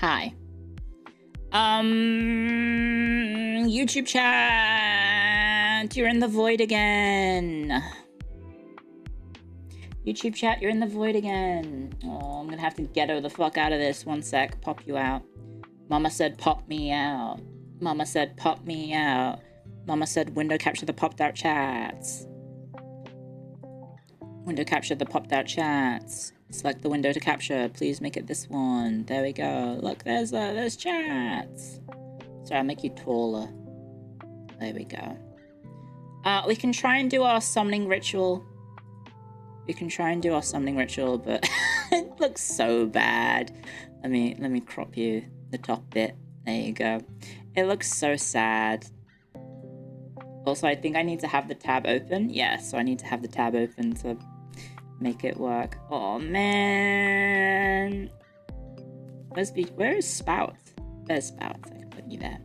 Hi. YouTube chat, you're in the void again. YouTube chat, you're in the void again. Oh, I'm gonna have to ghetto the fuck out of this. One sec, pop you out. Mama said pop me out. Mama said pop me out. Mama said window capture the popped out chats. Window capture the popped out chats. Select the window to capture. Please make it this one. There we go. Look, there's chats. Sorry, I'll make you taller. There we go. We can try and do our summoning ritual. But it looks so bad. Let me crop you the top bit. There you go. It looks so sad. Also, I think I need to have the tab open. Yeah, so I need to have the tab open to make it work. Oh man. Where is Spout? There's Spout. I can put you there.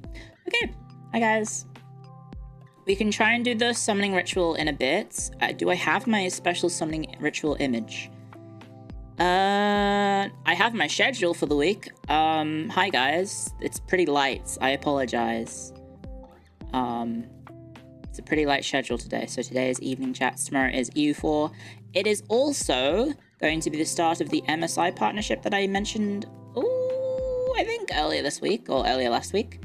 Okay. Hi guys. We can try and do the summoning ritual in a bit. Do I have my special summoning ritual image? I have my schedule for the week. Hi guys. It's pretty light. I apologize. It's a pretty light schedule today. So today is evening chats. Tomorrow is EU4. It is also going to be the start of the MSI partnership that I mentioned, I think earlier this week or earlier last week.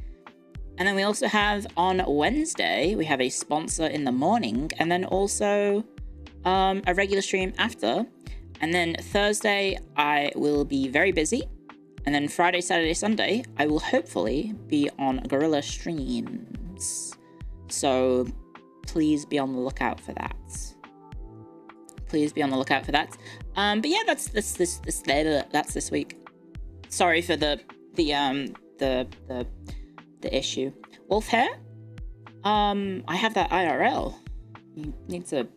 And then we also have on Wednesday, we have a sponsor in the morning, and then also a regular stream after. And then Thursday, I will be very busy. And then Friday, Saturday, Sunday, I will hopefully be on Gorilla streams. So please be on the lookout for that. But yeah, that's this week. Sorry for the issue. Wolf hair? I have that IRL. You need to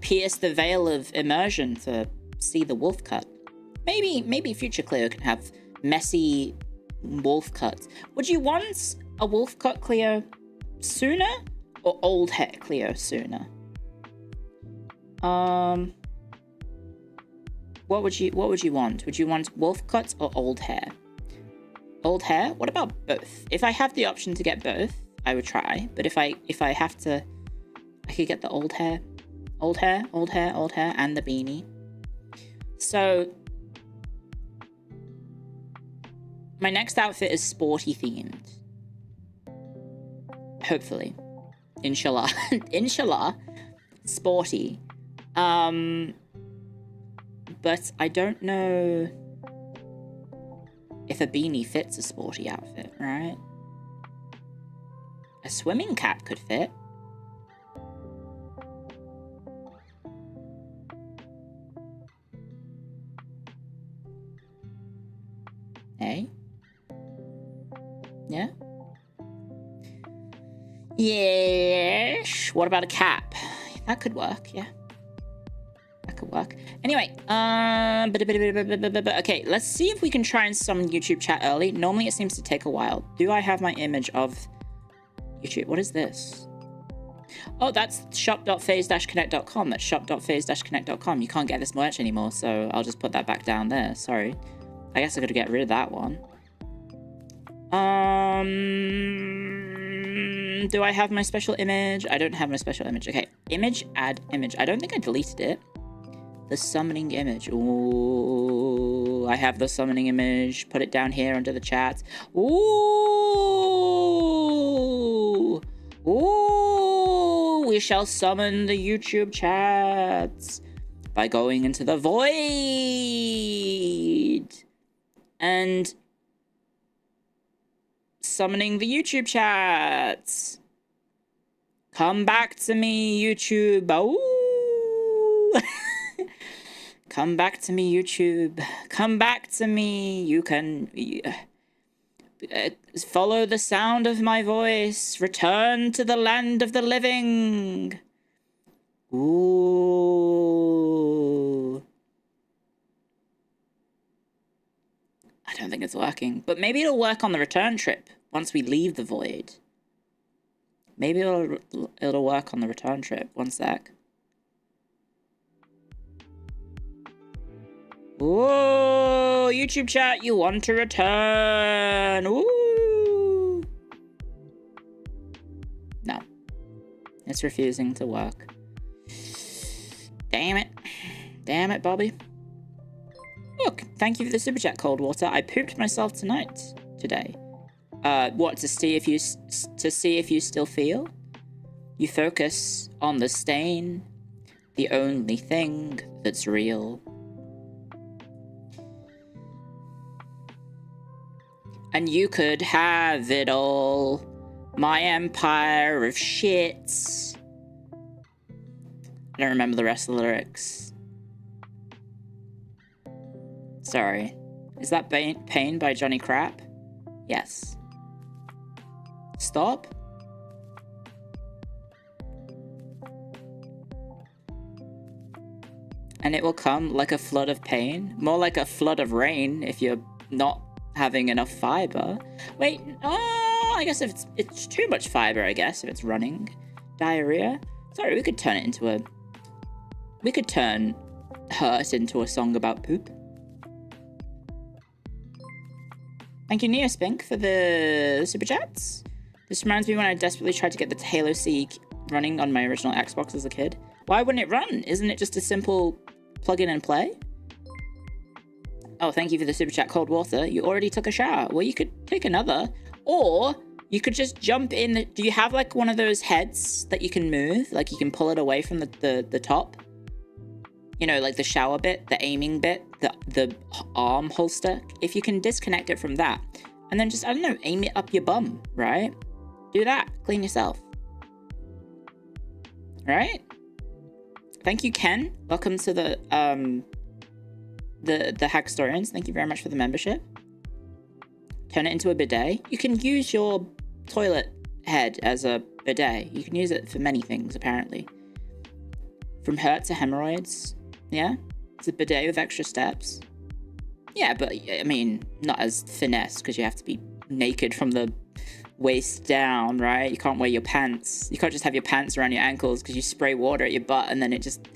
pierce the veil of immersion to see the wolf cut. Maybe future Clio can have messy wolf cuts. Would you want a wolf cut Clio sooner or old hair Clio sooner? What would you want? Would you want wolf cuts or old hair? Old hair? What about both? If I have the option to get both, I would try. But if I have to, I could get the old hair. Old hair, and the beanie. So my next outfit is sporty themed. Hopefully. Inshallah. Inshallah. Sporty. But I don't know if a beanie fits a sporty outfit, right? A swimming cap could fit. Hey? Yeah? Yes. What about a cap? That could work, yeah. That could work. Anyway, okay, let's see if we can try and summon YouTube chat early. Normally it seems to take a while. Do I have my image of YouTube? What is this? Oh, that's shop.phase-connect.com. That's shop.phase-connect.com. You can't get this merch anymore, so I'll just put that back down there. Sorry. I guess I gotta get rid of that one. Do I have my special image? I don't have my special image. Okay, image, add image. I don't think I deleted it. The summoning image. Ooh, I have the summoning image. Put it down here under the chat. Ooh, ooh, we shall summon the YouTube chats by going into the void and summoning the YouTube chats. Come back to me, YouTube. Ooh. Come back to me, YouTube. Come back to me. You can follow the sound of my voice. Return to the land of the living. Ooh. I don't think it's working, but maybe it'll work on the return trip once we leave the void. Maybe it'll work on the return trip. One sec. Whoa, YouTube chat, you want to return? Ooh. No. It's refusing to work. Damn it. Damn it, Bobby. Look, thank you for the super chat, Cold Water. I pooped myself today. What, to see if you still feel? You focus on the stain, the only thing that's real. And you could have it all, my empire of shits. I don't remember the rest of the lyrics. Sorry. Is that Pain by Johnny Crap? Yes. Stop? And it will come like a flood of pain. More like a flood of rain if you're not having enough fiber. Wait, oh, I guess if it's too much fiber, I guess, if it's running. Diarrhea? Sorry, we could turn Hurt into a song about poop. Thank you, Neospink, for the super chats. This reminds me when I desperately tried to get the Halo C running on my original Xbox as a kid. Why wouldn't it run? Isn't it just a simple plug in and play? Oh, thank you for the super chat, Cold Water. You already took a shower. Well, you could take another. Or you could just jump in. Do you have like one of those heads that you can move? Like you can pull it away from the top? You know, like the shower bit, the aiming bit, the arm holster. If you can disconnect it from that, and then just, I don't know, aim it up your bum, right? Do that. Clean yourself. Right? Thank you, Ken. Welcome to the Hackstorians. Thank you very much for the membership. Turn it into a bidet. You can use your toilet head as a bidet. You can use it for many things, apparently. From hurt to hemorrhoids. Yeah? It's a bidet with extra steps. Yeah, but, I mean, not as finesse, because you have to be naked from the waist down, right? You can't wear your pants. You can't just have your pants around your ankles because you spray water at your butt and then it just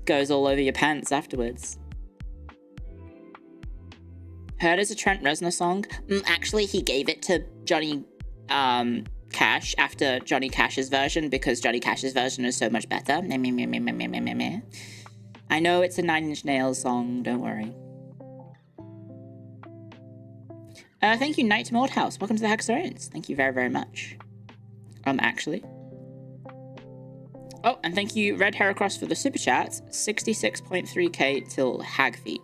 goes all over your pants afterwards. Heard is a Trent Reznor song. Actually, he gave it to Johnny Cash after Johnny Cash's version because Johnny Cash's version is so much better. I know it's a Nine Inch Nails song, don't worry. Thank you, Night Mordhouse. Welcome to the Hackstorians. Thank you very, very much. Actually. Oh, and thank you, Red Heracross, for the super chat. 66.3k till Hag Feet.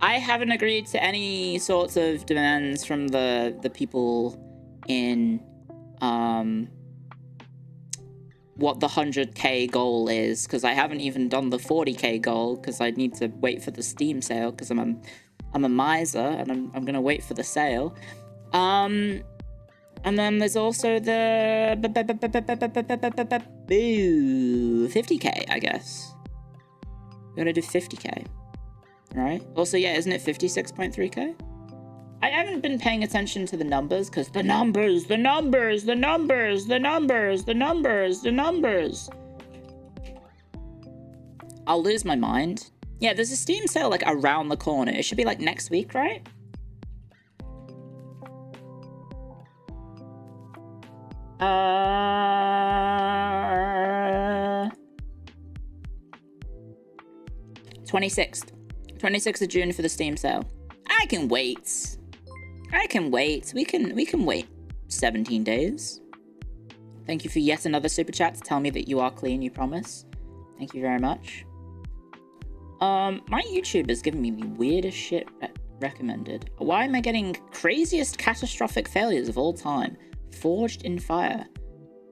I haven't agreed to any sorts of demands from the people in what the 100k goal is, because I haven't even done the 40k goal because I need to wait for the Steam sale because I'm a miser and I'm gonna wait for the sale. And then there's also the 50k, I guess. We're gonna do 50k, right? Also, yeah, isn't it 56.3k? I haven't been paying attention to the numbers because the numbers. I'll lose my mind. Yeah, there's a Steam sale like around the corner. It should be like next week, right? Uh, 26th. 26th of June for the Steam sale. I can wait. We can wait 17 days. Thank you for yet another super chat to tell me that you are clean, you promise. Thank you very much. My YouTube is giving me the weirdest shit recommended. Why am I getting craziest catastrophic failures of all time? Forged in fire.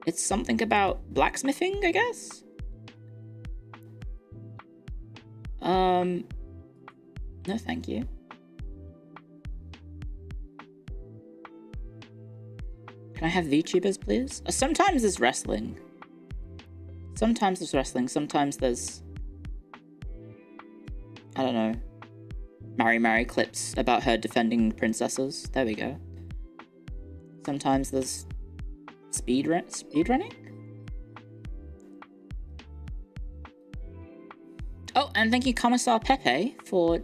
It's something about blacksmithing, I guess? No thank you. Can I have VTubers, please? Sometimes there's wrestling. Sometimes there's... I don't know. Mary clips about her defending princesses. There we go. Sometimes there's... speedrunning? Oh, and thank you, Commissar Pepe, for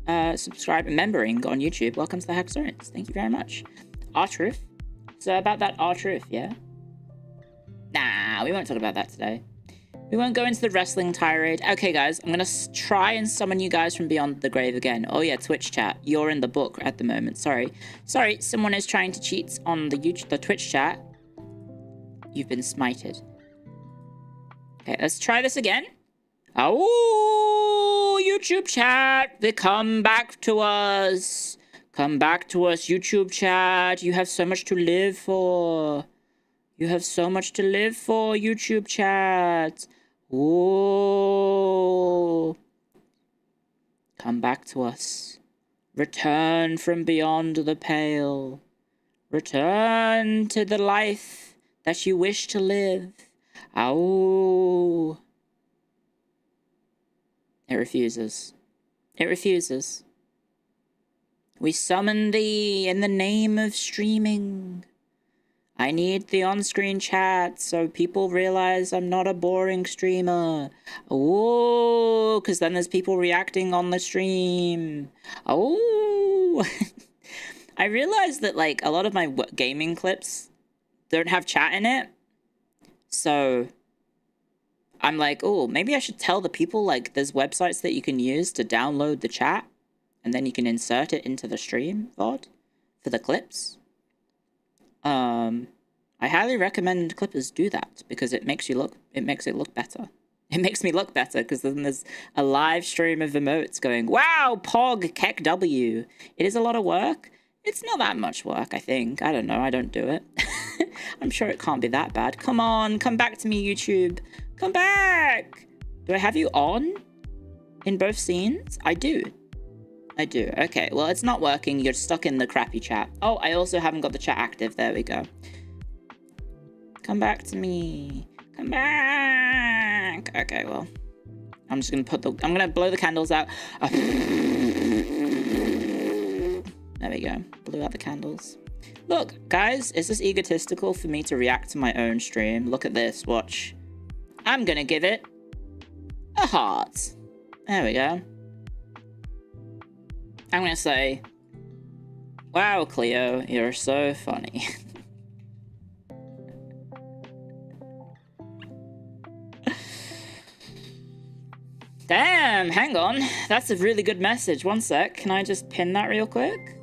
subscribe and membering on YouTube. Welcome to the Hackzorians. Thank you very much. R-Truth. So about that R-Truth, yeah? Nah, we won't talk about that today. We won't go into the wrestling tirade. Okay, guys, I'm gonna try and summon you guys from beyond the grave again. Oh yeah, Twitch chat. You're in the book at the moment. Sorry, someone is trying to cheat on the Twitch chat. You've been smited. Okay, let's try this again. Oh, YouTube chat, come back to us. Come back to us, YouTube chat. You have so much to live for. You have so much to live for, YouTube chat. Ooh. Come back to us. Return from beyond the pale. Return to the life that you wish to live. Ow. It refuses. It refuses. We summon thee in the name of streaming. I need the on-screen chat so people realize I'm not a boring streamer. Oh, because then there's people reacting on the stream. Oh. I realized that, like, a lot of my gaming clips don't have chat in it. So I'm like, oh, maybe I should tell the people, like, there's websites that you can use to download the chat, and then you can insert it into the stream VOD for the clips. I highly recommend clippers do that because it makes it look better. It makes me look better because then there's a live stream of emotes going, wow, Pog, Keck W. It is a lot of work. It's not that much work, I think. I don't know. I don't do it. I'm sure it can't be that bad. Come on, come back to me, YouTube. Come back. Do I have you on in both scenes? I do. I do. Okay, well, it's not working. You're stuck in the crappy chat. Oh, I also haven't got the chat active. There we go. Come back to me. Come back. Okay, well, I'm just gonna I'm gonna blow the candles out. There we go. Blew out the candles. Look, guys, is this egotistical for me to react to my own stream? Look at this. Watch. I'm gonna give it a heart. There we go. I'm gonna say, wow, Clio, you're so funny. Damn, hang on. That's a really good message. One sec. Can I just pin that real quick?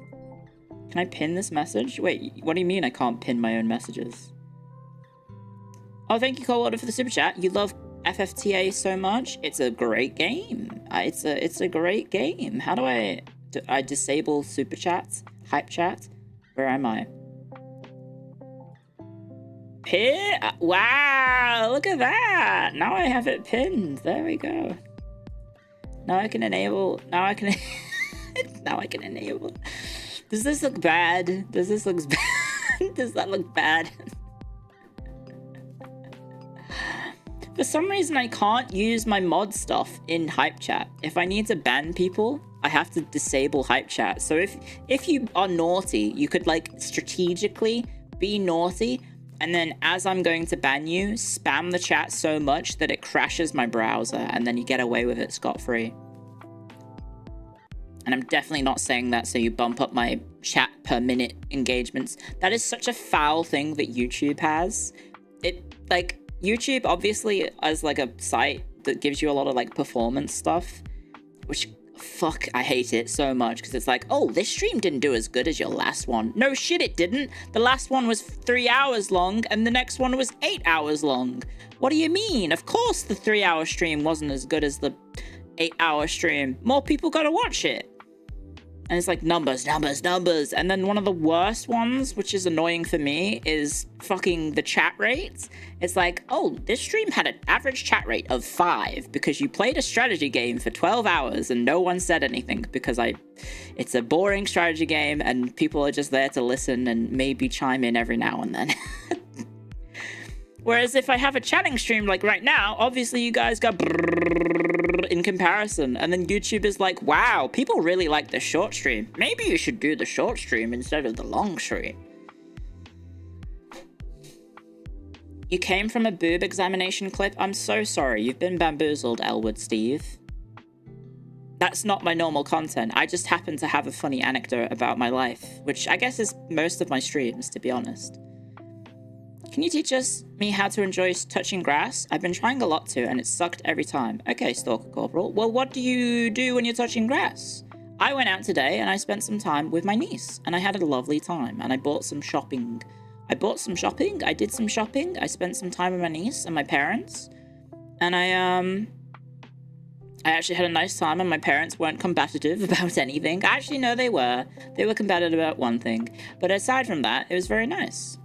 Can I pin this message? Wait, what do you mean I can't pin my own messages? Oh, thank you, Coldwater, for the super chat. You love FFTA so much. It's a great game. It's a great game. How do I disable super chats? Hype chat? Where am I? Pin? Wow, look at that. Now I have it pinned. There we go. Now I can enable. Now I can. Now I can enable. Does this look bad? Does this look bad? Does that look bad? For some reason, I can't use my mod stuff in hype chat. If I need to ban people, I have to disable hype chat. So if you are naughty, you could like strategically be naughty, and then as I'm going to ban you, spam the chat so much that it crashes my browser, and then you get away with it scot-free. And I'm definitely not saying that so you bump up my chat per minute engagements. That is such a foul thing that YouTube has. YouTube obviously as like a site that gives you a lot of like performance stuff, which fuck, I hate it so much because it's like, oh, this stream didn't do as good as your last one. No shit, it didn't. The last one was 3 hours long and the next one was 8 hours long. What do you mean? Of course the 3-hour stream wasn't as good as the 8-hour stream. More people gotta watch it. And it's like numbers. And then one of the worst ones, which is annoying for me, is fucking the chat rates. It's like, oh, this stream had an average chat rate of 5 because you played a strategy game for 12 hours and no one said anything because it's a boring strategy game and people are just there to listen and maybe chime in every now and then. Whereas if I have a chatting stream like right now, obviously you guys got in comparison, and then YouTube is like, wow, people really like the short stream. Maybe you should do the short stream instead of the long stream. You came from a boob examination clip? I'm so sorry, you've been bamboozled, Elwood Steve. That's not my normal content. I just happen to have a funny anecdote about my life, which I guess is most of my streams, to be honest. Can you teach me how to enjoy touching grass? I've been trying a lot to, and it's sucked every time. Okay, Stalker Corporal. Well, what do you do when you're touching grass? I went out today, and I spent some time with my niece, and I had a lovely time, and I bought some shopping. I did some shopping, I spent some time with my niece and my parents, and I actually had a nice time, and my parents weren't combative about anything. Actually, no, they were. They were combative about one thing, but aside from that, it was very nice.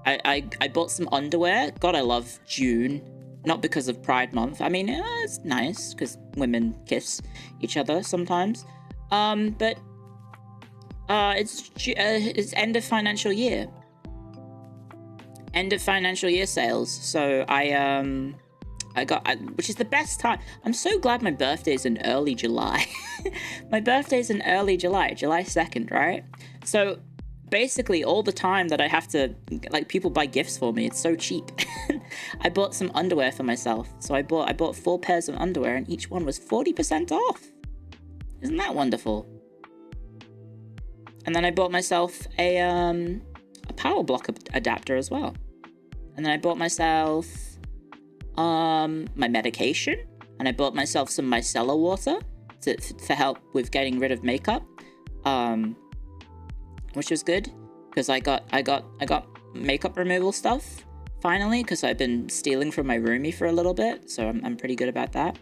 I bought some underwear. God, I love June. Not because of Pride Month. I mean, it's nice, because women kiss each other sometimes. But it's end of financial year. End of financial year sales. So which is the best time. I'm so glad my birthday's in early July. My birthday's in early July, July 2nd, right? So basically all the time that I have to, like, people buy gifts for me, it's so cheap. I bought some underwear for myself. So I bought 4 pairs of underwear, and each one was 40% off. Isn't that wonderful? And then I bought myself a power block adapter as well. And then I bought myself my medication, and I bought myself some micellar water to help with getting rid of makeup, which was good, because I got makeup removal stuff finally, because I've been stealing from my roomie for a little bit, so I'm pretty good about that.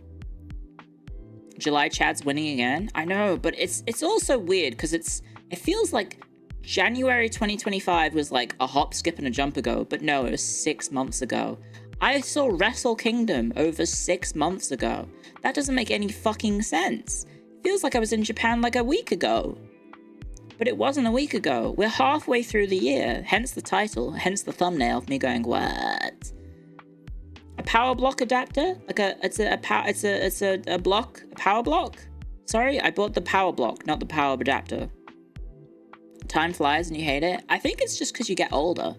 July Chad's winning again. I know, but it's also weird, because it feels like January 2025 was like a hop, skip, and a jump ago, but no, it was 6 months ago. I saw Wrestle Kingdom over 6 months ago. That doesn't make any fucking sense. It feels like I was in Japan like a week ago. But it wasn't a week ago. We're halfway through the year, hence the title, hence the thumbnail of me going, what? A power block adapter? Like it's a power block? Sorry, I bought the power block, not the power adapter. Time flies and you hate it. I think it's just because you get older.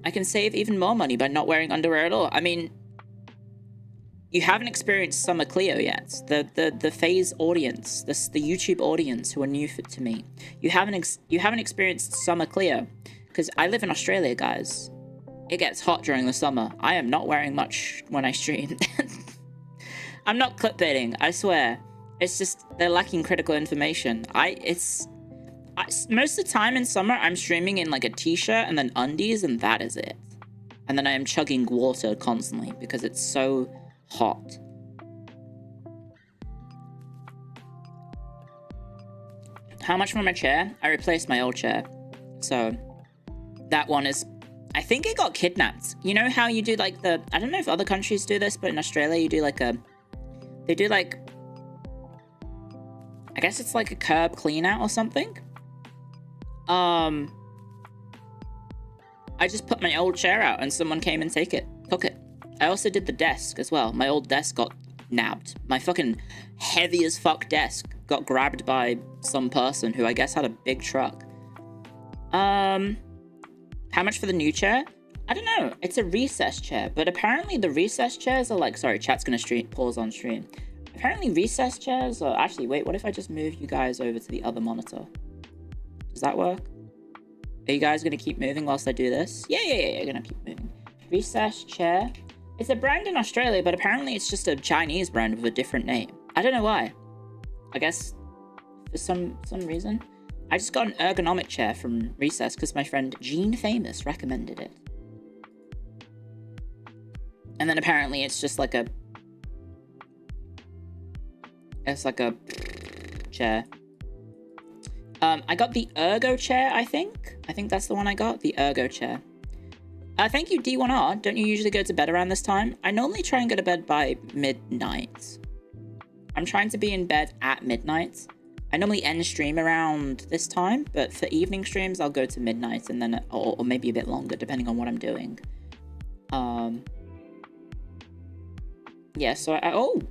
I can save even more money by not wearing underwear at all. I mean, you haven't experienced summer Clio yet. The phase audience, the YouTube audience who are new to me, you haven't experienced summer Clio, because I live in Australia, guys. It gets hot during the summer. I am not wearing much when I stream. I'm not clickbaiting, I swear. It's just they're lacking critical information. Most of the time in summer, I'm streaming in like a t-shirt and then undies, and that is it. And then I am chugging water constantly because it's so hot. How much for my chair? I replaced my old chair. So that one is, I think it got kidnapped. You know how you do like I don't know if other countries do this, but in Australia you do like I guess it's like a curb clean out or something. I just put my old chair out and someone came and took it. I also did the desk as well. My old desk got nabbed. My fucking heavy as fuck desk got grabbed by some person who I guess had a big truck. How much for the new chair? I don't know. It's a recess chair, but apparently the recess chairs are like, sorry, chat's gonna pause on stream. Apparently recess chairs are, actually, wait, what if I just move you guys over to the other monitor? Does that work? Are you guys gonna keep moving whilst I do this? Yeah, you're gonna keep moving. Recess chair. It's a brand in Australia, but apparently it's just a Chinese brand with a different name. I don't know why. I guess for some reason. I just got an ergonomic chair from Recess because my friend Jean Famous recommended it. And then apparently it's just like a chair. I got the Ergo chair, I think. I think that's the one I got, the Ergo chair. Thank you, D1R. Don't you usually go to bed around this time? I normally try and go to bed by midnight. I'm trying to be in bed at midnight. I normally end stream around this time, but for evening streams, I'll go to midnight and then, or maybe a bit longer, depending on what I'm doing. Yeah, so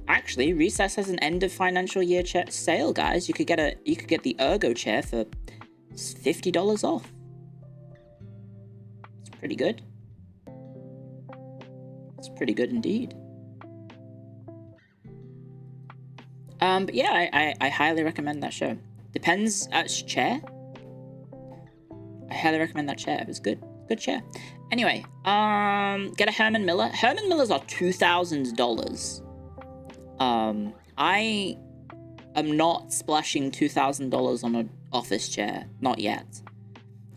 actually, Recess has an end of financial year sale, guys. You could get the Ergo chair for $50 off. It's pretty good. It's pretty good indeed. But yeah, I highly recommend that show. Depends, chair? I highly recommend that chair. It was good. Good chair. Anyway, get a Herman Miller. Herman Millers are $2,000. I am not splashing $2,000 on an office chair. Not yet.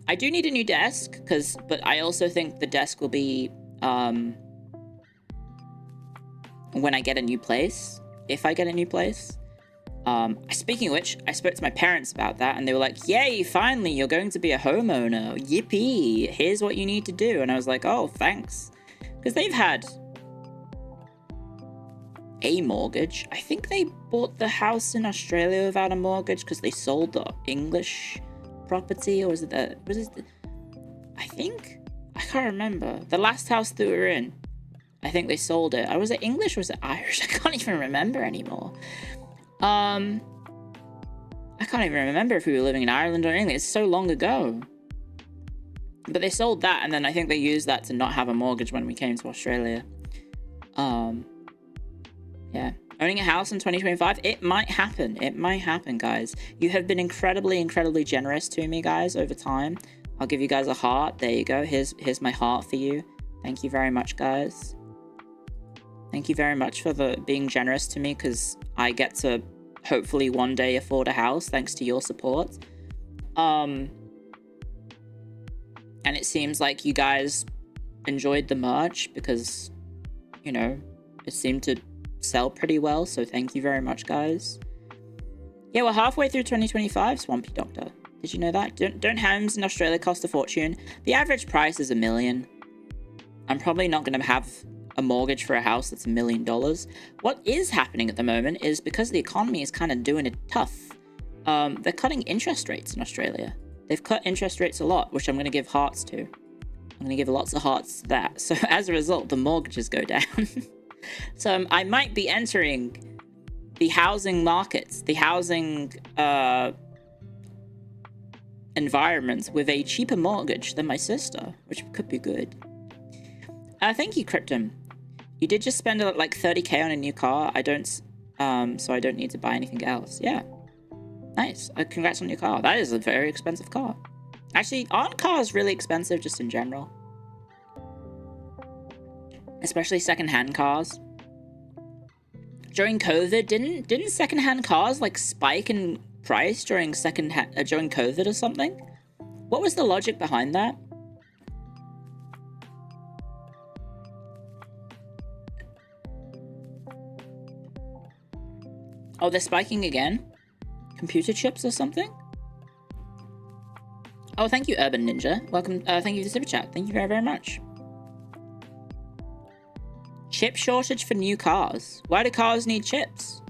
I do need a new desk, but I also think the desk will be, when I get a new place. If I get a new place. Speaking of which, I spoke to my parents about that, and they were like, yay, finally, you're going to be a homeowner. Yippee, here's what you need to do. And I was like, oh, thanks. Because they've had a mortgage. I think they bought the house in Australia without a mortgage because they sold the English property, or was it I can't remember. The last house that we were in, I think they sold it. Was it English or was it Irish? I can't even remember anymore. I can't even remember if we were living in Ireland or England. It's so long ago. But they sold that, and then I think they used that to not have a mortgage when we came to Australia. Yeah. Owning a house in 2025, it might happen. It might happen, guys. You have been incredibly, incredibly generous to me, guys, over time. I'll give you guys a heart. There you go. Here's my heart for you. Thank you very much, guys. Thank you very much for being generous to me, because I get to hopefully one day afford a house thanks to your support. And it seems like you guys enjoyed the merch because, you know, it seemed to sell pretty well. So thank you very much, guys. Yeah, we're halfway through 2025, Swampy Doctor. Did you know that? Don't homes in Australia cost a fortune? The average price is $1 million. I'm probably not going to have a mortgage for a house that's $1 million. What is happening at the moment is, because the economy is kind of doing it tough, they're cutting interest rates in Australia. They've cut interest rates a lot, which I'm going to give hearts to. I'm going to give lots of hearts to that. So as a result, the mortgages go down. So I might be entering the housing markets, the housing environments with a cheaper mortgage than my sister, which could be good. Thank you, Krypton. You did just spend like 30k on a new car. I don't, so I don't need to buy anything else. Yeah. Nice. Congrats on your car. That is a very expensive car. Actually, aren't cars really expensive just in general? Especially secondhand cars. During COVID, didn't secondhand cars like spike in price during COVID or something? What was the logic behind that? Oh, they're spiking again? Computer chips or something? Oh, thank you, Urban Ninja. Welcome. Thank you for the super chat. Thank you very, very much. Chip shortage for new cars. Why do cars need chips?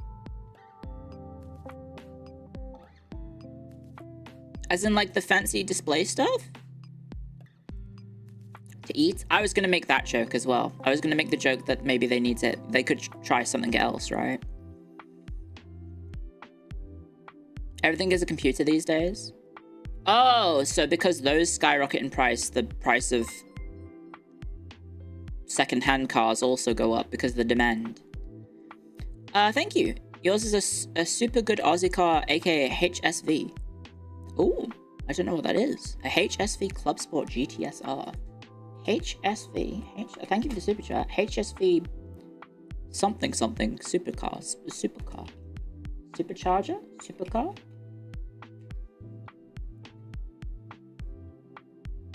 As in, like, the fancy display stuff? To eat? I was going to make that joke as well. I was going to make the joke that maybe they could try something else, right? Everything is a computer these days? Oh, so because those skyrocket in price, the price of second-hand cars also go up because of the demand. Thank you. Yours is a super good Aussie car, aka HSV. Ooh, I don't know what that is. A HSV Club Sport GTSR. HSV. Thank you for the super chat. HSV something supercar. Supercharger? Supercar?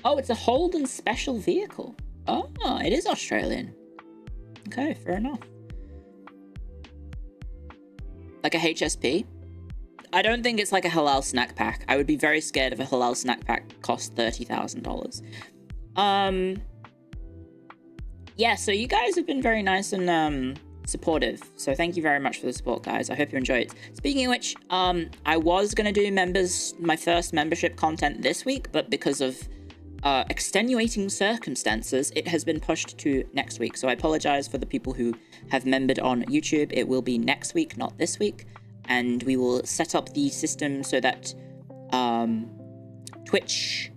Oh, it's a Holden special vehicle. Oh, it is Australian. Okay, fair enough. Like a HSP? I don't think it's like a halal snack pack. I would be very scared if a halal snack pack cost $30,000. Yeah, so you guys have been very nice and supportive. So thank you very much for the support, guys. I hope you enjoy it. Speaking of which, I was going to do my first membership content this week, but because of extenuating circumstances, it has been pushed to next week. So I apologize for the people who have membered on YouTube. It will be next week, not this week. And we will set up the system so that Twitch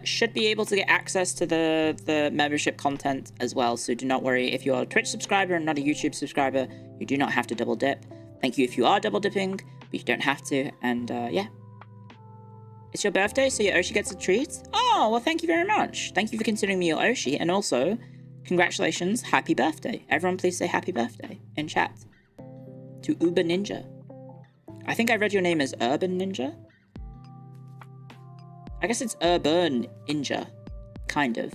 should be able to get access to the membership content as well. So do not worry. If you're a Twitch subscriber and not a YouTube subscriber, you do not have to double dip. Thank you if you are double dipping, but you don't have to. And yeah. It's your birthday, so your Oshi gets a treat? Oh, well, thank you very much. Thank you for considering me your Oshi, and also, congratulations, happy birthday. Everyone please say happy birthday in chat. To Uber Ninja. I think I read your name as Urban Ninja. I guess it's Urban Ninja. Kind of.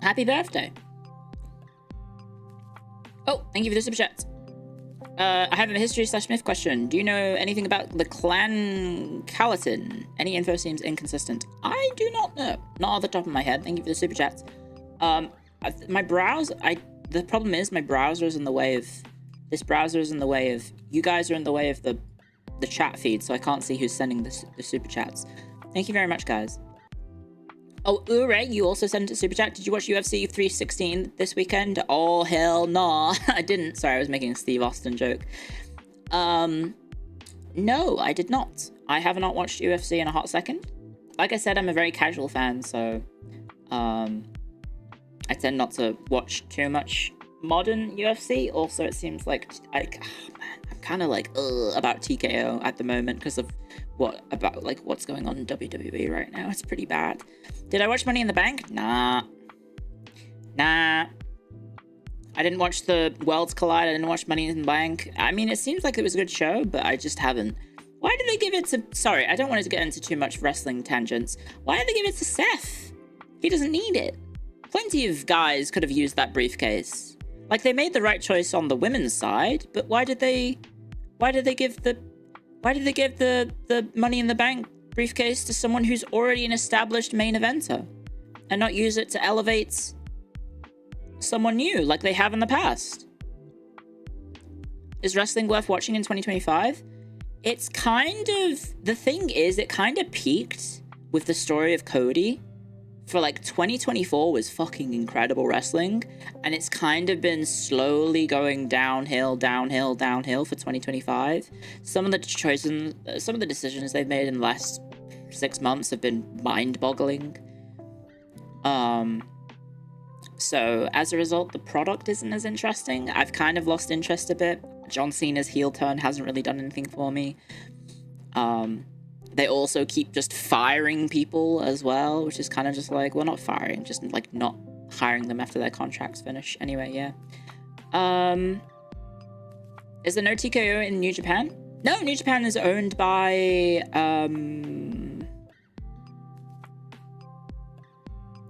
Happy birthday. Oh, thank you for the super chat. I have a history/myth question. Do you know anything about the clan Calatin? Any info seems inconsistent. I do not know. Not off the top of my head. Thank you for the super chat. My browser, the problem is my browser is in the way of, this browser is in the way of, you guys are in the way of the chat feed, so I can't see who's sending the super chats. Thank you very much, guys. Oh, Ure, you also sent a super chat. Did you watch UFC 316 this weekend? Oh, hell nah. I didn't. Sorry, I was making a Steve Austin joke. No, I did not. I have not watched UFC in a hot second. Like I said, I'm a very casual fan, so I tend not to watch too much modern UFC. Also, it seems like I'm kind of like about TKO at the moment because of what's going on in WWE right now. It's pretty bad. Did I watch Money in the Bank? Nah. I didn't watch the Worlds Collide. I didn't watch Money in the Bank. I mean, it seems like it was a good show, but I just haven't. Why did they give it to... Sorry, I don't want to get into too much wrestling tangents. Why did they give it to Seth? He doesn't need it. Plenty of guys could have used that briefcase. Like, they made the right choice on the women's side, but why did they give the Money in the Bank briefcase to someone who's already an established main eventer and not use it to elevate someone new like they have in the past? Is wrestling worth watching in 2025? It's kind of... The thing is, it kind of peaked with the story of Cody. For like 2024 was fucking incredible wrestling, and it's kind of been slowly going downhill for 2025. Some of the decisions they've made in the last 6 months have been mind-boggling. So as a result, the product isn't as interesting. I've kind of lost interest a bit. John Cena's heel turn hasn't really done anything for me. They also keep just firing people as well, which is kind of just like, well, not firing, just like not hiring them after their contracts finish. Anyway, yeah. Is there no TKO in New Japan? No, New Japan is owned by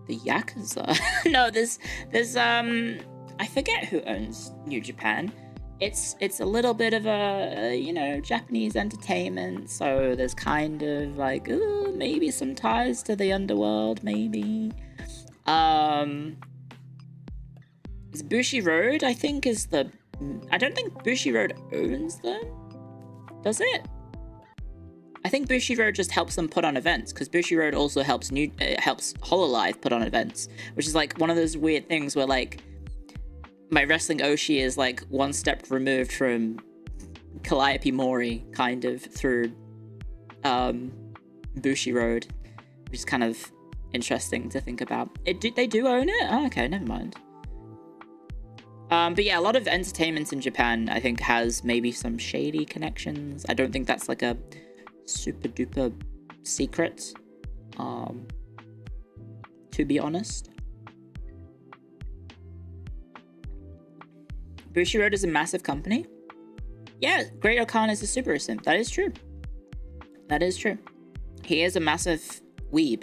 the Yakuza. No, there's I forget who owns New Japan. It's a little bit of a, Japanese entertainment, so there's kind of like, maybe some ties to the underworld, maybe. Is Bushi Road, I think, I don't think Bushi Road owns them, does it? I think Bushi Road just helps them put on events, because Bushi Road also helps Hololive put on events, which is like one of those weird things where like, my wrestling Oshi is like one step removed from Calliope Mori, kind of, through Bushi Road, which is kind of interesting to think about. They do own it? Oh, okay, never mind. But yeah, a lot of entertainment in Japan, I think, has maybe some shady connections. I don't think that's like a super duper secret, to be honest. Bushi Road is a massive company. Yeah, Great Okan is a super simp. That is true. That is true. He is a massive weeb.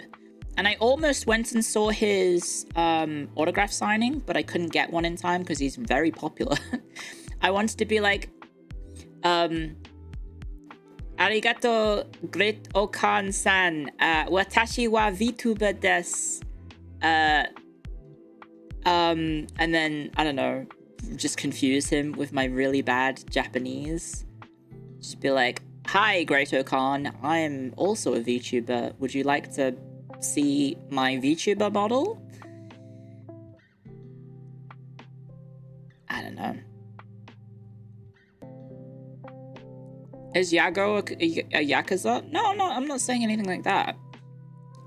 And I almost went and saw his autograph signing, but I couldn't get one in time because he's very popular. I wanted to be like, Arigato, Great Okan-san. Watashi wa VTuber desu. And then, I don't know, just confuse him with my really bad Japanese. Just be like, hi, Great Okan. I'm also a VTuber. Would you like to see my VTuber model? I don't know. Is Yago a Yakuza? No, I'm not saying anything like that.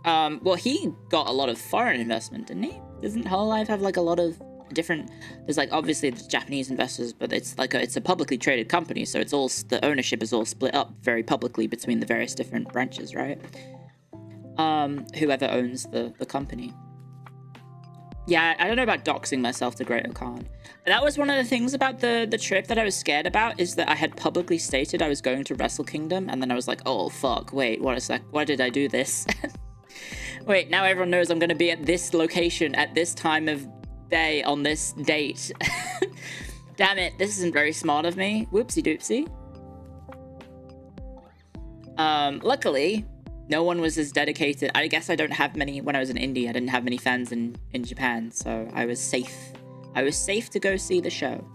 Well, he got a lot of foreign investment, didn't he? Doesn't Hololive have like a lot of there's like obviously the Japanese investors, but it's like it's a publicly traded company, so it's all, the ownership is all split up very publicly between the various different branches, right? Whoever owns the company. Yeah, I don't know about doxing myself to Great Khan. That was one of the things about the trip that I was scared about, is that I had publicly stated I was going to Wrestle Kingdom, and then I was like, oh fuck, wait, what a sec, why did I do this? Wait, now everyone knows I'm going to be at this location at this time of day on this date. Damn it, this isn't very smart of me. Whoopsie doopsie. Luckily, no one was as dedicated. I guess I don't have many, when I was in India, I didn't have many fans in Japan, so I was safe. I was safe to go see the show.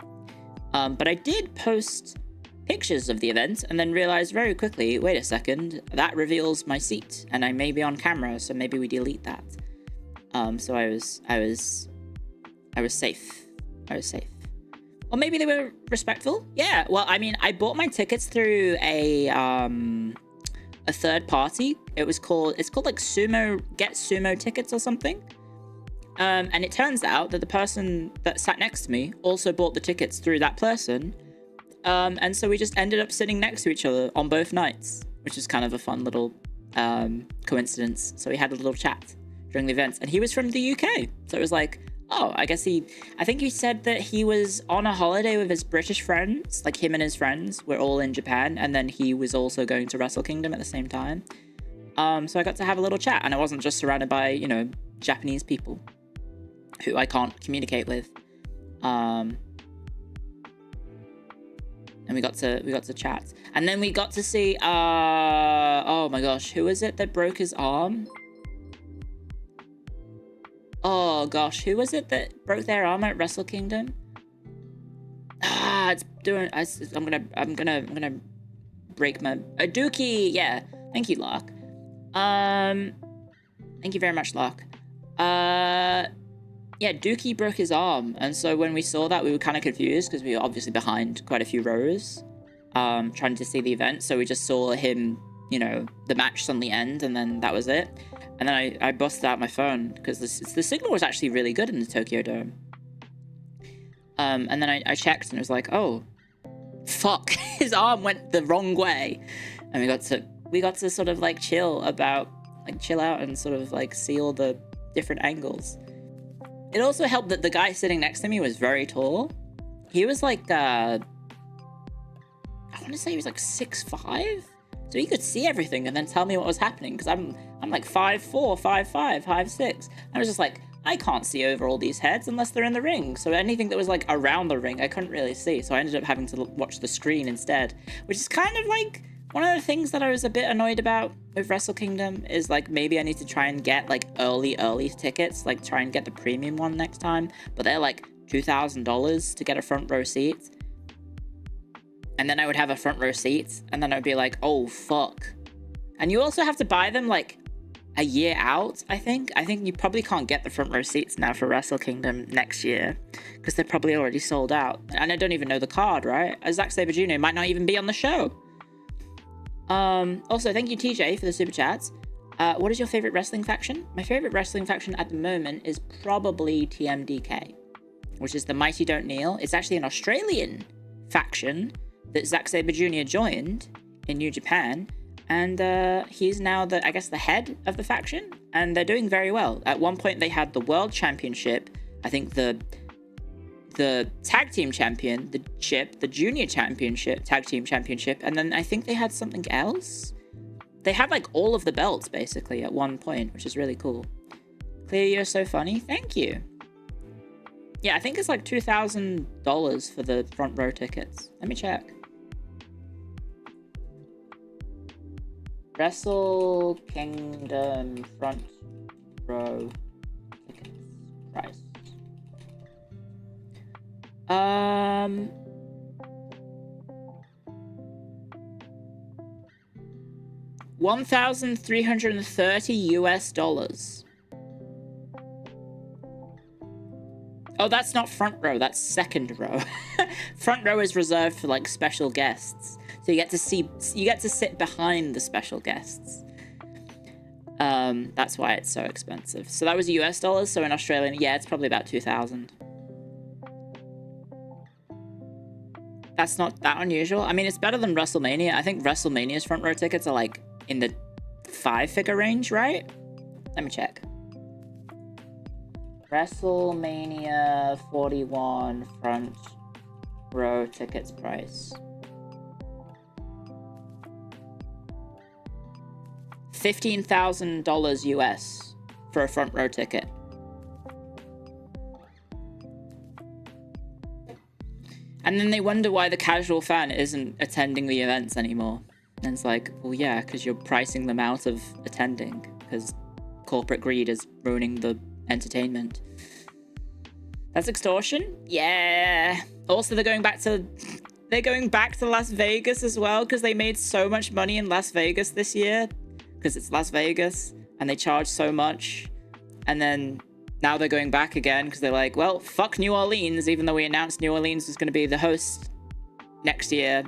But I did post pictures of the event and then realized very quickly, wait a second, that reveals my seat and I may be on camera, so maybe we delete that. So I was safe. I was safe. Or maybe they were respectful. Yeah, well, I mean, I bought my tickets through a third party. It's called like Get Sumo Tickets or something. And it turns out that the person that sat next to me also bought the tickets through that person. And so we just ended up sitting next to each other on both nights, which is kind of a fun little coincidence. So we had a little chat during the events, and he was from the UK. So it was like, oh, I think he said that he was on a holiday with his British friends, like him and his friends were all in Japan, and then he was also going to Wrestle Kingdom at the same time. So I got to have a little chat, and I wasn't just surrounded by, you know, Japanese people who I can't communicate with. And we got to chat, and then we got to see oh my gosh, who was it that broke his arm? Oh gosh, who was it that broke their arm at Wrestle Kingdom? I'm gonna break my Dookie. Yeah, thank you, Lark. Thank you very much, Lark. Yeah, Dookie broke his arm, and so when we saw that, we were kind of confused because we were obviously behind quite a few rows, trying to see the event. So we just saw him, you know, the match suddenly end, and then that was it. And then I busted out my phone because the signal was actually really good in the Tokyo Dome. And then I checked, and it was like, oh, fuck, his arm went the wrong way, and we got to sort of like chill out and sort of like see all the different angles. It also helped that the guy sitting next to me was very tall. He was like, I want to say he was like 6'5", so he could see everything and then tell me what was happening, because I'm like 5'4", 5'5", 5'6". I was just like, I can't see over all these heads unless they're in the ring, so anything that was like around the ring I couldn't really see, so I ended up having to watch the screen instead, which is kind of like one of the things that I was a bit annoyed about with Wrestle Kingdom, is like maybe I need to try and get like early tickets, like try and get the premium one next time, but they're like $2,000 to get a front row seat. And then I would have a front row seat, and then I would be like, oh fuck. And you also have to buy them like a year out, I think. I think you probably can't get the front row seats now for Wrestle Kingdom next year, because they're probably already sold out. And I don't even know the card, right? Zack Sabre Jr. might not even be on the show. Also, thank you, TJ, for the super chats. What is your favorite wrestling faction? My favorite wrestling faction at the moment is probably TMDK, which is the Mighty Don't Kneel. It's actually an Australian faction that Zack Sabre Jr. joined in New Japan, and he's now the head of the faction, and they're doing very well. At one point, they had the World Championship, I think the Tag Team Championship, the Junior Championship, Tag Team Championship, and then I think they had something else. They had like all of the belts basically at one point, which is really cool. Clio, you're so funny. Thank you. Yeah, I think it's like $2,000 for the front row tickets. Let me check. Wrestle Kingdom front row tickets price. $1,330 US. Oh, that's not front row, that's second row. Front row is reserved for like special guests. So you get to sit behind the special guests. That's why it's so expensive. So that was US dollars, so in Australian, yeah, it's probably about 2,000. That's not that unusual. I mean, it's better than WrestleMania. I think WrestleMania's front row tickets are like in the 5-figure range, right? Let me check. WrestleMania 41 front row tickets price. $15,000 US for a front row ticket. And then they wonder why the casual fan isn't attending the events anymore. And it's like, well, yeah, because you're pricing them out of attending, because corporate greed is ruining the entertainment. That's extortion? Yeah. Also, they're going back to Las Vegas as well, because they made so much money in Las Vegas this year, because it's Las Vegas, and they charge so much. And then now they're going back again, because they're like, well, fuck New Orleans, even though we announced New Orleans was going to be the host next year.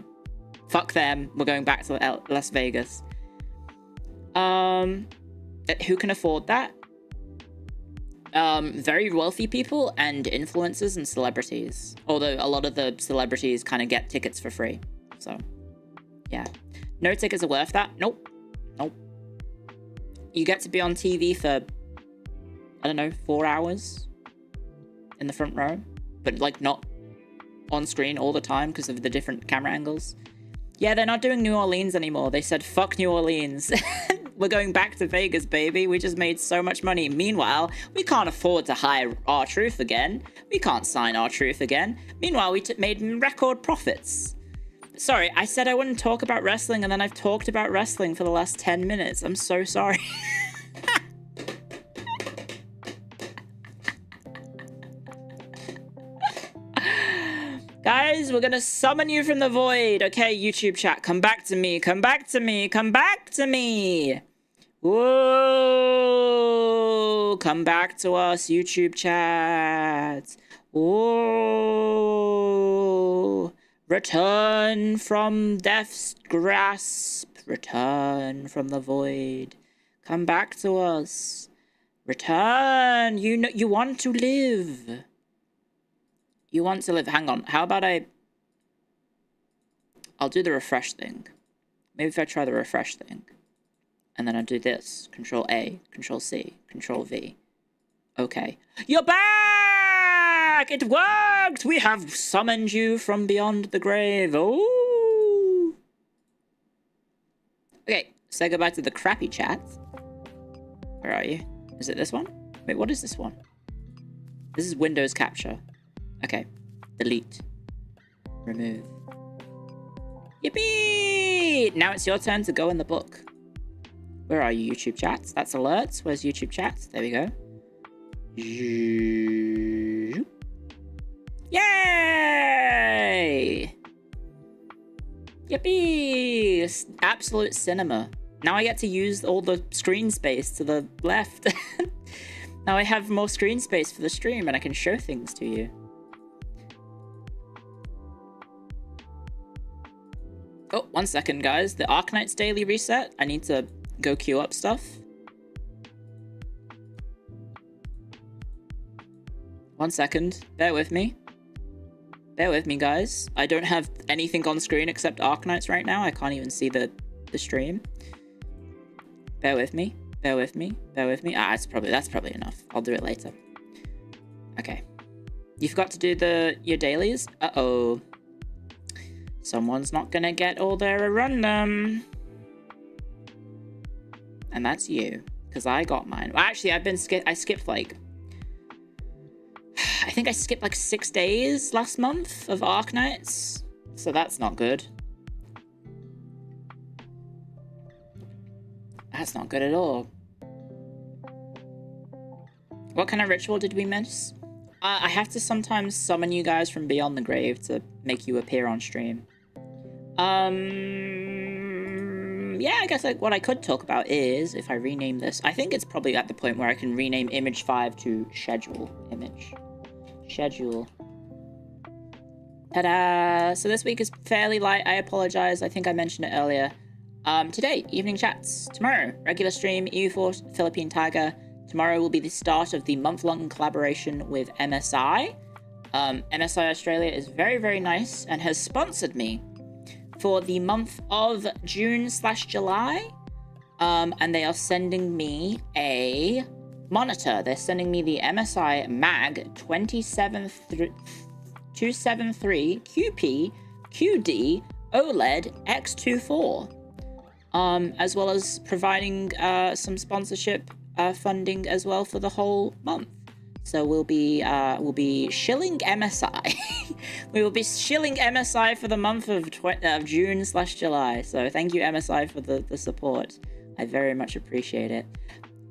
Fuck them. We're going back to Las Vegas. Who can afford that? Very wealthy people and influencers and celebrities. Although a lot of the celebrities kind of get tickets for free. So, yeah. No tickets are worth that. Nope. Nope. You get to be on TV for, I don't know, 4 hours in the front row. But, like, not on screen all the time because of the different camera angles. Yeah, they're not doing New Orleans anymore. They said, fuck New Orleans. We're going back to Vegas, baby. We just made so much money. Meanwhile, we can't afford to hire R-Truth again. We can't sign R-Truth again. Meanwhile, we made record profits. Sorry, I said I wouldn't talk about wrestling, and then I've talked about wrestling for the last 10 minutes. I'm so sorry. Guys, we're gonna summon you from the void. Okay, YouTube chat, come back to me. Come back to me. Come back to me. Whoa. Come back to us, YouTube chat. Whoa. Return from death's grasp. Return from the void. Come back to us. Return. You know, you want to live. You want to live. Hang on. How about I'll do the refresh thing. Maybe if I try the refresh thing. And then I do this. Control A, Control C, Control V. Okay. You're back! It worked! We have summoned you from beyond the grave. Oh! Okay. Say goodbye to the crappy chat. Where are you? Is it this one? Wait, what is this one? This is Windows Capture. Okay. Delete. Remove. Yippee! Now it's your turn to go in the book. Where are you, YouTube chats? That's alerts. Where's YouTube chats? There we go. Yay! Yippee! Absolute cinema. Now I get to use all the screen space to the left. Now I have more screen space for the stream and I can show things to you. Oh, 1 second, guys. The Arknight's daily reset. I need to go queue up stuff. 1 second. Bear with me. Bear with me, guys. I don't have anything on screen except Arknights right now. I can't even see the stream. Bear with me. Bear with me. Bear with me. Ah, that's probably enough. I'll do it later. Okay. You forgot to do your dailies? Uh-oh. Someone's not gonna get all their random. And that's you. Because I got mine. Well, actually, I skipped like... I think I skipped like 6 days last month of Arknights. So that's not good. That's not good at all. What kind of ritual did we miss? I have to sometimes summon you guys from beyond the grave to make you appear on stream. Yeah, I guess like what I could talk about is if I rename this. I think it's probably at the point where I can rename image 5 to schedule image. Schedule. Ta-da! So this week is fairly light. I apologize. I think I mentioned it earlier. Today, evening chats. Tomorrow, regular stream, EU4 Philippine Tiger. Tomorrow will be the start of the month-long collaboration with MSI. MSI Australia is very, very nice and has sponsored me for the month of June/July. And they are sending me a monitor. They're sending me the MSI Mag 273 QP QD OLED X24. As well as providing some sponsorship funding as well for the whole month. So we'll be shilling MSI. We will be shilling MSI for the month of June/July. So thank you, MSI, for the support. I very much appreciate it.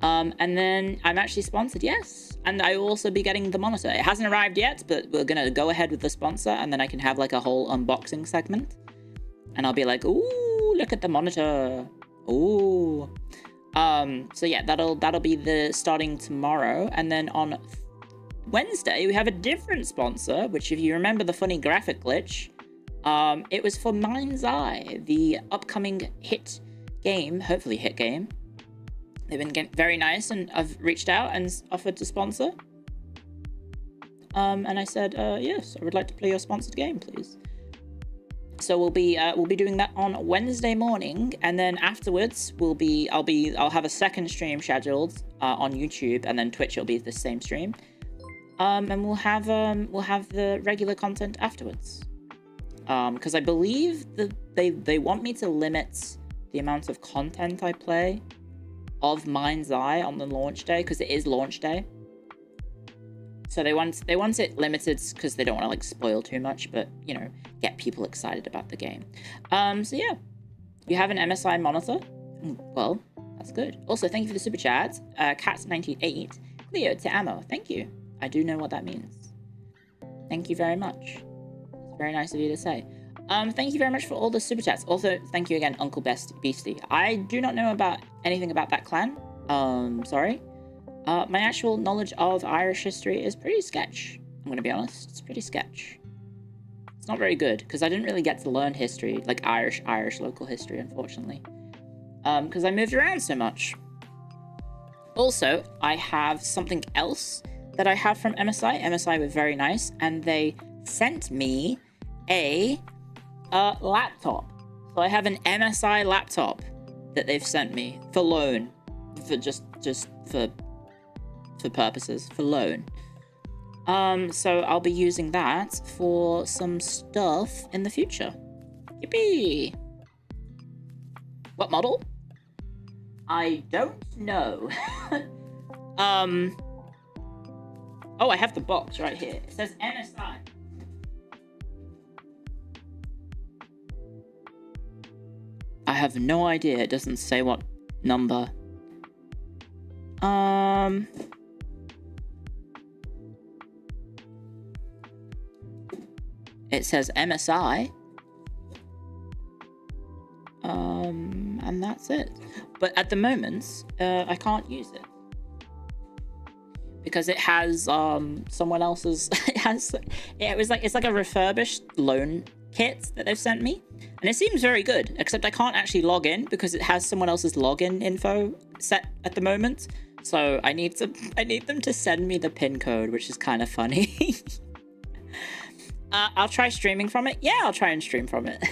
And then I'm actually sponsored, yes. And I will also be getting the monitor. It hasn't arrived yet, but we're gonna go ahead with the sponsor, and then I can have like a whole unboxing segment. And I'll be like, ooh, look at the monitor. Ooh. So yeah, that'll be the starting tomorrow. And then on Wednesday, we have a different sponsor, which if you remember the funny graphic glitch, it was for Mind's Eye, the upcoming hit game, hopefully hit game. They've been getting very nice, and I've reached out and offered to sponsor. And I said, yes, I would like to play your sponsored game, please. So we'll be doing that on Wednesday morning, and then afterwards I'll have a second stream scheduled on YouTube, and then Twitch will be the same stream. And we'll have the regular content afterwards. Because I believe that they want me to limit the amount of content I play of Mind's Eye on the launch day, because it is launch day. So they want it limited because they don't want to like spoil too much, but you know, get people excited about the game. So yeah, you have an MSI monitor. Well, that's good. Also, thank you for the super chat. Cats98, Clio to ammo. Thank you. I do know what that means. Thank you very much. It's very nice of you to say. Thank you very much for all the super chats. Also, thank you again, Uncle Beastie. I do not know about anything about that clan. Sorry. My actual knowledge of Irish history is pretty sketch. I'm gonna be honest. It's pretty sketch. It's not very good, because I didn't really get to learn history, like Irish local history, unfortunately. Because I moved around so much. Also, I have something else that I have from MSI. MSI were very nice, and they sent me a laptop. So I have an MSI laptop that they've sent me for loan, for just for purposes, for loan. So I'll be using that for some stuff in the future. Yippee! What model? I don't know. Oh, I have the box right here. It says MSI. I have no idea. It doesn't say what number. It says MSI. And that's it. But at the moment, I can't use it. Because it has someone else's it's like a refurbished loan kit that they've sent me, and it seems very good, except I can't actually log in because it has someone else's login info set at the moment. So I need them to send me the pin code, which is kind of funny. I'll try streaming from it. Yeah, I'll try and stream from it.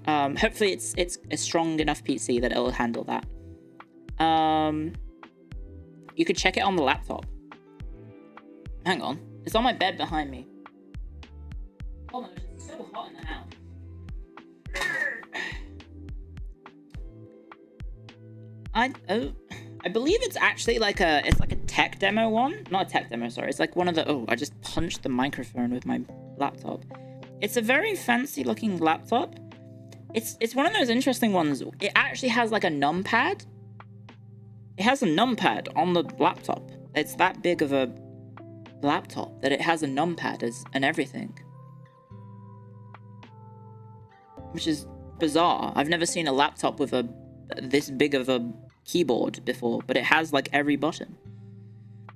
Hopefully it's a strong enough PC that it'll handle that. You could check it on the laptop. Hang on. It's on my bed behind me. Oh no, it's so hot in the house. I believe it's actually like a tech demo one. Not a tech demo, sorry. It's like one of the... Oh, I just punched the microphone with my laptop. It's a very fancy looking laptop. It's one of those interesting ones. It actually has like a numpad. It has a numpad on the laptop. It's that big of a laptop that it has a numpad and everything. Which is bizarre. I've never seen a laptop with this big of a keyboard before, but it has like every button.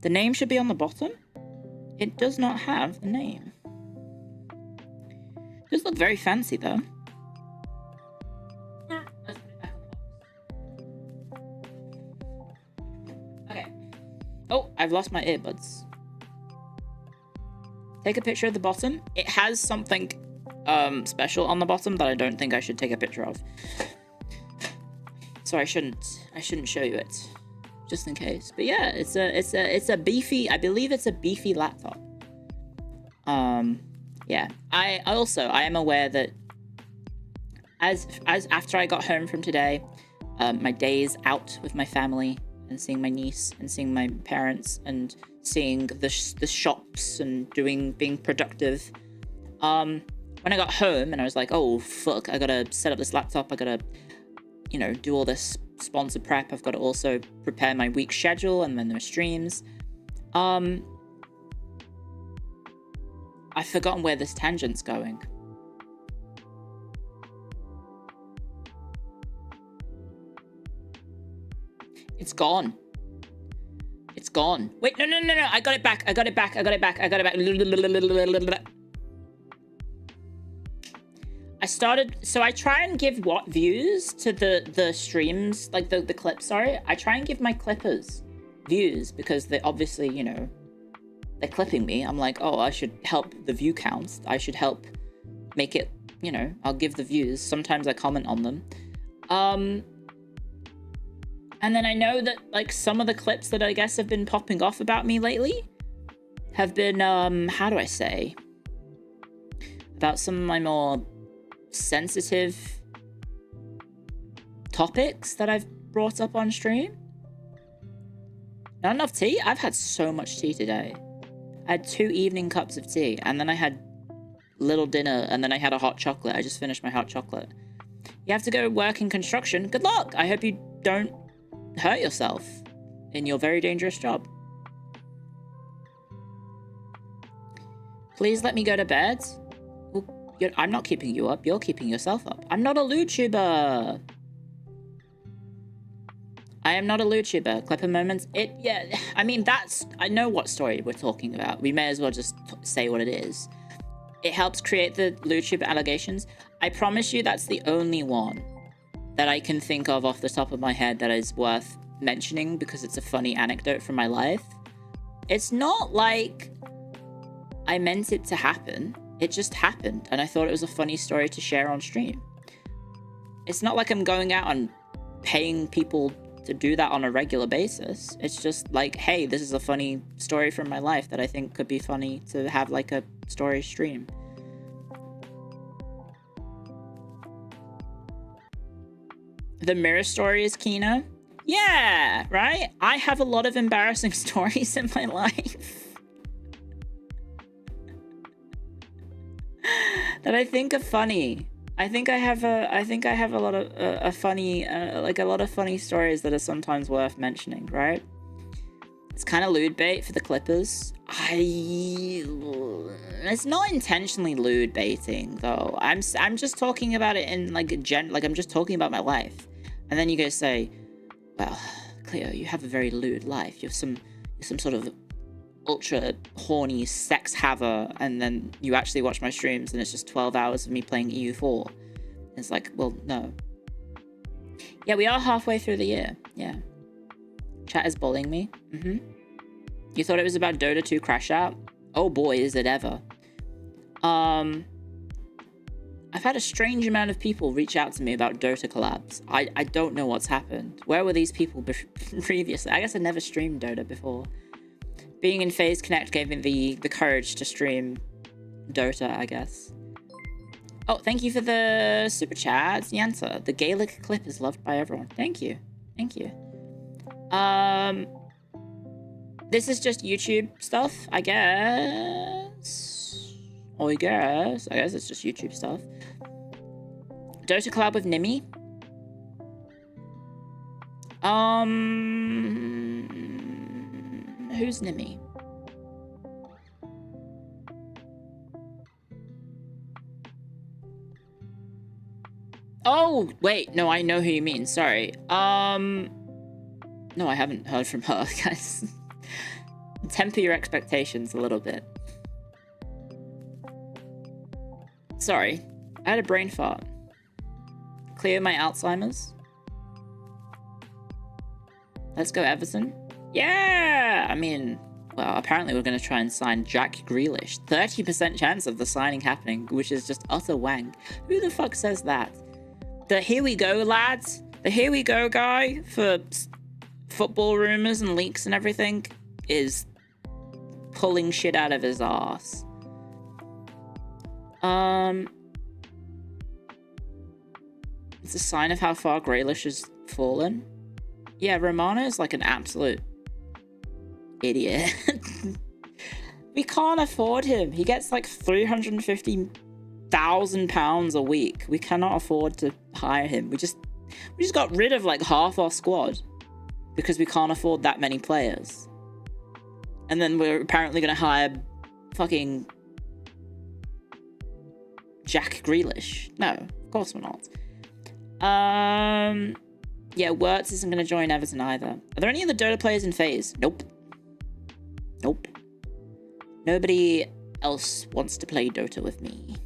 The name should be on the bottom. It does not have the name. It does look very fancy though. Let's put it back on the box. Okay. Oh, I've lost my earbuds. Take a picture of the bottom. It has something special on the bottom that I don't think I should take a picture of. So I shouldn't show you it, just in case. But yeah, it's a beefy, I believe it's a beefy laptop. Yeah. I am aware that as after I got home from today, my days out with my family and seeing my niece and seeing my parents and seeing the shops and being productive. When I got home and I was like, oh fuck, I gotta set up this laptop, I gotta, you know, do all this sponsor prep, I've got to also prepare my week schedule and then there are streams. I've forgotten where this tangent's going. It's gone. It's gone. Wait, no. I got it back. I started, so I try and give what views to the streams, like the clips, sorry. I try and give my clippers views because they obviously, you know, they're clipping me. I'm like, oh, I should help the view counts. I should help make it, you know, I'll give the views. Sometimes I comment on them. And then I know that, like, some of the clips that I guess have been popping off about me lately have been, how do I say? About some of my more sensitive topics that I've brought up on stream. Not enough tea? I've had so much tea today. I had 2 evening cups of tea, and then I had little dinner, and then I had a hot chocolate. I just finished my hot chocolate. You have to go work in construction. Good luck! I hope you don't hurt yourself in your very dangerous job. Please let me go to bed. Well, I'm not keeping you up. You're keeping yourself up. I'm not a YouTuber. I am not a YouTuber. Clipper moments. Yeah, I mean, I know what story we're talking about. We may as well just say what it is. It helps create the YouTuber allegations. I promise you that's the only one that I can think of off the top of my head that is worth mentioning because it's a funny anecdote from my life. It's not like I meant it to happen. It just happened, and I thought it was a funny story to share on stream. It's not like I'm going out and paying people to do that on a regular basis. It's just like, hey, this is a funny story from my life that I think could be funny to have like a story stream. The mirror story is Kino. Yeah, right? I have a lot of embarrassing stories in my life that I think are funny. I think I have a lot of funny, like a lot of funny stories that are sometimes worth mentioning, right? It's kind of lewd bait for the clippers. It's not intentionally lewd baiting though. I'm just talking about it in like I'm just talking about my life. And then you guys say, well, Clio, you have a very lewd life. You're some sort of ultra horny sex haver, and then you actually watch my streams and it's just 12 hours of me playing EU4. It's like, well, no. Yeah, we are halfway through the year. Yeah. Chat is bullying me. You thought it was about Dota 2 Crash Out? Oh boy, is it ever. I've had a strange amount of people reach out to me about Dota collabs. I don't know what's happened. Where were these people previously? I guess I never streamed Dota before. Being in FaZe Connect gave me the courage to stream Dota, I guess. Oh, thank you for the super chat, Yanta. The Gaelic clip is loved by everyone. Thank you. Thank you. This is just YouTube stuff, I guess. I guess it's just YouTube stuff. Dota collab with Nimi. Who's Nimi? Oh, wait, no, I know who you mean, sorry. No, I haven't heard from her, guys. Temper your expectations a little bit. Sorry, I had a brain fart. Clear my Alzheimer's. Let's go Everton. Yeah, I mean, Well, apparently we're going to try and sign Jack Grealish. 30% chance of the signing happening, which is just utter wank. Who the fuck says that? The here we go, lads. The here we go guy for football rumors and leaks and everything is pulling shit out of his ass. It's a sign of how far Grealish has fallen. Yeah, Romano is like an absolute idiot. We can't afford him. He gets like £350,000 a week. We cannot afford to hire him. We just got rid of like half our squad because we can't afford that many players. And then we're apparently going to hire fucking Jack Grealish. No, of course we're not. Yeah, Wirtz isn't going to join Everton either. Are there any other Dota players in FaZe? Nope. Nope. Nobody else wants to play Dota with me.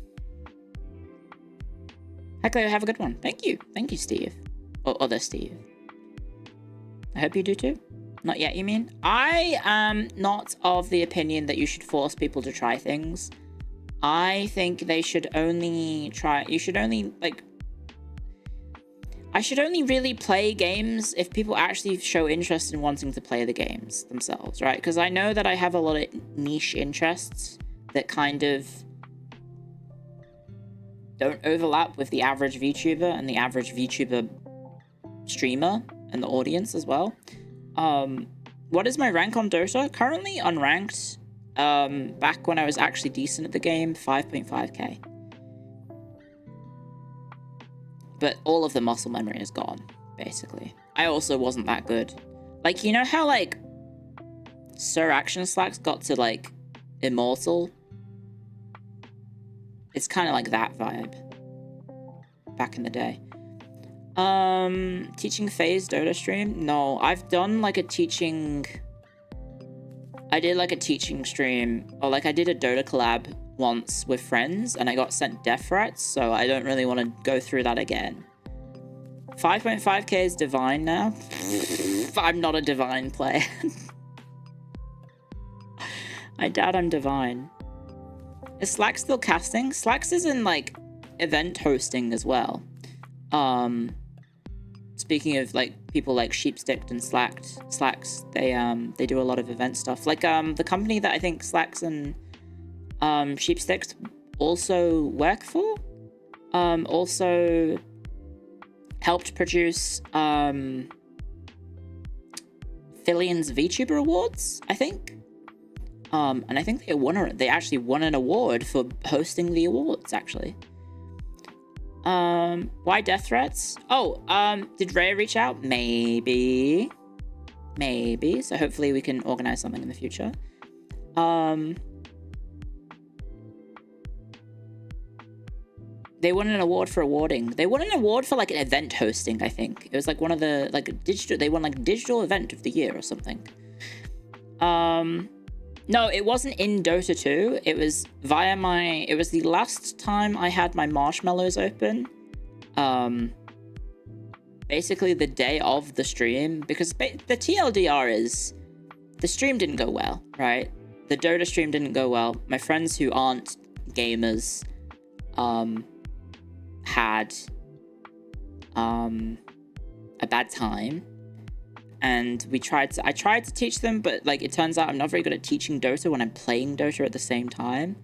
Hi, Clio, have a good one. Thank you. Thank you, Steve. Or other Steve. I hope you do too. Not yet, you mean? I am not of the opinion that you should force people to try things. I think they should only try... You should only, like... I should only really play games if people actually show interest in wanting to play the games themselves, right? Because I know that I have a lot of niche interests that kind of don't overlap with the average VTuber and the average VTuber streamer and the audience as well. What is my rank on Dota? Currently unranked. Back when I was actually decent at the game, 5.5k. But all of the muscle memory is gone, basically. I also wasn't that good. Like, you know how, like, Sir Action Slacks got to, like, Immortal? It's kind of like that vibe. Back in the day. Teaching FaZe Dota stream? No, I've done, like, a teaching... I did, like, a teaching stream. Or, like, I did a Dota collab once with friends, and I got sent death threats, so I don't really want to go through that again. 5.5k is divine now. I'm not a divine player. I doubt I'm divine. Is Slacks still casting? Slacks is in, like, event hosting as well. Speaking of, like, people like Sheepsticked and Slacks, they do a lot of event stuff. Like, the company that I think Slacks and Sheepsticks also work for, also helped produce Fillian's VTuber Awards, I think. And I think they actually won an award for hosting the awards, actually. Why death threats? Oh, did Rhea reach out? Maybe. So hopefully we can organize something in the future. They won an award for awarding. They won an award for, like, an event hosting, I think. It was, like, one of the, like, they won, like, digital event of the year or something. No, it wasn't in Dota 2. It was via it was the last time I had my marshmallows open. Basically the day of the stream, because the TLDR is, the stream didn't go well, right? The Dota stream didn't go well. My friends who aren't gamers, had a bad time, and I tried to teach them, but, like, it turns out I'm not very good at teaching Dota when I'm playing Dota at the same time.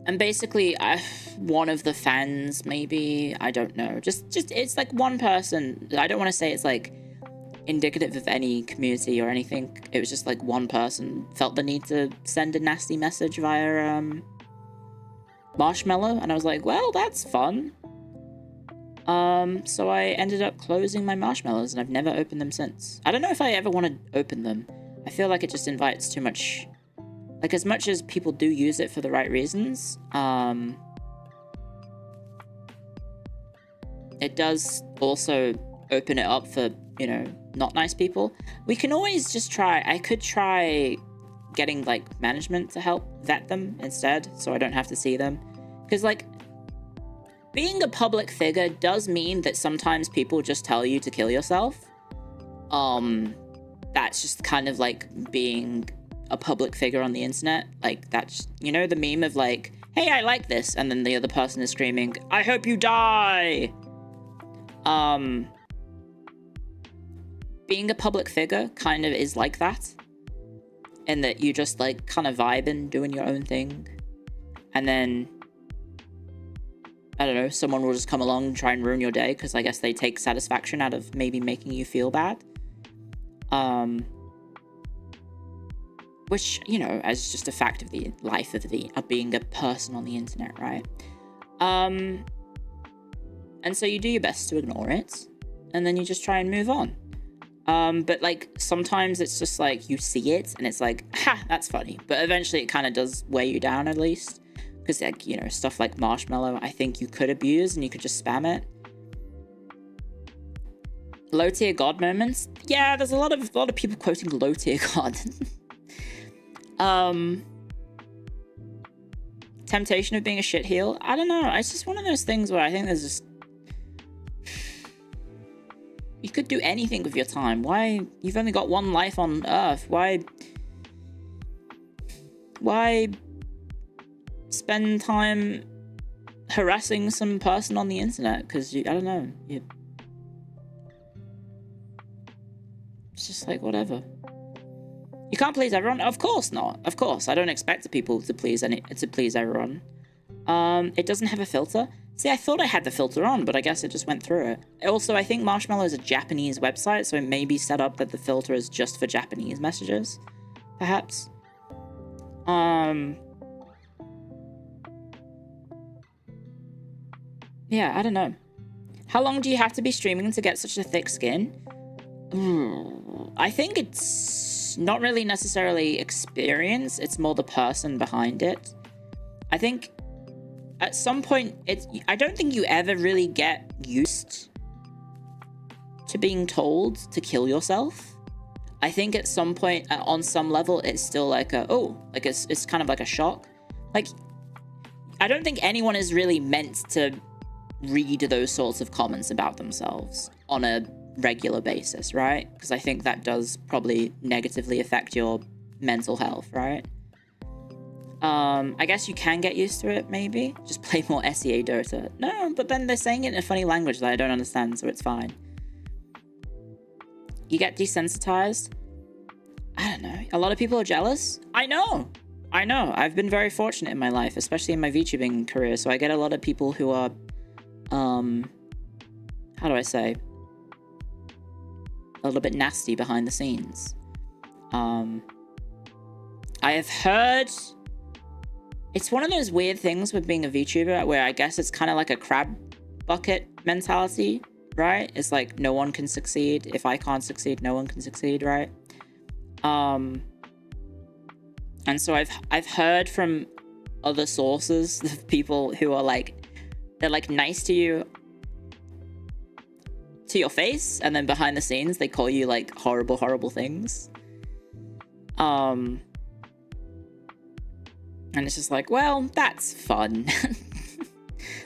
And basically one of the fans, maybe, I don't know, just it's like one person. I don't want to say it's like indicative of any community or anything. It was just like one person felt the need to send a nasty message via Marshmallow, and I was like, well, that's fun. So I ended up closing my marshmallows, and I've never opened them since. I don't know if I ever want to open them. I feel like it just invites too much... Like, as much as people do use it for the right reasons, it does also open it up for, you know, not nice people. We can always just try... I could try getting, like, management to help vet them instead, so I don't have to see them. Because, like, being a public figure does mean that sometimes people just tell you to kill yourself. that's just kind of like being a public figure on the internet. Like, that's, you know, the meme of like, hey, I like this, and then the other person is screaming, I hope you die. Being a public figure kind of is like that, in that you just like kind of vibing, doing your own thing, and then I don't know, someone will just come along and try and ruin your day because I guess they take satisfaction out of maybe making you feel bad. Which, you know, as just a fact of the life of being a person on the internet, right? And so you do your best to ignore it, and then you just try and move on. But like sometimes it's just like you see it and it's like, ha, that's funny. But eventually it kind of does weigh you down, at least. Because, like, you know, stuff like Marshmallow, I think you could abuse and you could just spam it. Low tier God moments. Yeah, there's a lot of people quoting low tier God. Temptation of being a shitheel. I don't know. It's just one of those things where I think there's just, you could do anything with your time. Why? You've only got one life on Earth. Why spend time harassing some person on the internet? Because I don't know. It's just like, whatever. You can't please everyone. Of course not. Of course, I don't expect people to please everyone. It doesn't have a filter. See, I thought I had the filter on, but I guess it just went through it. Also, I think Marshmallow is a Japanese website, so it may be set up that the filter is just for Japanese messages, perhaps. Yeah, I don't know. How long do you have to be streaming to get such a thick skin? I think it's not really necessarily experience, it's more the person behind it. I think at some point, I don't think you ever really get used to being told to kill yourself. I think at some point, on some level, it's still like it's kind of like a shock. Like, I don't think anyone is really meant to read those sorts of comments about themselves on a regular basis, right? Because I think that does probably negatively affect your mental health, right? I guess you can get used to it, maybe. Just play more SEA Dota. No, but then they're saying it in a funny language that I don't understand, so it's fine. You get desensitized. I don't know. A lot of people are jealous. I know. I've been very fortunate in my life, especially in my VTubing career, so I get a lot of people who are, how do I say? A little bit nasty behind the scenes. I have heard... It's one of those weird things with being a VTuber where I guess it's kind of like a crab bucket mentality, right? It's like no one can succeed. If I can't succeed, no one can succeed, right? And so I've heard from other sources of people who are like, they're like nice to you to your face, and then behind the scenes they call you like horrible things. And it's just like, well, that's fun.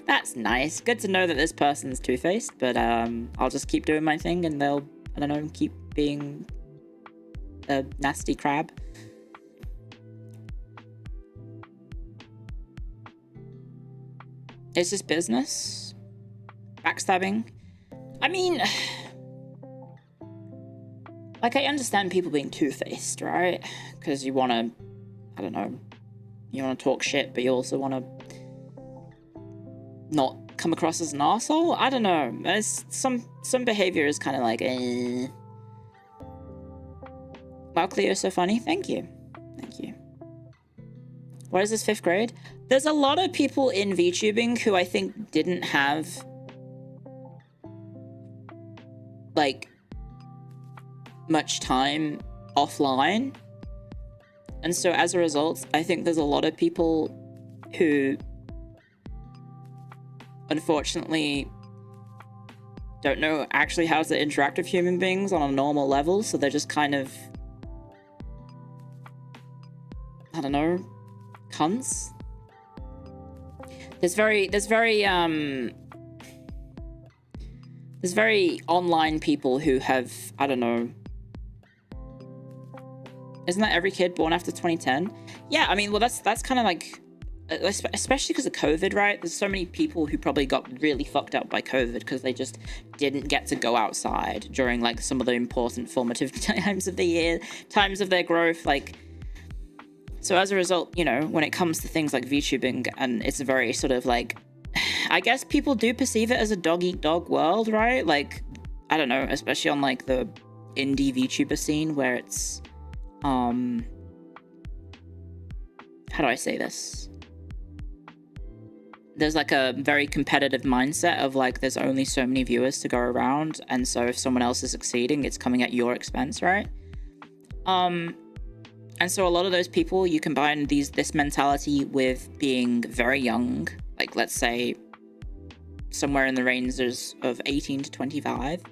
That's nice. Good to know that this person's two-faced, but I'll just keep doing my thing and they'll, I don't know, keep being a nasty crab. It's just business. Backstabbing. I mean, like, I understand people being two-faced, right? Because you want to, I don't know, you want to talk shit, but you also want to not come across as an arsehole? I don't know. There's some behavior is kind of like, Wow, Clio, so funny. Thank you. What is this, 5th grade? There's a lot of people in VTubing who I think didn't have, like, much time offline. And so as a result, I think there's a lot of people who unfortunately don't know actually how to interact with human beings on a normal level, so they're just kind of, I don't know, cunts. There's very online people who have, I don't know, Isn't that every kid born after 2010? Yeah, I mean, well, that's kind of like, especially because of COVID, right? There's so many people who probably got really fucked up by COVID because they just didn't get to go outside during like some of the important formative times of the year, times of their growth. Like, so as a result, you know, when it comes to things like VTubing, and it's a very sort of like, I guess people do perceive it as a dog-eat-dog world, right? Like, I don't know, especially on like the indie VTuber scene where it's, how do I say this? There's like a very competitive mindset of like, there's only so many viewers to go around. And so if someone else is succeeding, it's coming at your expense, right? And so a lot of those people, you combine this mentality with being very young, like let's say somewhere in the ranges of 18 to 25.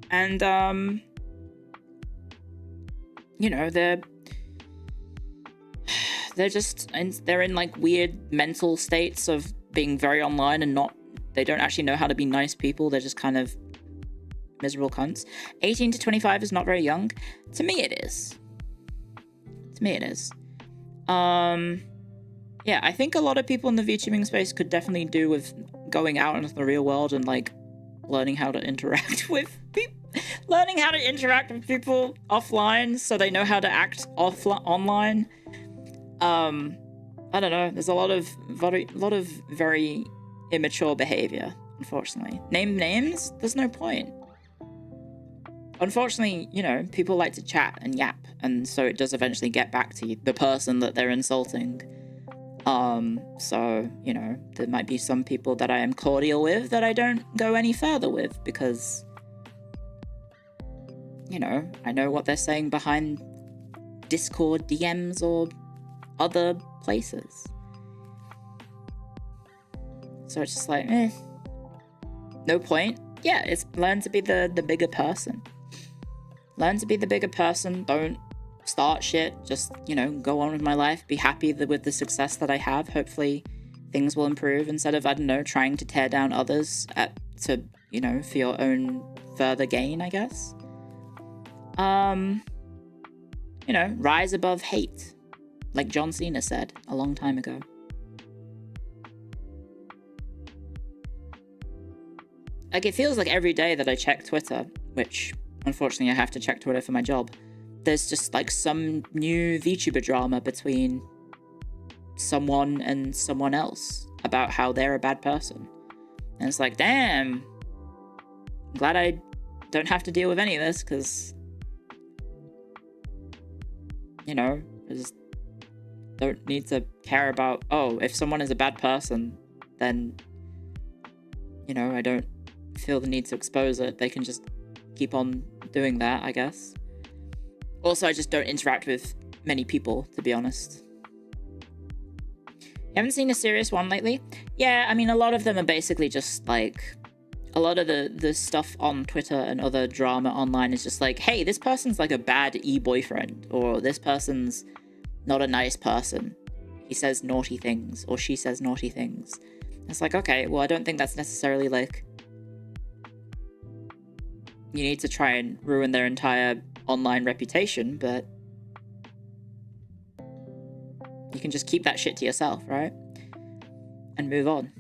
And, you know, they're in like weird mental states of being very online and they don't actually know how to be nice people. They're just kind of miserable cunts. 18 to 25 is not very young. To me, it is. Yeah, I think a lot of people in the VTubing space could definitely do with going out into the real world and like learning how to interact with people. Learning how to interact with people offline so they know how to act online. I don't know. There's a lot of very immature behavior, unfortunately. Name names? There's no point. Unfortunately, you know, people like to chat and yap, and so it does eventually get back to the person that they're insulting. So, you know, there might be some people that I am cordial with that I don't go any further with because, you know, I know what they're saying behind Discord DMs or other places. So it's just like, no point. Yeah, it's learn to be the bigger person. Learn to be the bigger person. Don't start shit. Just, you know, go on with my life. Be happy with the success that I have. Hopefully things will improve instead of, I don't know, trying to tear down others to, you know, for your own further gain, I guess. You know, rise above hate. Like John Cena said a long time ago. Like, it feels like every day that I check Twitter, which, unfortunately, I have to check Twitter for my job, there's just, like, some new VTuber drama between someone and someone else about how they're a bad person. And it's like, damn, I'm glad I don't have to deal with any of this, because, you know, I just don't need to care about, oh, if someone is a bad person, then, you know, I don't feel the need to expose it. They can just keep on doing that, I guess. Also, I just don't interact with many people, to be honest. You haven't seen a serious one lately? Yeah, I mean, a lot of them are basically just like, a lot of the stuff on Twitter and other drama online is just like, hey, this person's like a bad e-boyfriend, or this person's not a nice person. He says naughty things, or she says naughty things. It's like, okay, well, I don't think that's necessarily like, you need to try and ruin their entire online reputation, but you can just keep that shit to yourself, right? And move on.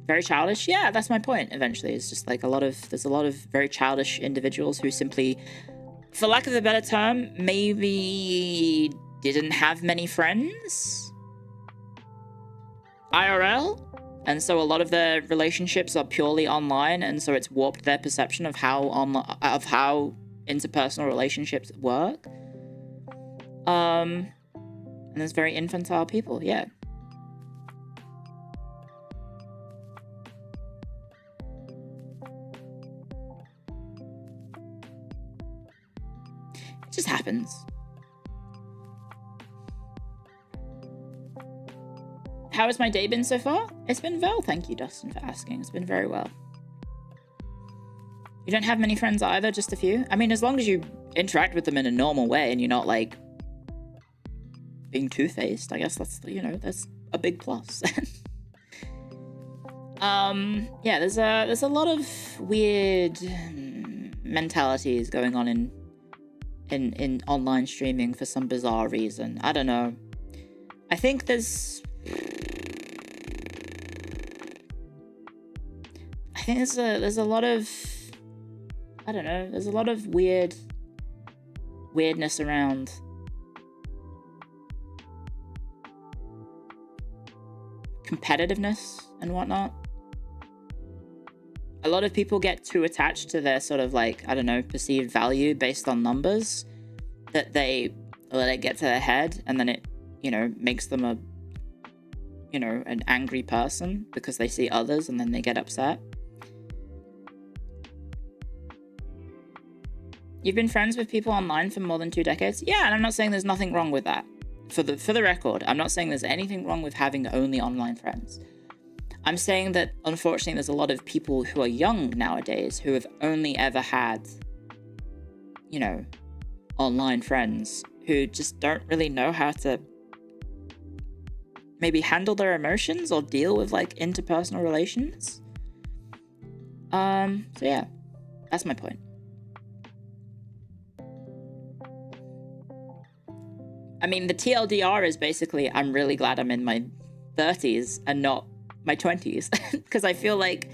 Very childish? Yeah, that's my point, eventually. It's just like there's a lot of very childish individuals who simply, for lack of a better term, maybe didn't have many friends? IRL? And so a lot of their relationships are purely online, and so it's warped their perception of how interpersonal relationships work. And there's very infantile people, yeah. It just happens. How has my day been so far? It's been well, thank you, Dustin, for asking. It's been very well. You don't have many friends either, just a few? I mean, as long as you interact with them in a normal way and you're not, like, being two-faced, I guess that's, you know, that's a big plus. Yeah, there's a lot of weird mentalities going on in in online streaming for some bizarre reason. I don't know. I think there's a lot of, I don't know, there's a lot of weirdness around competitiveness and whatnot. A lot of people get too attached to their sort of like, I don't know, perceived value based on numbers, that they let it get to their head, and then it, you know, makes them a, you know, an angry person because they see others and then they get upset. You've been friends with people online for more than 2 decades? Yeah, and I'm not saying there's nothing wrong with that. For the record, I'm not saying there's anything wrong with having only online friends. I'm saying that, unfortunately, there's a lot of people who are young nowadays who have only ever had, you know, online friends, who just don't really know how to maybe handle their emotions or deal with, like, interpersonal relations. So yeah, that's my point. I mean, the TLDR is basically, I'm really glad I'm in my 30s and not my 20s. Because I feel like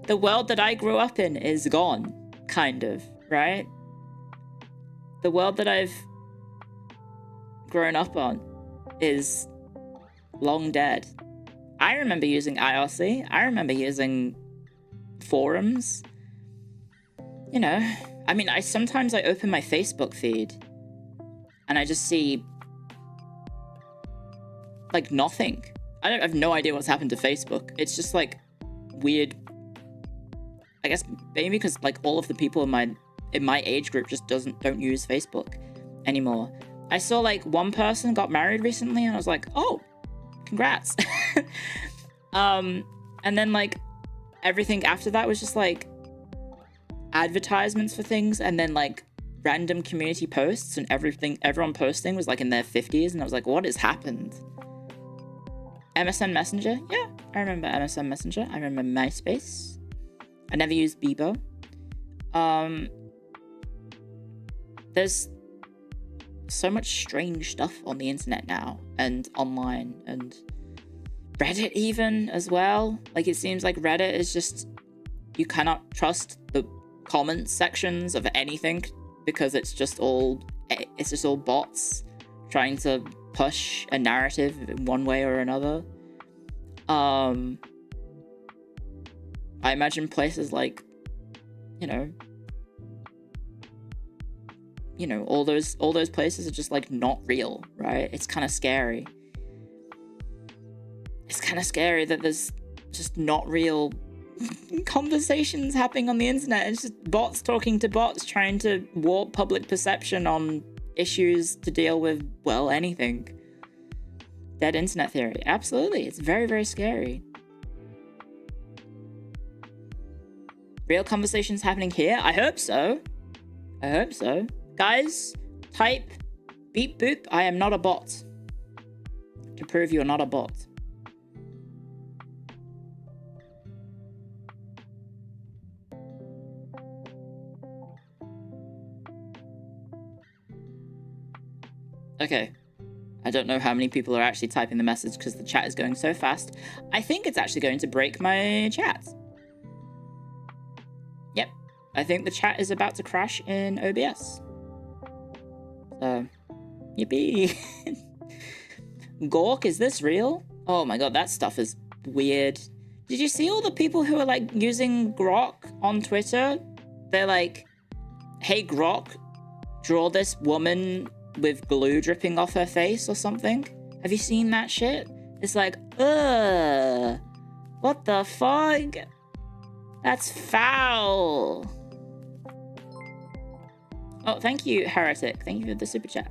the world that I grew up in is gone, kind of, right? The world that I've grown up on is long dead. I remember using IRC. I remember using forums. You know, I mean, sometimes I open my Facebook feed and I just see like nothing. I have no idea what's happened to Facebook. It's just like weird. I guess maybe because like all of the people in my age group just don't use Facebook anymore. I saw like one person got married recently and I was like, oh, congrats. And then like everything after that was just like advertisements for things, and then like random community posts, and everyone posting was like in their 50s, and I was like, what has happened? MSN Messenger? Yeah, I remember MSN Messenger. I remember MySpace. I never used Bebo. There's so much strange stuff on the internet now, and online, and Reddit even as well. Like, it seems like Reddit is just, you cannot trust the comment sections of anything because it's just all bots trying to push a narrative in one way or another. I imagine places like, you know, all those places are just like not real, right? It's kind of scary. It's kind of scary that there's just not real conversations happening on the internet. It's just bots talking to bots, trying to warp public perception on issues to deal with, well, anything. Dead internet theory. Absolutely. It's very, very scary. Real conversations happening here? I hope so. I hope so. Guys, type beep boop, I am not a bot, to prove you're not a bot. Okay. I don't know how many people are actually typing the message because the chat is going so fast. I think it's actually going to break my chat. Yep. I think the chat is about to crash in OBS. So, yippee. Gork, is this real? Oh my god, that stuff is weird. Did you see all the people who are like using Grok on Twitter? They're like, hey Grok, draw this woman with glue dripping off her face or something. Have you seen that shit? It's like, ugh, what the fuck? That's foul. Oh, thank you, Heretic. Thank you for the super chat.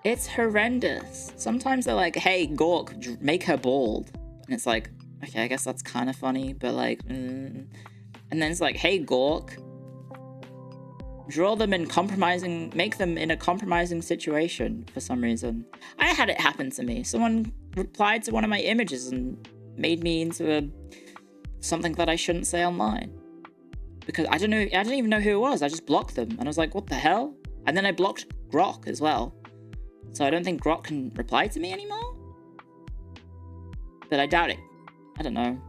It's horrendous. Sometimes they're like, hey, Gork, make her bald. And it's like, okay, I guess that's kind of funny, but like, And then it's like, hey, Gork, draw them in make them in a compromising situation for some reason. I had it happen to me. Someone replied to one of my images and made me into something that I shouldn't say online. because I didn't even know who it was. I just blocked them, and I was like, what the hell? And then I blocked Grok as well. So I don't think Grok can reply to me anymore. But I doubt it. I don't know.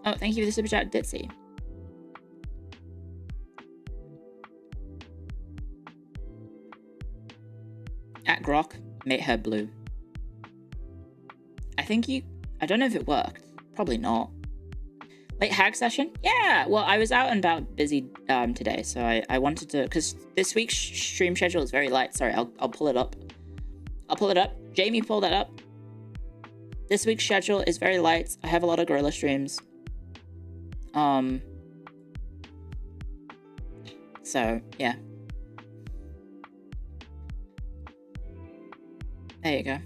Oh, thank you for the super chat, Ditzy. At Grok, made her blue. I don't know if it worked. Probably not. Late hag session? Yeah, well, I was out and about busy today, so I wanted to, because this week's stream schedule is very light. Sorry, I'll pull it up. Jamie, pull that up. This week's schedule is very light. I have a lot of gorilla streams. So, yeah. There you go.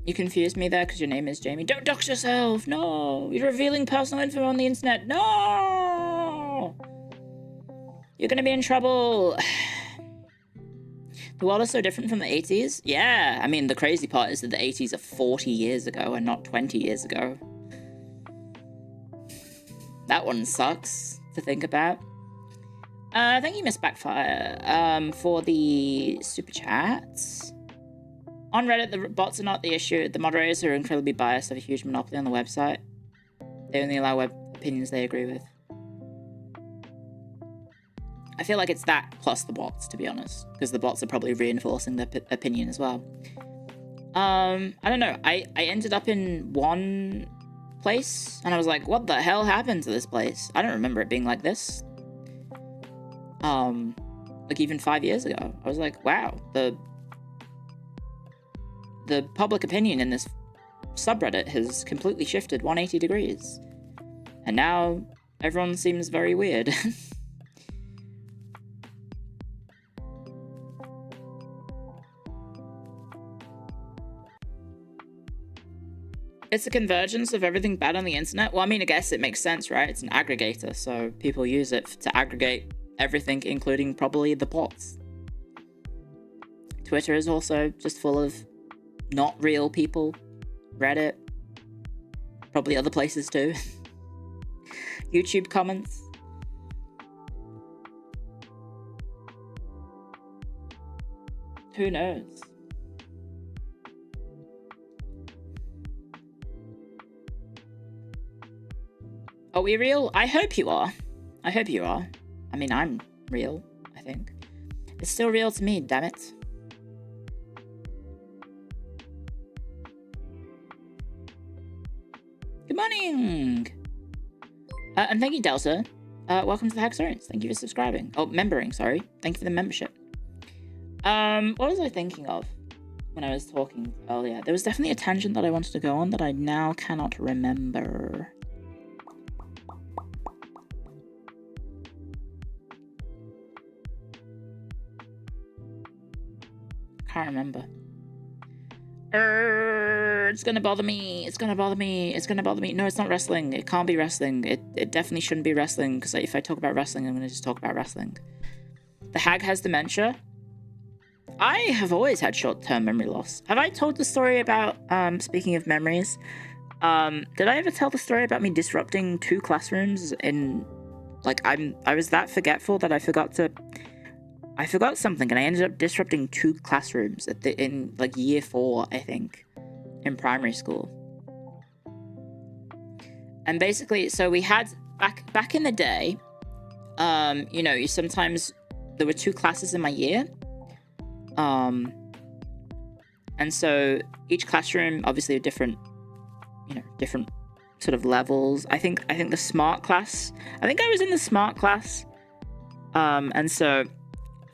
You confused me there because your name is Jamie. Don't dox yourself! No! You're revealing personal info on the internet. No! You're gonna be in trouble. The world is so different from the 80s. Yeah, I mean, the crazy part is that the 80s are 40 years ago and not 20 years ago. That one sucks to think about. Thank you, Miss Backfire, for the super chats. On Reddit, the bots are not the issue. The moderators who are incredibly biased have a huge monopoly on the website. They only allow web opinions they agree with. I feel like it's that plus the bots, to be honest, because the bots are probably reinforcing their opinion as well. I don't know. I ended up in one place, and I was like, what the hell happened to this place? I don't remember it being like this. Like even 5 years ago. I was like, wow, the public opinion in this subreddit has completely shifted 180 degrees. And now everyone seems very weird. It's a convergence of everything bad on the internet. Well, I mean, I guess it makes sense, right? It's an aggregator, so people use it to aggregate everything, including probably the bots. Twitter is also just full of not real people. Reddit. Probably other places too. YouTube comments. Who knows? Are we real? I hope you are. I hope you are. I mean, I'm real, I think. It's still real to me, damn it. Good morning! And thank you, Delta. Welcome to the Hackstones. Thank you for subscribing. Oh, membering, sorry. Thank you for the membership. What was I thinking of when I was talking earlier? There was definitely a tangent that I wanted to go on that I now cannot remember. Can't remember. It's gonna bother me. It's gonna bother me. It's gonna bother me. No, it's not wrestling. It can't be wrestling. It definitely shouldn't be wrestling, because if I talk about wrestling, I'm gonna just talk about wrestling. The hag has dementia. I have always had short-term memory loss. Have I told the story about, speaking of memories, did I ever tell the story about me disrupting 2 classrooms in, like, I was that forgetful that I forgot something, and I ended up disrupting 2 classrooms in like year 4, I think, in primary school. And basically, so we had back in the day, you know, sometimes there were 2 classes in my year, and so each classroom obviously different sort of levels. I think the smart class. I think I was in the smart class, and so.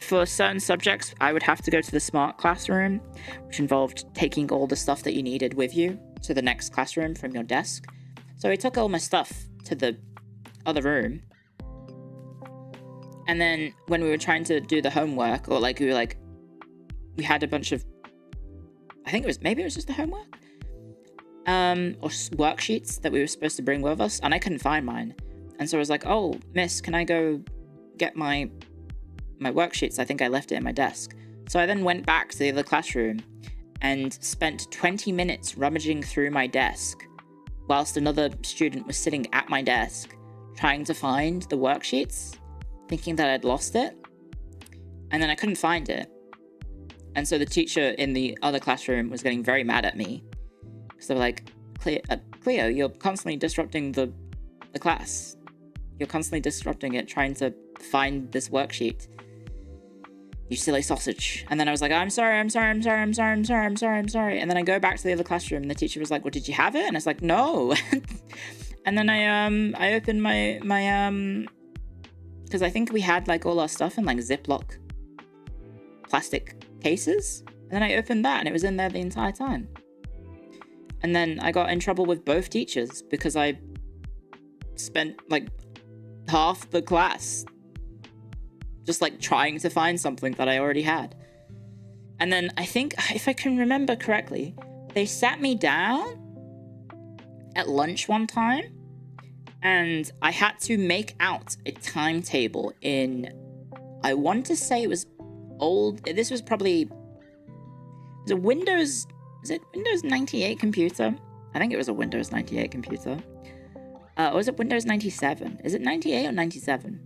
For certain subjects, I would have to go to the smart classroom, which involved taking all the stuff that you needed with you to the next classroom from your desk. So I took all my stuff to the other room. And then when we were trying to do the homework, or like we had a bunch of, maybe it was just the homework, or worksheets that we were supposed to bring with us, and I couldn't find mine. And so I was like, oh, miss, can I go get my worksheets? I think I left it in my desk. So I then went back to the other classroom, and spent 20 minutes rummaging through my desk whilst another student was sitting at my desk trying to find the worksheets, thinking that I'd lost it. And then I couldn't find it. And so the teacher in the other classroom was getting very mad at me. Because they were like, Clio, you're constantly disrupting the class. You're constantly disrupting it, trying to find this worksheet. You silly sausage. And then I was like, I'm sorry. And then I go back to the other classroom and the teacher was like, well, did you have it? And I was like, no. And then I opened my because I think we had like all our stuff in like Ziploc plastic cases. And then I opened that and it was in there the entire time. And then I got in trouble with both teachers because I spent like half the class just like trying to find something that I already had. And then I think, if I can remember correctly, they sat me down at lunch one time and I had to make out a timetable in, I want to say it was old, this was probably, it was a Windows, is it Windows 98 computer? I think it was a Windows 98 computer. Or was it Windows 97? Is it 98 or 97?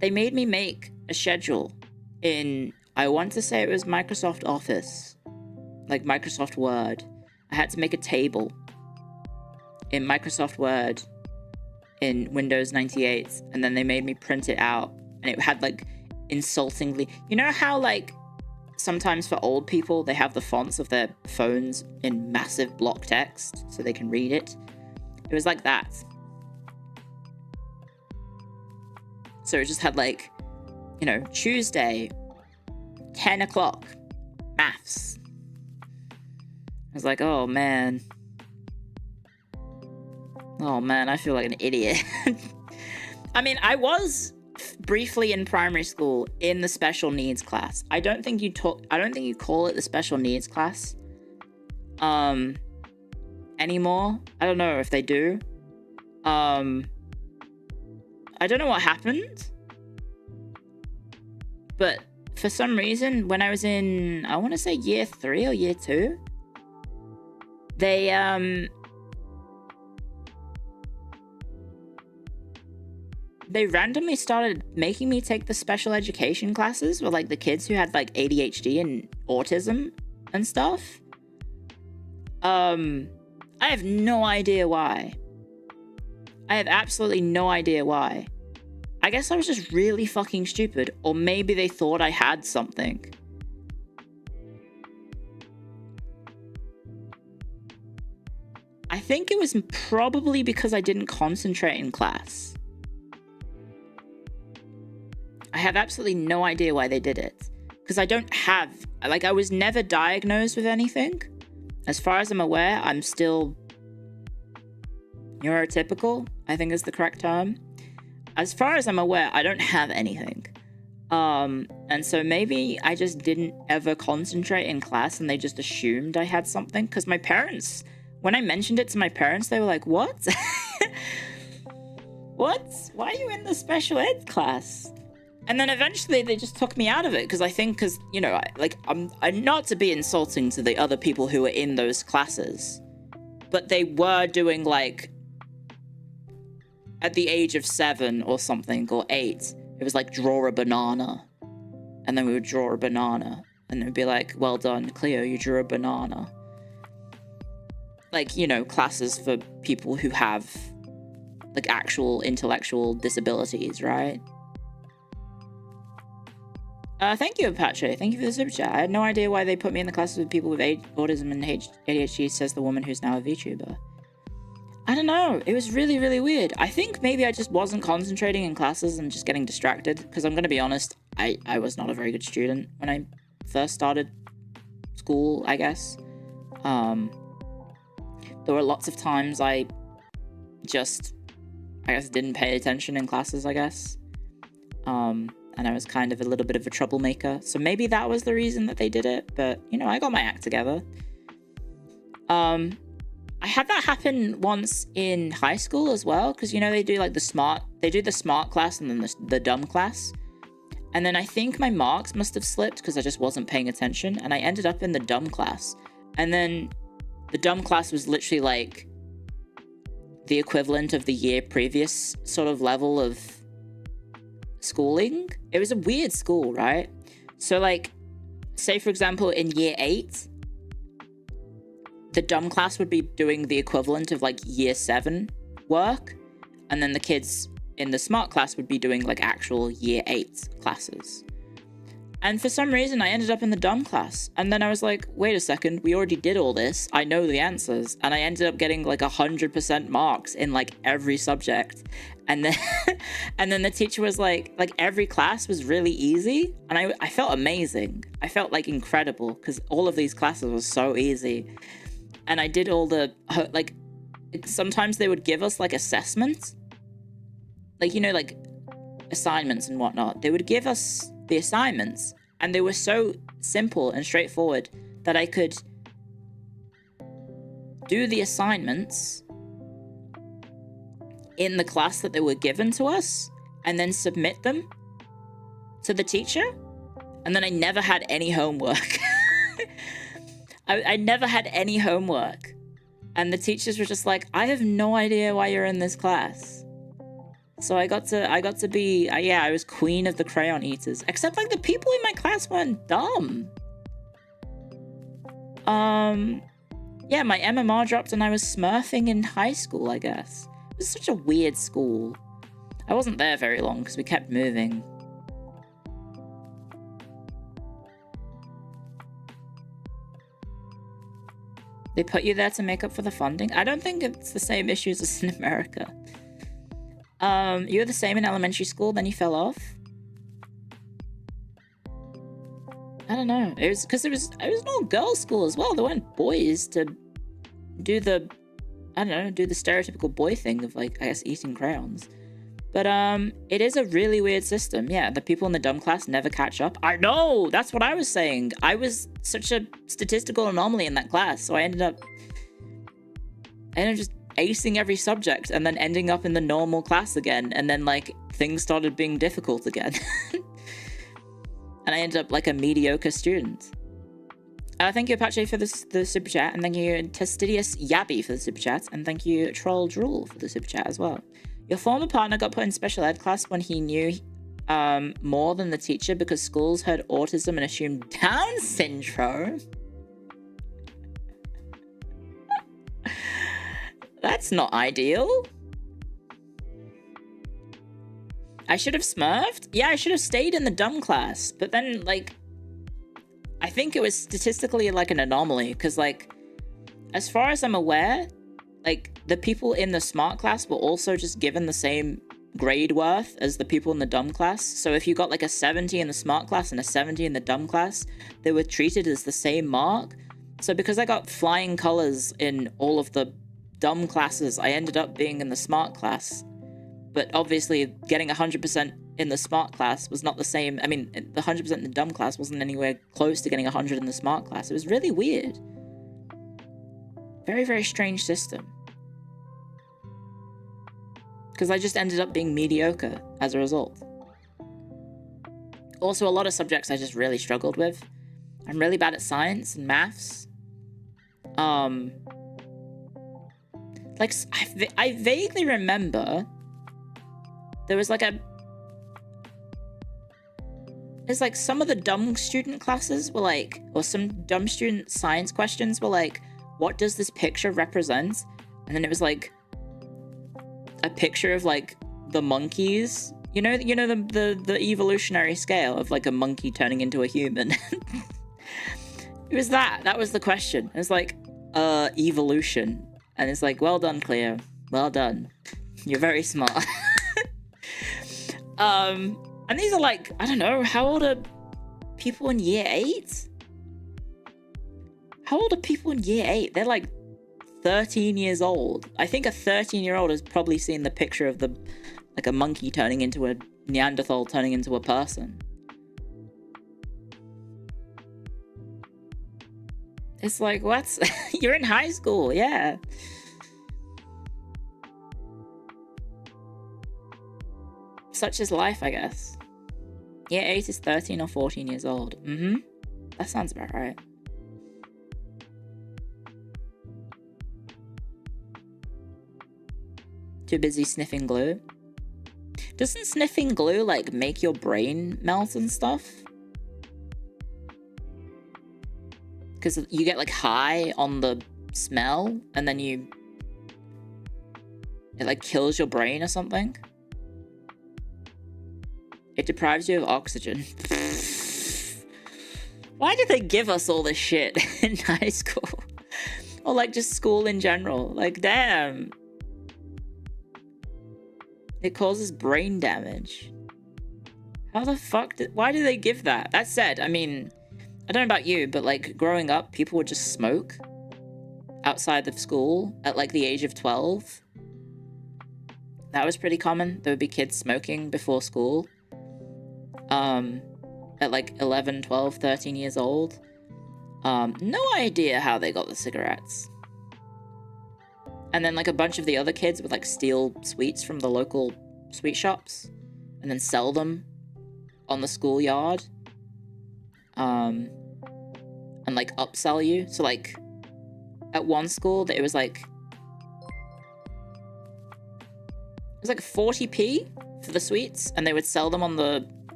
They made me make a schedule in, I want to say it was Microsoft Office, like Microsoft Word. I had to make a table in Microsoft Word in Windows 98, and then they made me print it out, and it had like insultingly, you know how like sometimes for old people they have the fonts of their phones in massive block text so they can read it? It was like that. So it just had like, you know, Tuesday, 10 o'clock, maths. I was like, oh man. Oh man, I feel like an idiot. I mean, I was briefly in primary school in the special needs class. I don't think you call it the special needs class anymore. I don't know if they do. I don't know what happened, but for some reason, when I was in, I want to say year 3 or year 2, they randomly started making me take the special education classes with like the kids who had like ADHD and autism and stuff. I have no idea why. I have absolutely no idea why. I guess I was just really fucking stupid, or maybe they thought I had something. I think it was probably because I didn't concentrate in class. I have absolutely no idea why they did it. Because I don't have, like, I was never diagnosed with anything. As far as I'm aware, I'm still neurotypical, I think is the correct term. As far as I'm aware, I don't have anything. And so maybe I just didn't ever concentrate in class and they just assumed I had something. Because my parents, when I mentioned it to my parents, they were like, what? What? Why are you in the special ed class? And then eventually they just took me out of it. Because you know, I'm not to be insulting to the other people who were in those classes, but they were doing like, at the age of 7 or something, or 8, it was like draw a banana. And then we would draw a banana. And it would be like, well done, Clio, you drew a banana. Like, you know, classes for people who have like actual intellectual disabilities, right? Thank you, Apache. Thank you for the super chat. I had no idea why they put me in the classes with people with autism and ADHD, says the woman who's now a VTuber. I don't know. It was really, really weird. I think maybe I just wasn't concentrating in classes and just getting distracted. Because I'm going to be honest, I was not a very good student when I first started school, I guess. There were lots of times I guess, didn't pay attention in classes, I guess. And I was kind of a little bit of a troublemaker. So maybe that was the reason that they did it. But, you know, I got my act together. I had that happen once in high school as well, because, you know, they do like the smart class and then the dumb class. And then I think my marks must have slipped because I just wasn't paying attention. And I ended up in the dumb class. And then the dumb class was literally like the equivalent of the year previous sort of level of schooling. It was a weird school, right? So like, say for example, in year 8, the dumb class would be doing the equivalent of like year 7 work. And then the kids in the smart class would be doing like actual year 8 classes. And for some reason, I ended up in the dumb class. And then I was like, wait a second, we already did all this. I know the answers. And I ended up getting like 100% marks in like every subject. And then, and then the teacher was like every class was really easy. And I felt amazing. I felt like incredible because all of these classes were so easy. And I did all the, like, sometimes they would give us like assessments. Like, you know, like assignments and whatnot. They would give us the assignments and they were so simple and straightforward that I could do the assignments in the class that they were given to us and then submit them to the teacher. And then I never had any homework. I never had any homework. And the teachers were just like, I have no idea why you're in this class. So I got to be, yeah, I was queen of the crayon eaters. Except like the people in my class weren't dumb. Yeah, my MMR dropped and I was smurfing in high school, I guess. It was such a weird school. I wasn't there very long because we kept moving. They put you there to make up for the funding? I don't think it's the same issues as in America. You were the same in elementary school, then you fell off? I don't know. It was because it was an all-girls school as well. There weren't boys to do the, I don't know, do the stereotypical boy thing of like, I guess, eating crayons. But it is a really weird system. Yeah, the people in the dumb class never catch up. I know! That's what I was saying. I was such a statistical anomaly in that class, so I ended up just acing every subject and then ending up in the normal class again, and then like things started being difficult again. And I ended up like a mediocre student. Thank you Apache for the super chat, and thank you Testidious Yabby for the super chat, and thank you Troll Drool for the super chat as well. Your former partner got put in special ed class when he knew more than the teacher because schools heard autism and assumed Down syndrome. That's not ideal. I should have smurfed? Yeah, I should have stayed in the dumb class. But then, like, I think it was statistically, like, an anomaly. Because, like, as far as I'm aware, like, the people in the smart class were also just given the same grade worth as the people in the dumb class. So if you got, like, a 70 in the smart class and a 70 in the dumb class, they were treated as the same mark. So because I got flying colors in all of the dumb classes, I ended up being in the smart class. But obviously getting 100% in the smart class was not the same. I mean, the 100% in the dumb class wasn't anywhere close to getting 100 in the smart class. It was really weird. Very, very strange system. Because I just ended up being mediocre as a result. Also, a lot of subjects I just really struggled with. I'm really bad at science and maths. Like, I vaguely remember there was like it's like some of the dumb student classes were like, or some dumb student science questions were like, what does this picture represent? And then it was like a picture of like the monkeys, you know the evolutionary scale of like a monkey turning into a human. It was that was the question. It was like evolution. And it's like, well done, Clio. Well done. You're very smart. And these are like, I don't know, how old are people in year 8? How old are people in year 8? They're like 13 years old. I think a 13-year-old has probably seen the picture of like a monkey turning into a Neanderthal turning into a person. It's like, what? You're in high school, yeah. Such is life, I guess. Year 8 is 13 or 14 years old. Mm-hmm. That sounds about right. Too busy sniffing glue. Doesn't sniffing glue, like, make your brain melt and stuff? Because you get, like, high on the smell, and then it, like, kills your brain or something? It deprives you of oxygen. Why did they give us all this shit in high school? Or, like, just school in general? Like, damn. It causes brain damage. How the fuck why do they give that? That said, I mean, I don't know about you, but, like, growing up, people would just smoke outside of school at, like, the age of 12. That was pretty common. There would be kids smoking before school. At, like, 11, 12, 13 years old. No idea how they got the cigarettes. And then, like, a bunch of the other kids would, like, steal sweets from the local sweet shops and then sell them on the schoolyard. And, like, upsell you. So, like, at one school, it was, like... It was, like, 40p for the sweets, and they would sell them on the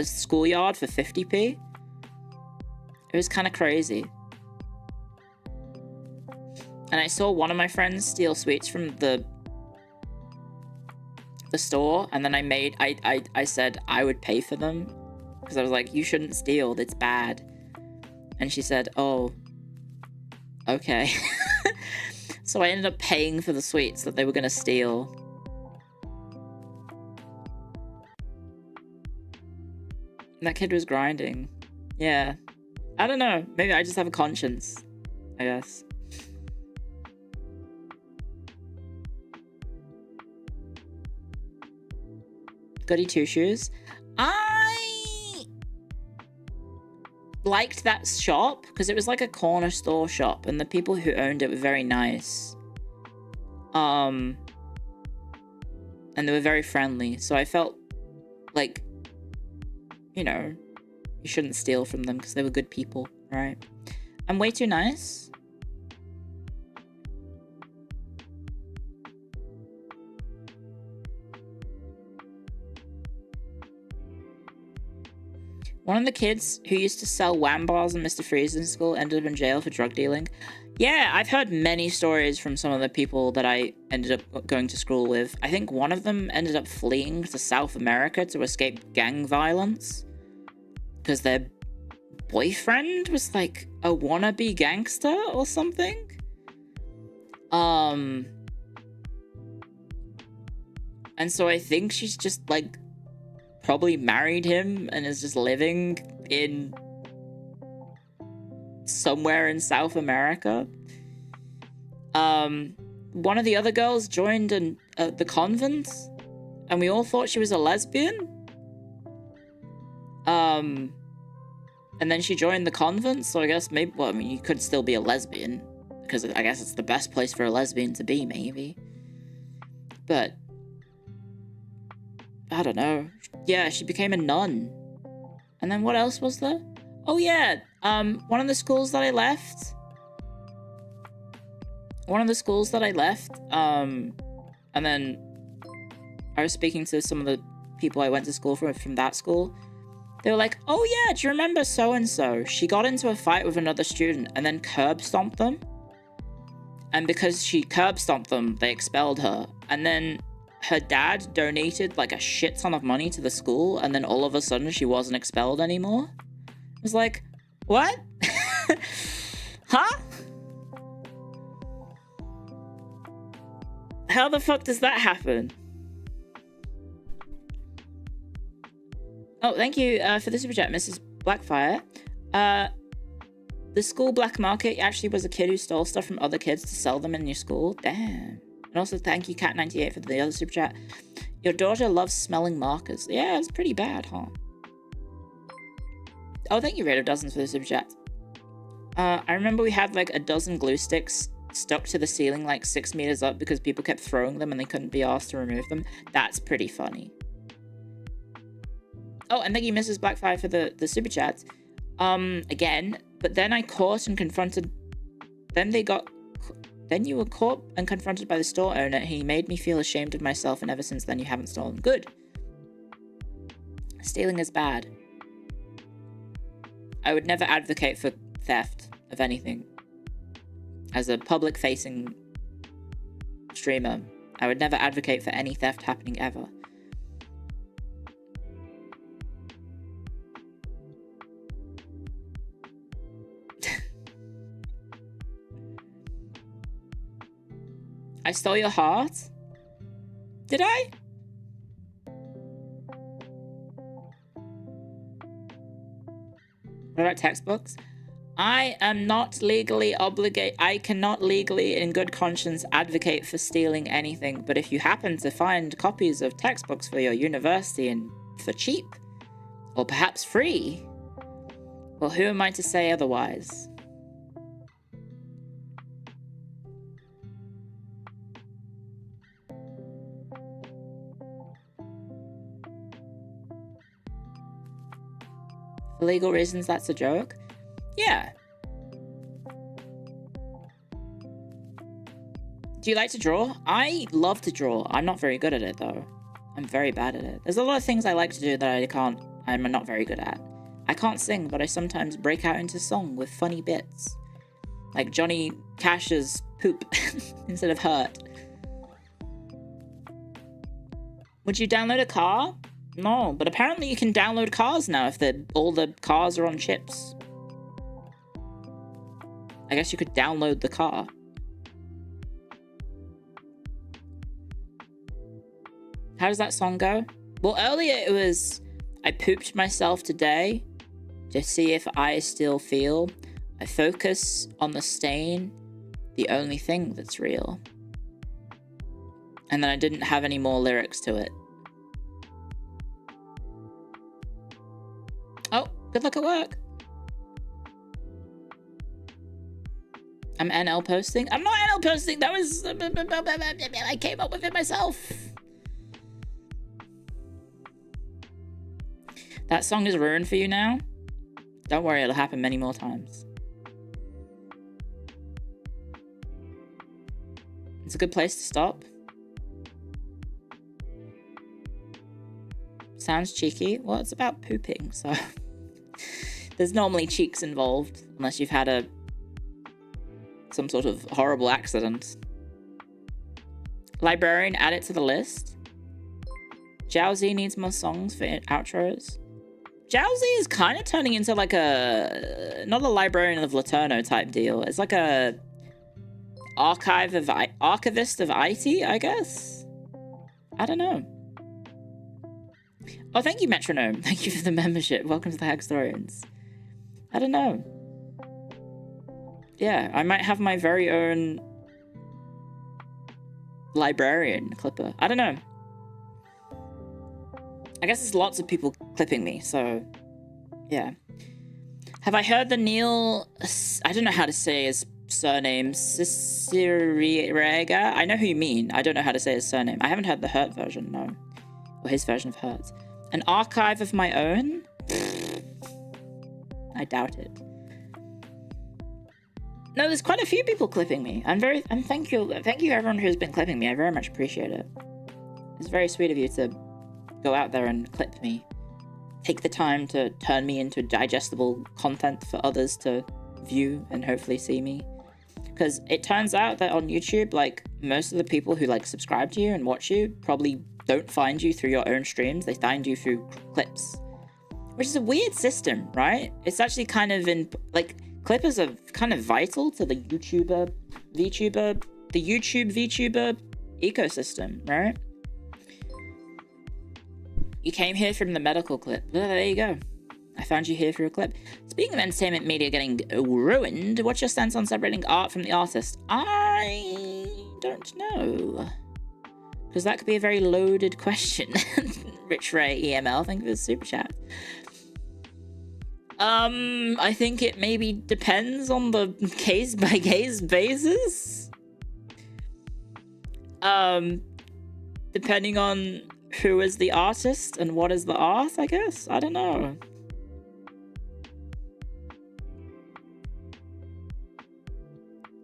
schoolyard for 50p. It was kind of crazy. And I saw one of my friends steal sweets from the store, and then I said I would pay for them, because I was like, you shouldn't steal, it's bad. And she said, oh, okay. So I ended up paying for the sweets that they were gonna steal. And that kid was grinding. Yeah. I don't know, maybe I just have a conscience, I guess. Goody Two Shoes. I liked that shop because it was like a corner store shop, and the people who owned it were very nice. And they were very friendly, so I felt like, you know, you shouldn't steal from them because they were good people, right? I'm way too nice. One of the kids who used to sell Wham bars and Mr. Freeze in school ended up in jail for drug dealing. Yeah, I've heard many stories from some of the people that I ended up going to school with. I think one of them ended up fleeing to South America to escape gang violence because their boyfriend was like a wannabe gangster or something. And so I think she's just like probably married him and is just living in somewhere in South America. One of the other girls joined the convent, and we all thought she was a lesbian. And then she joined the convent, so I guess maybe, well, I mean, you could still be a lesbian, because I guess it's the best place for a lesbian to be, maybe. But I don't know. Yeah, she became a nun. And then what else was there? Oh yeah, one of the schools that I left. And then I was speaking to some of the people I went to school from that school. They were like, oh yeah, do you remember so-and-so? She got into a fight with another student and then curb stomped them. And because she curb stomped them, they expelled her. And then her dad donated like a shit ton of money to the school, and then all of a sudden she wasn't expelled anymore. I was like, what? Huh? How the fuck does that happen? Oh, thank you for the super chat, Mrs. Blackfire. The school black market actually was a kid who stole stuff from other kids to sell them in your school. Damn. And also thank you, Cat98, for the other super chat. Your daughter loves smelling markers. Yeah, it's pretty bad, huh? Oh, thank you, Rate of Dozens, for the super chat. I remember we had like a dozen glue sticks stuck to the ceiling like 6 meters up because people kept throwing them and they couldn't be asked to remove them. That's pretty funny. Oh, and thank you, Mrs. Blackfire, for the super chats. Again, but then I caught and confronted. Then you were caught and confronted by the store owner. He made me feel ashamed of myself, and ever since then you haven't stolen. Good. Stealing is bad. I would never advocate for theft of anything. As a public-facing streamer, I would never advocate for any theft happening ever. I stole your heart? Did I? What about textbooks? I am not legally obligated. I cannot legally, in good conscience, advocate for stealing anything. But if you happen to find copies of textbooks for your university and for cheap, or perhaps free, well, who am I to say otherwise? For legal reasons, that's a joke? Yeah. Do you like to draw? I love to draw. I'm not very good at it, though. I'm very bad at it. There's a lot of things I like to do that I'm not very good at. I can't sing, but I sometimes break out into song with funny bits. Like Johnny Cash's poop instead of hurt. Would you download a car? No, but apparently you can download cars now if all the cars are on chips. I guess you could download the car. How does that song go? Well, earlier it was, I pooped myself today to see if I still feel. I focus on the stain, the only thing that's real. And then I didn't have any more lyrics to it. Oh, good luck at work. I'm NL posting. I'm not NL posting. That was... I came up with it myself. That song is ruined for you now. Don't worry, it'll happen many more times. It's a good place to stop. Sounds cheeky. Well, it's about pooping, so... There's normally cheeks involved, unless you've had some sort of horrible accident. Librarian, add it to the list. Jowsy needs more songs for outros. Jowsy is kind of turning into like not a Librarian of Laterno type deal. It's like a archivist of IT, I guess. I don't know. Oh, thank you, Metronome. Thank you for the membership. Welcome to the Hagstorians. I don't know. Yeah, I might have my very own librarian clipper. I don't know. I guess there's lots of people clipping me, so yeah. Have I heard the Neil... I don't know how to say his surname. Cicierega? I know who you mean. I don't know how to say his surname. I haven't heard the Hurt version, no. Or his version of Hurt. An archive of my own? I doubt it. No, there's quite a few people clipping me. Thank you everyone who's been clipping me. I very much appreciate it. It's very sweet of you to go out there and clip me. Take the time to turn me into digestible content for others to view and hopefully see me. Because it turns out that on YouTube, like, most of the people who, like, subscribe to you and watch you probably don't find you through your own streams. They find you through clips. Which is a weird system, right? It's actually kind of clippers are kind of vital to the YouTube VTuber ecosystem, right? You came here from the medical clip. Oh, there you go. I found you here for a clip. Speaking of entertainment media getting ruined, what's your stance on separating art from the artist? I don't know. Because that could be a very loaded question. Rich Ray EML, thank you for the super chat. I think it maybe depends on the case-by-case basis. Depending on who is the artist and what is the art, I guess? I don't know.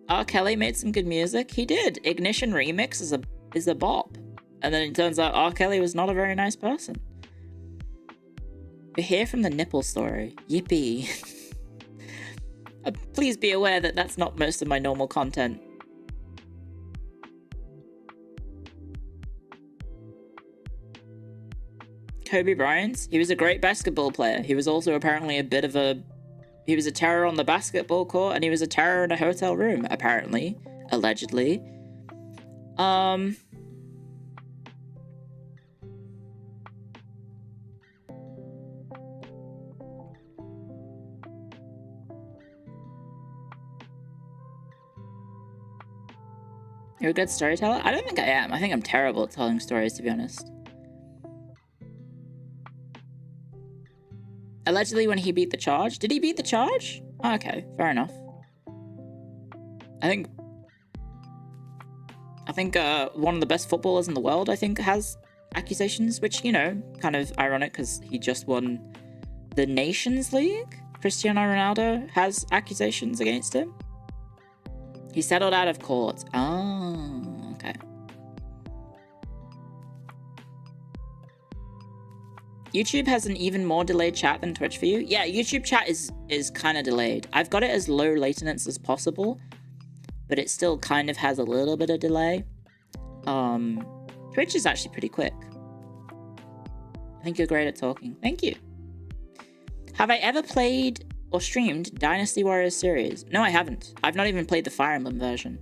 R. Kelly made some good music. He did. Ignition Remix is a bop. And then it turns out R. Kelly was not a very nice person. We hear from the nipple story. Yippee. Please be aware that that's not most of my normal content. Kobe Bryant, he was a great basketball player. He was also apparently he was a terror on the basketball court, and he was a terror in a hotel room, apparently. Allegedly. You're a good storyteller? I don't think I am. I think I'm terrible at telling stories, to be honest. Allegedly when he beat the charge. Did he beat the charge? Oh, okay, fair enough. I think one of the best footballers in the world, I think, has accusations, which, you know, kind of ironic because he just won the Nations League. Cristiano Ronaldo has accusations against him. He settled out of court. Oh, okay. YouTube has an even more delayed chat than Twitch for you. Yeah, YouTube chat is kind of delayed. I've got it as low latency as possible, but it still kind of has a little bit of delay. Twitch is actually pretty quick. I think you're great at talking. Thank you. Have I ever played or streamed Dynasty Warriors series? No, I haven't. I've not even played the Fire Emblem version.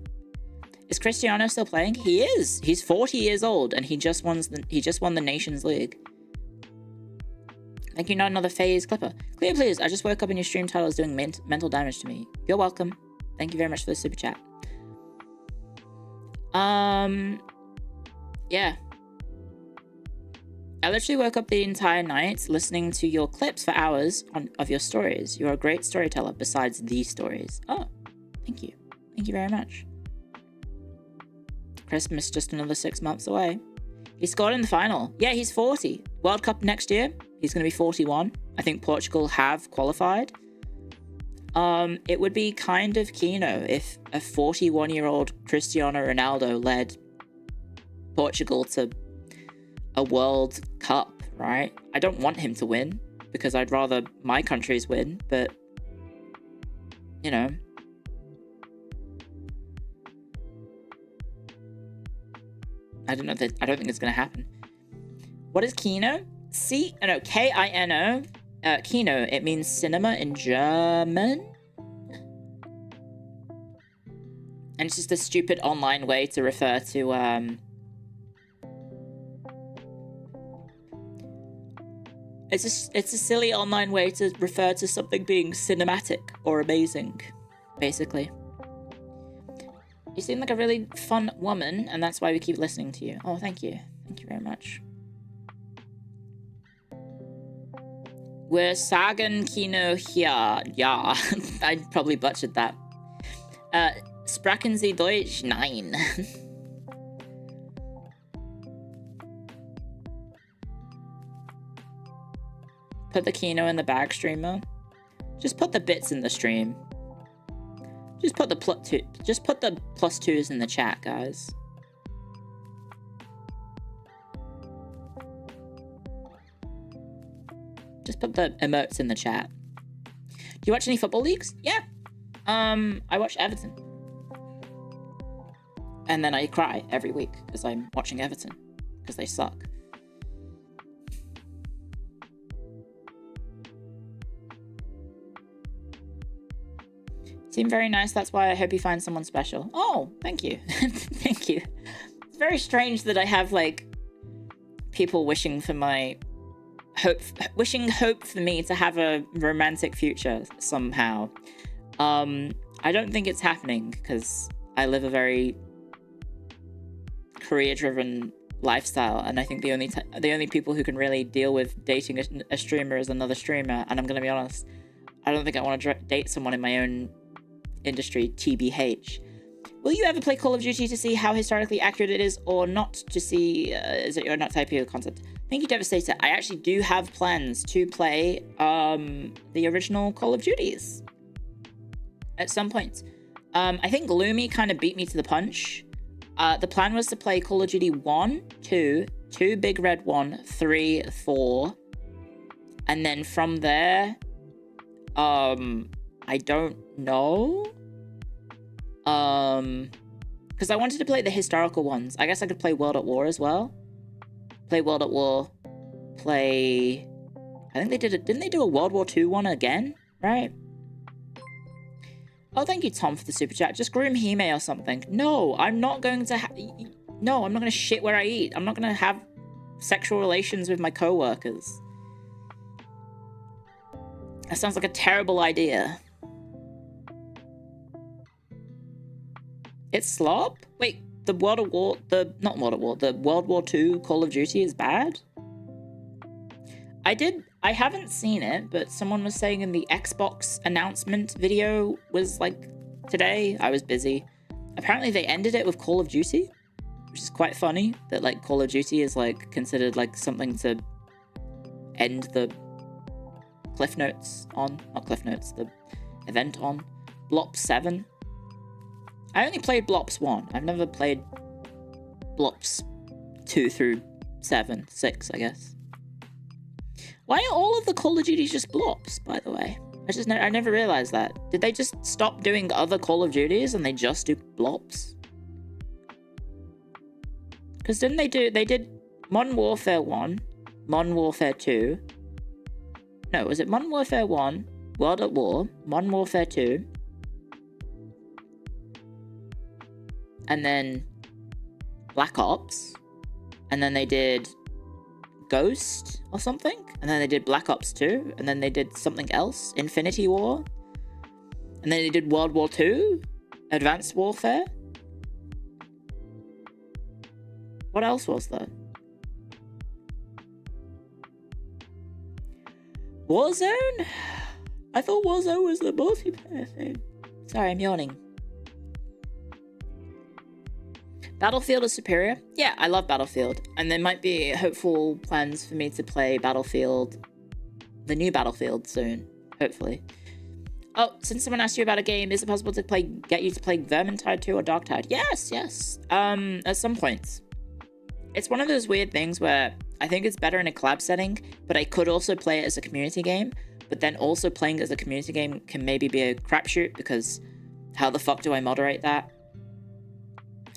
Is Cristiano still playing? He is. He's 40 years old, and he just won the Nations League. Thank you, not another phase clipper. Clio, please. I just woke up and your stream title is doing mental damage to me. You're welcome. Thank you very much for the super chat. Yeah. I literally woke up the entire night listening to your clips for hours of your stories. You're a great storyteller besides these stories. Oh, thank you. Thank you very much. Christmas just another 6 months away. He scored in the final. Yeah, he's 40. World Cup next year. He's going to be 41. I think Portugal have qualified. It would be kind of Kino if a 41-year-old Cristiano Ronaldo led Portugal to a World Cup, right? I don't want him to win because I'd rather my countries win, but you know. I don't think it's gonna happen. What is Kino? K-I-N-O. Kino, it means cinema in German. And it's just a stupid online way to refer to It's a silly online way to refer to something being cinematic or amazing, basically. You seem like a really fun woman, and that's why we keep listening to you. Oh, thank you. Thank you very much. We're sagen Kino hier. Ja, I probably butchered that. Sprachen Sie Deutsch? Nein. Put the Kino in the bag, streamer. Just put the bits in the stream. Just put the +2s in the chat, guys. Just put the emotes in the chat. Do you watch any football leagues? Yeah. I watch Everton. And then I cry every week because I'm watching Everton because they suck. Seem very nice, that's why I hope you find someone special. Oh, thank you. Thank you. It's very strange that I have, like, people wishing for hope for me to have a romantic future somehow. I don't think it's happening because I live a very career-driven lifestyle, and I think the only people who can really deal with dating a streamer is another streamer, and I'm gonna be honest, I don't think I want to date someone in my own industry, TBH. Will you ever play Call of Duty to see how historically accurate it is, or not to see, is it you're not typing of concept? Thank you, Devastator. I actually do have plans to play the original Call of Duties at some point. I think Gloomy kind of beat me to the punch. The plan was to play Call of Duty 1, 2, 2 Big Red 1, 3, 4. And then from there, I don't know. Because I wanted to play the historical ones. I guess I could play World at War as well. Play World at War. Play... I think they did it. Didn't they do a World War II one again? Right? Oh, thank you, Tom, for the super chat. Just groom Hime or something. No, I'm not going to no, I'm not going to shit where I eat. I'm not going to have sexual relations with my co-workers. That sounds like a terrible idea. It's slop? Wait, the World at War... Not World at War. The World War II Call of Duty is bad? I haven't seen it, but someone was saying in the Xbox announcement video was like today. I was busy. Apparently they ended it with Call of Duty, which is quite funny that like Call of Duty is like considered like something to end the cliff notes on. Not cliff notes, the event on. Blops 7. I only played Blops 1. I've never played Blops 2 through 7, 6, I guess. Why are all of the Call of Duties just Blops, by the way? I never realized that. Did they just stop doing other Call of Duties and they just do Blops? Because didn't they did Modern Warfare 1, Modern Warfare 2. No, was it Modern Warfare 1, World at War, Modern Warfare 2, and then Black Ops, and then they did Ghost or something, and then they did Black Ops 2, and then they did something else, Infinity War, and then they did World War 2, Advanced Warfare. What else was there? Warzone? I thought Warzone was the multiplayer thing. Sorry, I'm yawning. Battlefield is superior? Yeah, I love Battlefield. And there might be hopeful plans for me to play Battlefield, the new Battlefield soon, hopefully. Oh, since someone asked you about a game, is it possible to get you to play Vermintide 2 or Darktide? Yes, yes. At some points. It's one of those weird things where I think it's better in a collab setting, but I could also play it as a community game. But then also playing it as a community game can maybe be a crapshoot, because how the fuck do I moderate that?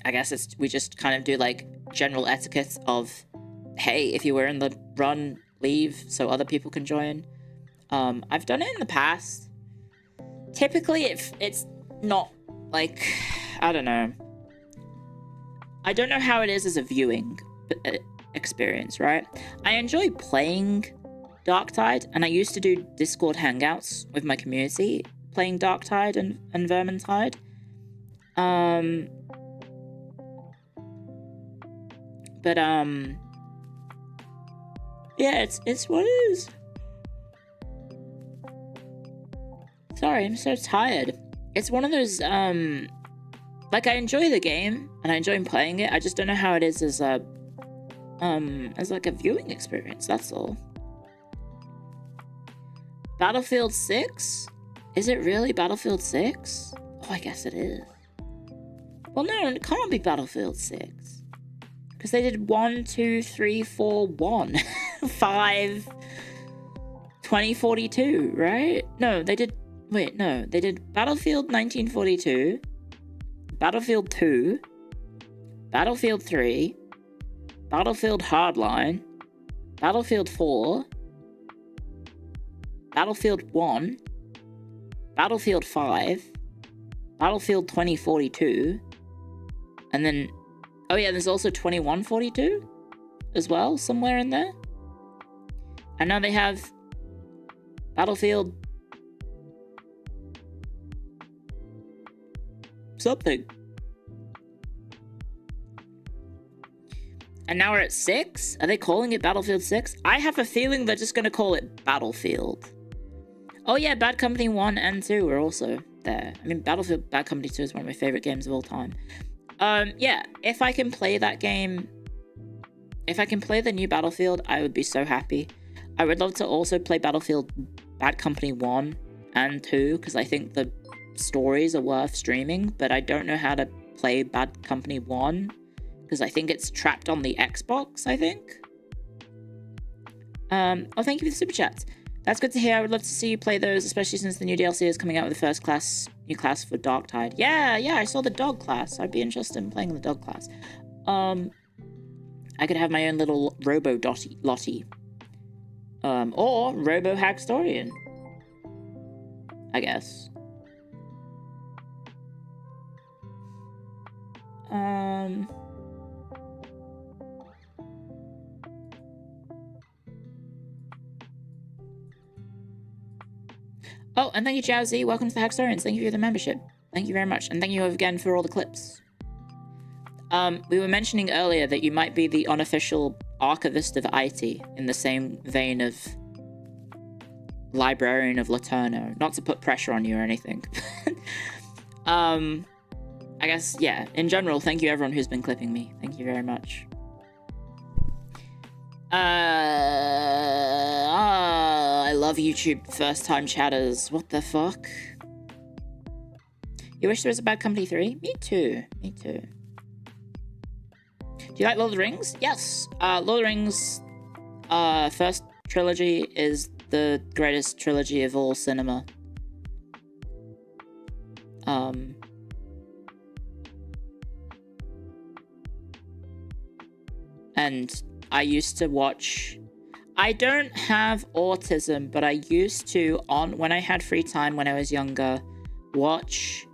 I guess we just kind of do like general etiquette of, hey, if you were in the run, leave so other people can join. I've done it in the past. Typically, it's not like, I don't know. I don't know how it is as a viewing experience, right? I enjoy playing Darktide, and I used to do Discord hangouts with my community playing Darktide and Vermintide. But, yeah, it's what it is. Sorry, I'm so tired. It's one of those, like, I enjoy the game, and I enjoy playing it. I just don't know how it is as like a viewing experience, that's all. Battlefield 6? Is it really Battlefield 6? Oh, I guess it is. Well, no, it can't be Battlefield 6. Because they did 1, 2, 3, 4, 1, 5, 2042, right? No, they did... Wait, no. They did Battlefield 1942, Battlefield 2, Battlefield 3, Battlefield Hardline, Battlefield 4, Battlefield 1, Battlefield 5, Battlefield 2042, and then... Oh yeah, there's also 2142 as well, somewhere in there. And now they have Battlefield... something. And now we're at 6? Are they calling it Battlefield 6? I have a feeling they're just going to call it Battlefield. Oh yeah, Bad Company 1 and 2 were also there. I mean, Battlefield Bad Company 2 is one of my favorite games of all time. Yeah, if I can play that game, if I can play the new Battlefield, I would be so happy. I would love to also play Battlefield Bad Company 1 and 2, because I think the stories are worth streaming, but I don't know how to play Bad Company 1, because I think it's trapped on the Xbox, I think. Oh, thank you for the super chats. That's good to hear. I would love to see you play those, especially since the new DLC is coming out with the first new class for Darktide. Yeah, I saw the dog class. I'd be interested in playing the dog class. I could have my own little Robo Lottie. Or Robo Hackstorian, I guess. Oh, and thank you, Jazzy. Welcome to the Hackstorians. Thank you for the membership. Thank you very much. And thank you again for all the clips. We were mentioning earlier that you might be the unofficial archivist of IT, in the same vein of librarian of Laterno. Not to put pressure on you or anything. I guess, yeah. In general, thank you everyone who's been clipping me. Thank you very much. I love YouTube first-time chatters. What the fuck? You wish there was a Bad Company 3? Me too. Me too. Do you like Lord of the Rings? Yes. Lord of the Rings first trilogy is the greatest trilogy of all cinema. And I used to watch... I don't have autism, but I used to, when I had free time when I was younger, watch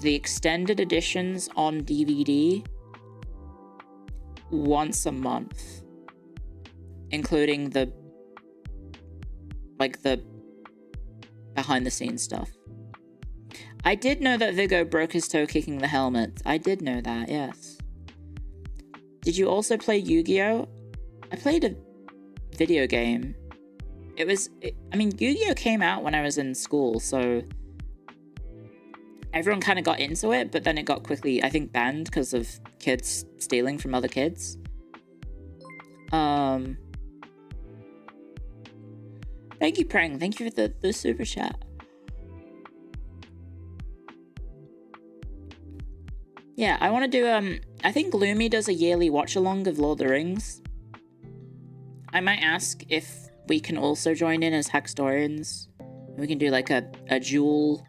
the extended editions on DVD once a month, including the behind the scenes stuff. I did know that Viggo broke his toe kicking the helmet. I did know that, yes. Did you also play Yu-Gi-Oh? I played a video game. I mean, Yu-Gi-Oh came out when I was in school, so everyone kind of got into it, but then it got quickly, I think, banned because of kids stealing from other kids. Thank you, Prang. Thank you for the super chat. Yeah, I want to do, I think Lumi does a yearly watch-along of Lord of the Rings. I might ask if we can also join in as Hackstorians. We can do like a dual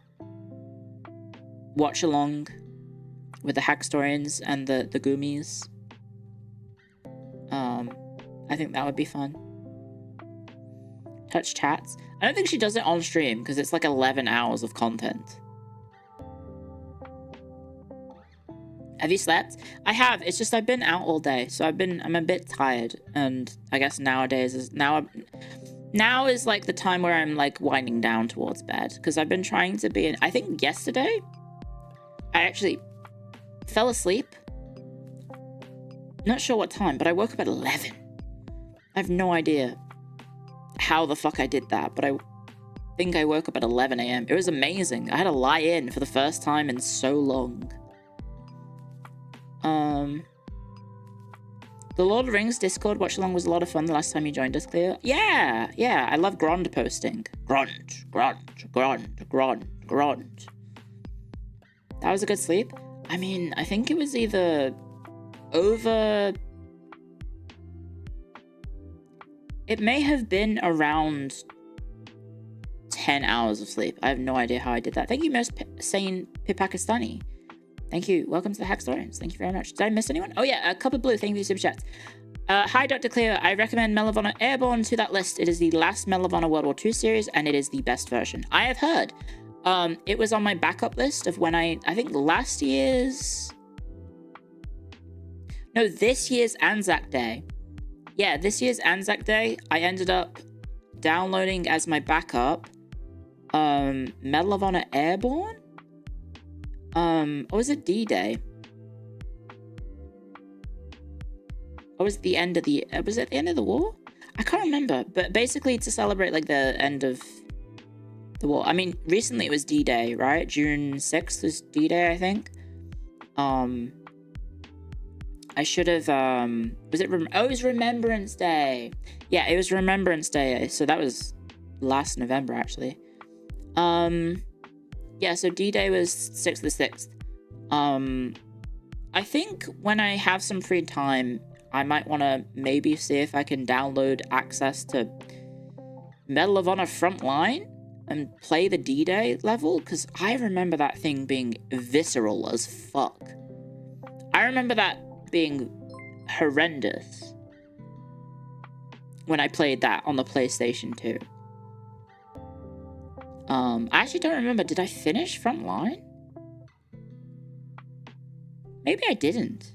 watch-along with the Hackstorians and the Goomies. I think that would be fun. Touch chats. I don't think she does it on stream because it's like 11 hours of content. Have you slept? I have. It's just I've been out all day, so I'm a bit tired, and I guess nowadays is now is like the time where I'm like winding down towards bed, because I've been trying to be in. I think yesterday I actually fell asleep. Not sure what time, but I woke up at 11. I have no idea how the fuck I did that, but I think I woke up at 11 a.m. It was amazing. I had to lie in for the first time in so long. The Lord of the Rings Discord watch-along was a lot of fun the last time you joined us, Clio. Yeah, I love Grond posting. Grond. That was a good sleep. I mean, I think it was either over... It may have been around 10 hours of sleep. I have no idea how I did that. Thank you, most sane Pakistani. Thank you. Welcome to the Hackstorians. Thank you very much. Did I miss anyone? Oh yeah, Cup of Blue. Thank you for your super chats. Hi, Dr. Cleo. I recommend Medal of Honor Airborne to that list. It is the last Medal of Honor World War II series, and it is the best version. I have heard. It was on my backup list of when I think last year's... No, this year's Anzac Day. Yeah, this year's Anzac Day, I ended up downloading as my backup Medal of Honor Airborne? Or was it D-Day? Or was it the end of the... was it the end of the war? I can't remember. But basically to celebrate, like, the end of the war. I mean, recently it was D-Day, right? June 6th was D-Day, I think. I should have, was it, oh, it was Remembrance Day. Yeah, it was Remembrance Day, so that was last November, actually. Yeah, so D-Day was 6th the 6th. I think when I have some free time, I might want to maybe see if I can download access to Medal of Honor Frontline and play the D-Day level, because I remember that thing being visceral as fuck. I remember that being horrendous when I played that on the PlayStation 2. I actually don't remember. Did I finish Frontline? Maybe I didn't.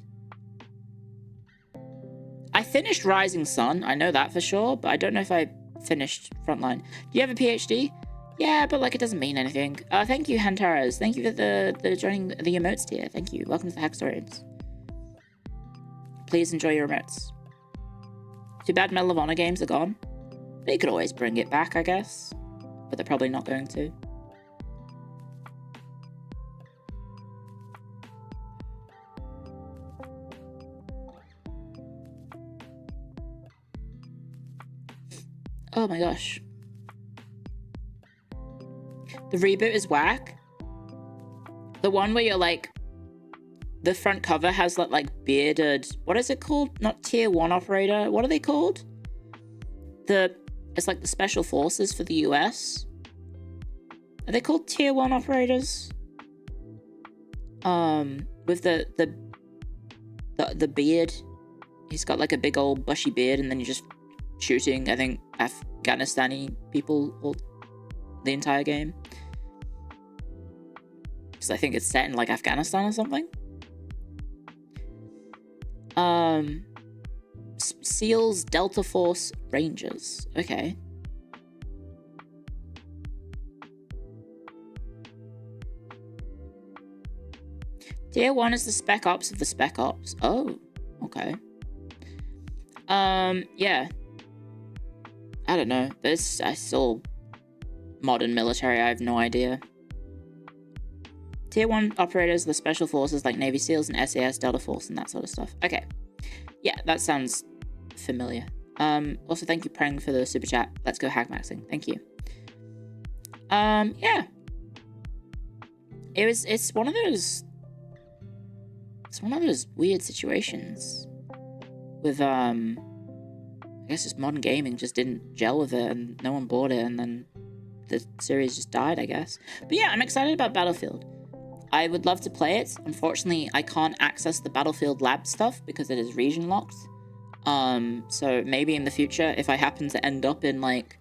I finished Rising Sun. I know that for sure, but I don't know if I finished Frontline. Do you have a PhD? Yeah, but like it doesn't mean anything. Thank you, Hantaras. Thank you for the joining the emotes tier. Thank you. Welcome to the Hackstorians. Please enjoy your emotes. Too bad Medal of Honor games are gone. They could always bring it back, I guess. But they're probably not going to. Oh my gosh. The reboot is whack. The one where you're like, the front cover has that like bearded, what is it called? Not tier 1 operator. What are they called? It's like the special forces for the US. Are they called tier 1 operators? With the beard. He's got like a big old bushy beard, and then you're just shooting, I think, Afghanistani people all the entire game. Because I think it's set in like Afghanistan or something. SEALs Delta Force Rangers. Okay. Tier 1 is the Spec Ops of the Spec Ops. Oh, okay. Yeah. I don't know. I still... Modern military, I have no idea. Tier 1 operators are the special forces like Navy SEALs and SAS, Delta Force, and that sort of stuff. Okay. Yeah, that sounds familiar. Also, thank you, Prang, for the super chat. Let's go hackmaxing. Thank you. Yeah. It's one of those... It's one of those weird situations with, I guess just modern gaming just didn't gel with it, and no one bought it, and then the series just died, I guess. But yeah, I'm excited about Battlefield. I would love to play it. Unfortunately, I can't access the Battlefield Lab stuff because it is region locked. So maybe in the future, if I happen to end up in, like,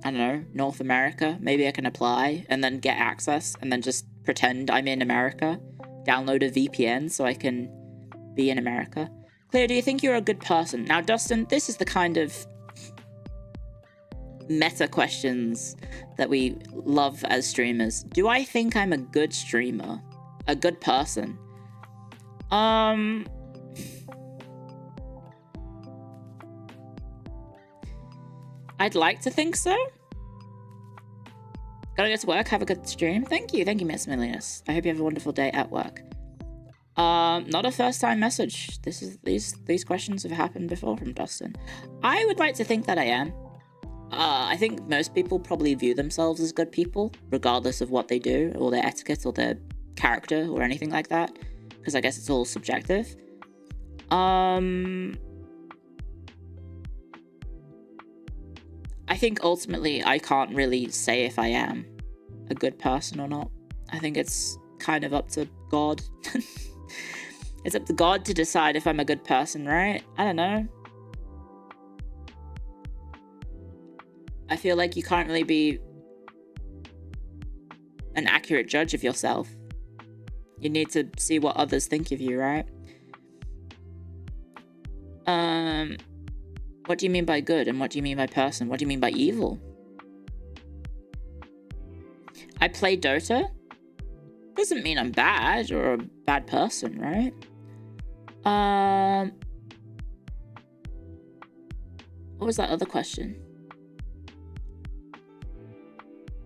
I don't know, North America, maybe I can apply and then get access and then just pretend I'm in America, download a VPN so I can be in America. Clio, do you think you're a good person? Now, Dustin, this is the kind of meta questions that we love as streamers. Do I think I'm a good streamer? A good person? I'd like to think so. Gotta go to work, have a good stream. Thank you, Miss Milius. I hope you have a wonderful day at work. Not a first time message. These questions have happened before from Dustin. I would like to think that I am. I think most people probably view themselves as good people, regardless of what they do, or their etiquette, or their character, or anything like that. Because I guess it's all subjective. I think ultimately I can't really say if I am a good person or not. I think it's kind of up to God. It's up to God to decide if I'm a good person, right? I don't know. I feel like you can't really be an accurate judge of yourself. You need to see what others think of you, right? What do you mean by good, and what do you mean by person? What do you mean by evil? I play Dota. Doesn't mean I'm bad or a bad person, right? What was that other question?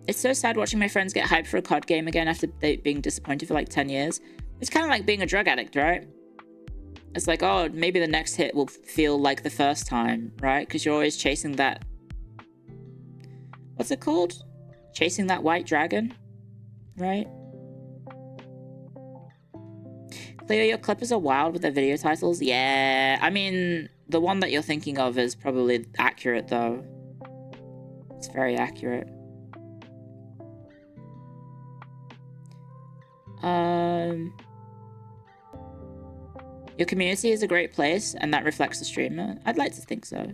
It's so sad watching my friends get hyped for a COD game again after being disappointed for like 10 years. It's kind of like being a drug addict, right? It's like, oh, maybe the next hit will feel like the first time, right? Because you're always chasing that... What's it called? Chasing that white dragon, right? Clio, your clippers are wild with their video titles. Yeah, I mean, the one that you're thinking of is probably accurate, though. It's very accurate. Your community is a great place, and that reflects the streamer. I'd like to think so.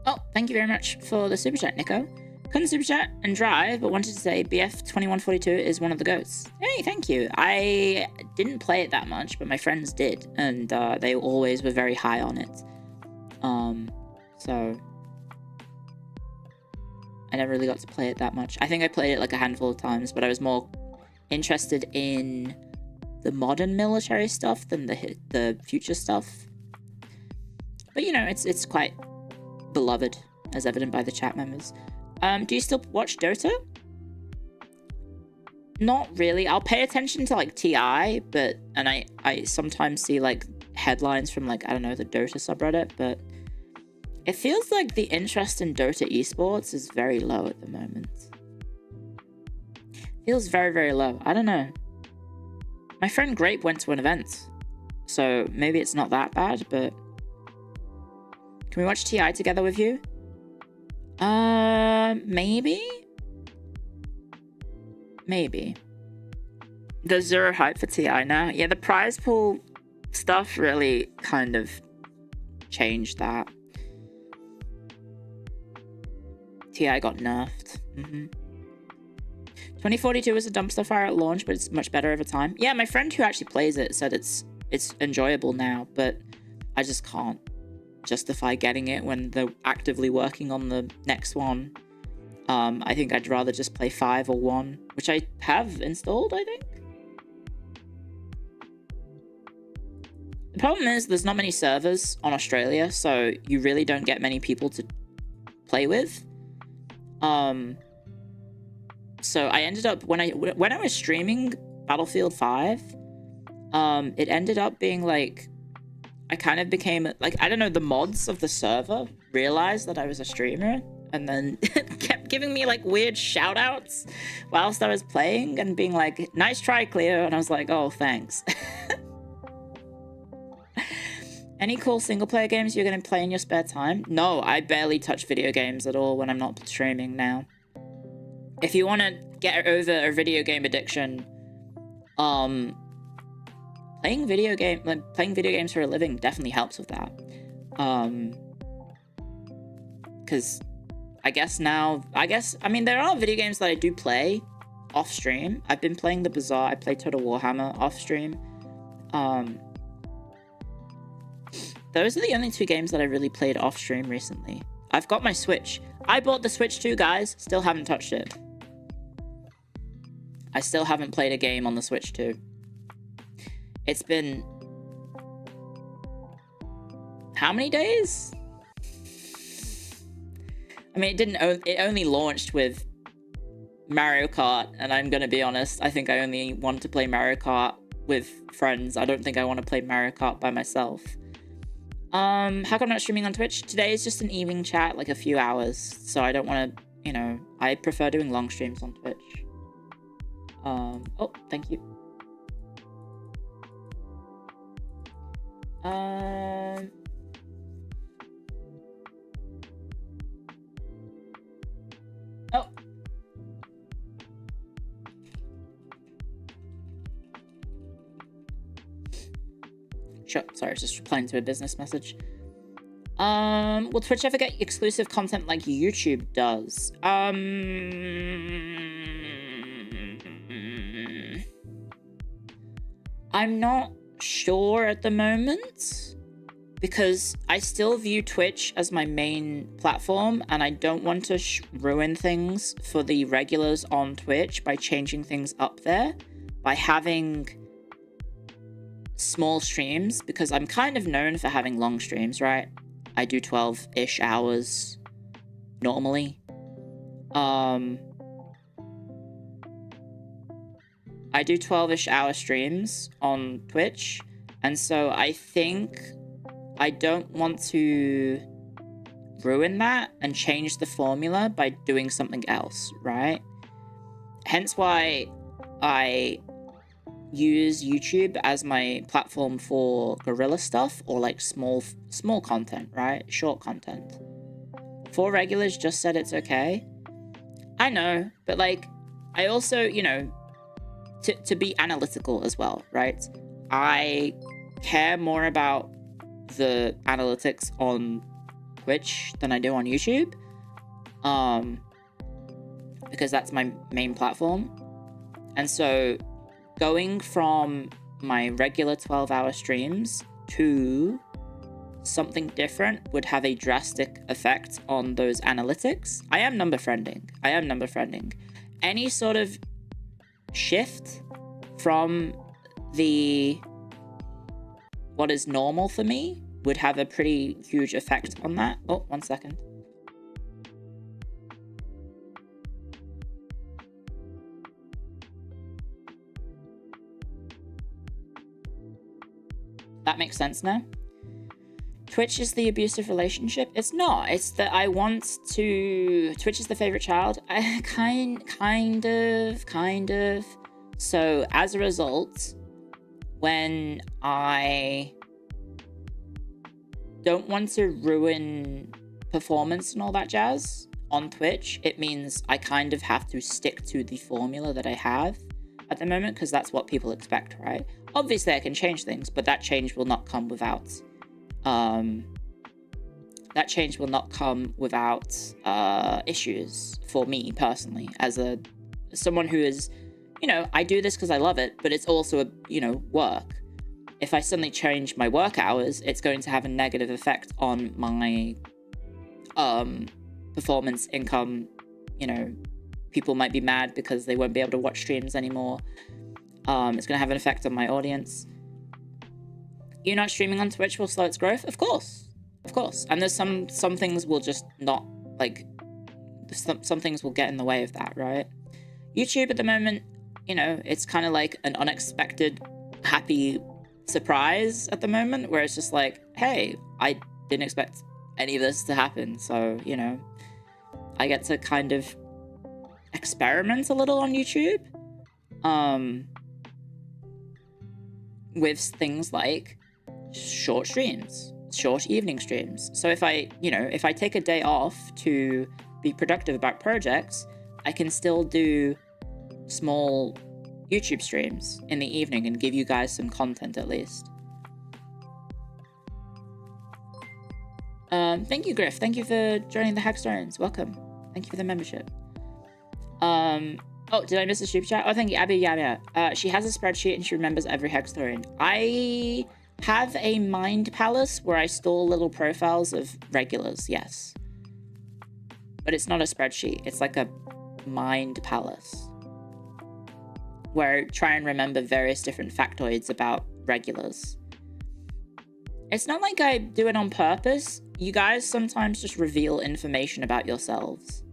Oh, thank you very much for the super chat, Nico. Couldn't super chat and drive, but wanted to say BF2142 is one of the GOATs. Hey, thank you. I didn't play it that much, but my friends did, and they always were very high on it. So I never really got to play it that much. I think I played it like a handful of times, but I was more interested in the modern military stuff than the future stuff. But you know, it's quite beloved, as evident by the chat members. Do you still watch Dota? Not really. I'll pay attention to like TI, and I sometimes see like headlines from like, I don't know, the Dota subreddit, but it feels like the interest in Dota esports is very low at the moment. Feels very, very low. I don't know. My friend Grape went to an event, so maybe it's not that bad, but... Can we watch TI together with you? Maybe? Maybe. There's zero hype for TI now. Yeah, the prize pool stuff really kind of changed that. TI got nerfed. 2042 was a dumpster fire at launch, but it's much better over time. Yeah, my friend who actually plays it said it's enjoyable now, but I just can't justify getting it when they're actively working on the next one. I think I'd rather just play 5 or 1, which I have installed, I think. The problem is there's not many servers on Australia, so you really don't get many people to play with. So I ended up, when I was streaming Battlefield 5, it ended up being like, I kind of became, like, I don't know, the mods of the server realized that I was a streamer and then kept giving me, like, weird shout-outs whilst I was playing and being like, nice try, Clio. And I was like, oh, thanks. Any cool single-player games you're going to play in your spare time? No, I barely touch video games at all when I'm not streaming now. If you want to get over a video game addiction, playing video games for a living definitely helps with that. Because I mean, there are video games that I do play off stream. I've been playing The Bazaar. I play Total Warhammer off stream. Those are the only 2 games that I really played off stream recently. I've got my Switch. I bought the Switch too, guys. Still haven't touched it. I still haven't played a game on the Switch 2. It's been... how many days? I mean, it only launched with Mario Kart, and I'm gonna be honest, I think I only want to play Mario Kart with friends. I don't think I want to play Mario Kart by myself. How come I'm not streaming on Twitch? Today is just an evening chat, like a few hours, so I don't want to, you know, I prefer doing long streams on Twitch. Oh, thank you. Oh. Sure, sorry, I was just replying to a business message. Will Twitch ever get exclusive content like YouTube does? I'm not sure at the moment, because I still view Twitch as my main platform, and I don't want to ruin things for the regulars on Twitch by changing things up there. by having small streams, because I'm kind of known for having long streams, right? I do 12-ish hours normally. I do 12-ish hour streams on Twitch, and so I think I don't want to ruin that and change the formula by doing something else, right? Hence why I use YouTube as my platform for guerrilla stuff, or like small content, right? Short content. 4 regulars just said it's okay. I know, but like, I also, you know, to be analytical as well, right? I care more about the analytics on Twitch than I do on YouTube, because that's my main platform. And so going from my regular 12-hour streams to something different would have a drastic effect on those analytics. I am number friending. Any sort of shift from what is normal for me would have a pretty huge effect on that. Oh, 1 second. That makes sense now. Twitch is the abusive relationship. It's not. It's that I want to... Twitch is the favorite child. Kind of. So as a result, when I don't want to ruin performance and all that jazz on Twitch, it means I kind of have to stick to the formula that I have at the moment, because that's what people expect, right? Obviously I can change things, but that change will not come without issues for me personally, as someone who is, you know, I do this because I love it, but it's also work. If I suddenly change my work hours, it's going to have a negative effect on my performance, income. You know, people might be mad because they won't be able to watch streams anymore. It's going to have an effect on my audience. You not streaming on Twitch will slow its growth? Of course. And there's some things will just not, like, some things will get in the way of that, right? YouTube at the moment, you know, it's kind of like an unexpected happy surprise at the moment, where it's just like, hey, I didn't expect any of this to happen, so, you know, I get to kind of experiment a little on YouTube with things like short streams, short evening streams. So if I take a day off to be productive about projects, I can still do small YouTube streams in the evening and give you guys some content at least. Thank you, Griff. Thank you for joining the Hackstones. Welcome. Thank you for the membership. Oh, did I miss a super chat? Oh, thank you, Abby Yamia. She has a spreadsheet and she remembers every Hackstone. I have a mind palace where I store little profiles of regulars, yes. But it's not a spreadsheet. It's like a mind palace where I try and remember various different factoids about regulars. It's not like I do it on purpose. You guys sometimes just reveal information about yourselves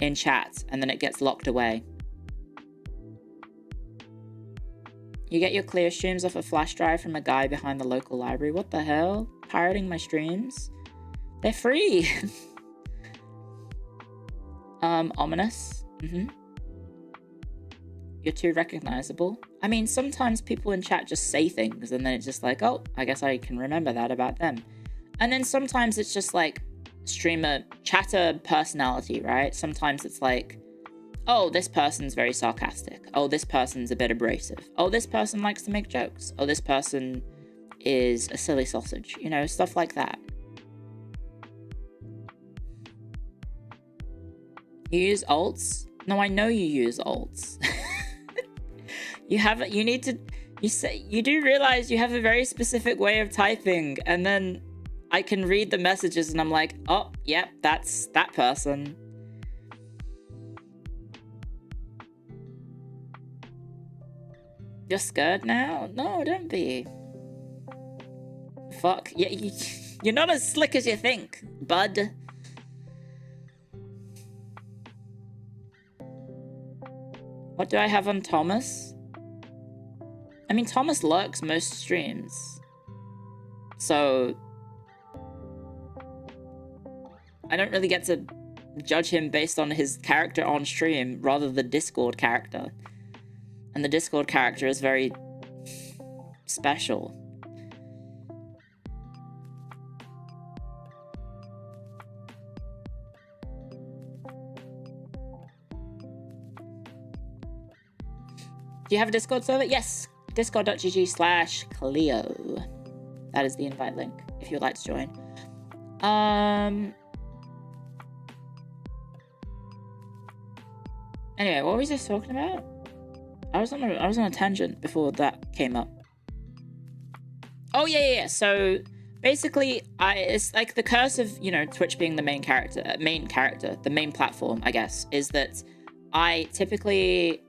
in chat and then it gets locked away. You get your Clio streams off a flash drive from a guy behind the local library. What the hell? Pirating my streams? They're free. Ominous. You're too recognizable. I mean, sometimes people in chat just say things and then it's just like, oh, I guess I can remember that about them. And then sometimes it's just like streamer chatter personality, right? Sometimes it's like, oh, this person's very sarcastic. Oh, this person's a bit abrasive. Oh, this person likes to make jokes. Oh, this person is a silly sausage. You know, stuff like that. You use alts? No, I know you use alts. You do realize you have a very specific way of typing, and then I can read the messages and I'm like, oh, yep, that's that person. You're scared now? No, don't be. Fuck. Yeah, you're not as slick as you think, bud. What do I have on Thomas? I mean, Thomas lurks most streams. So I don't really get to judge him based on his character on stream, rather the Discord character. And the Discord character is very special. Do you have a Discord server? Yes, discord.gg/Clio. That is the invite link, if you'd like to join. Anyway, what was I talking about? I was on a tangent before that came up. Oh yeah. So basically, it's like the curse of, you know, Twitch being the main character, the main platform, I guess, is that I typically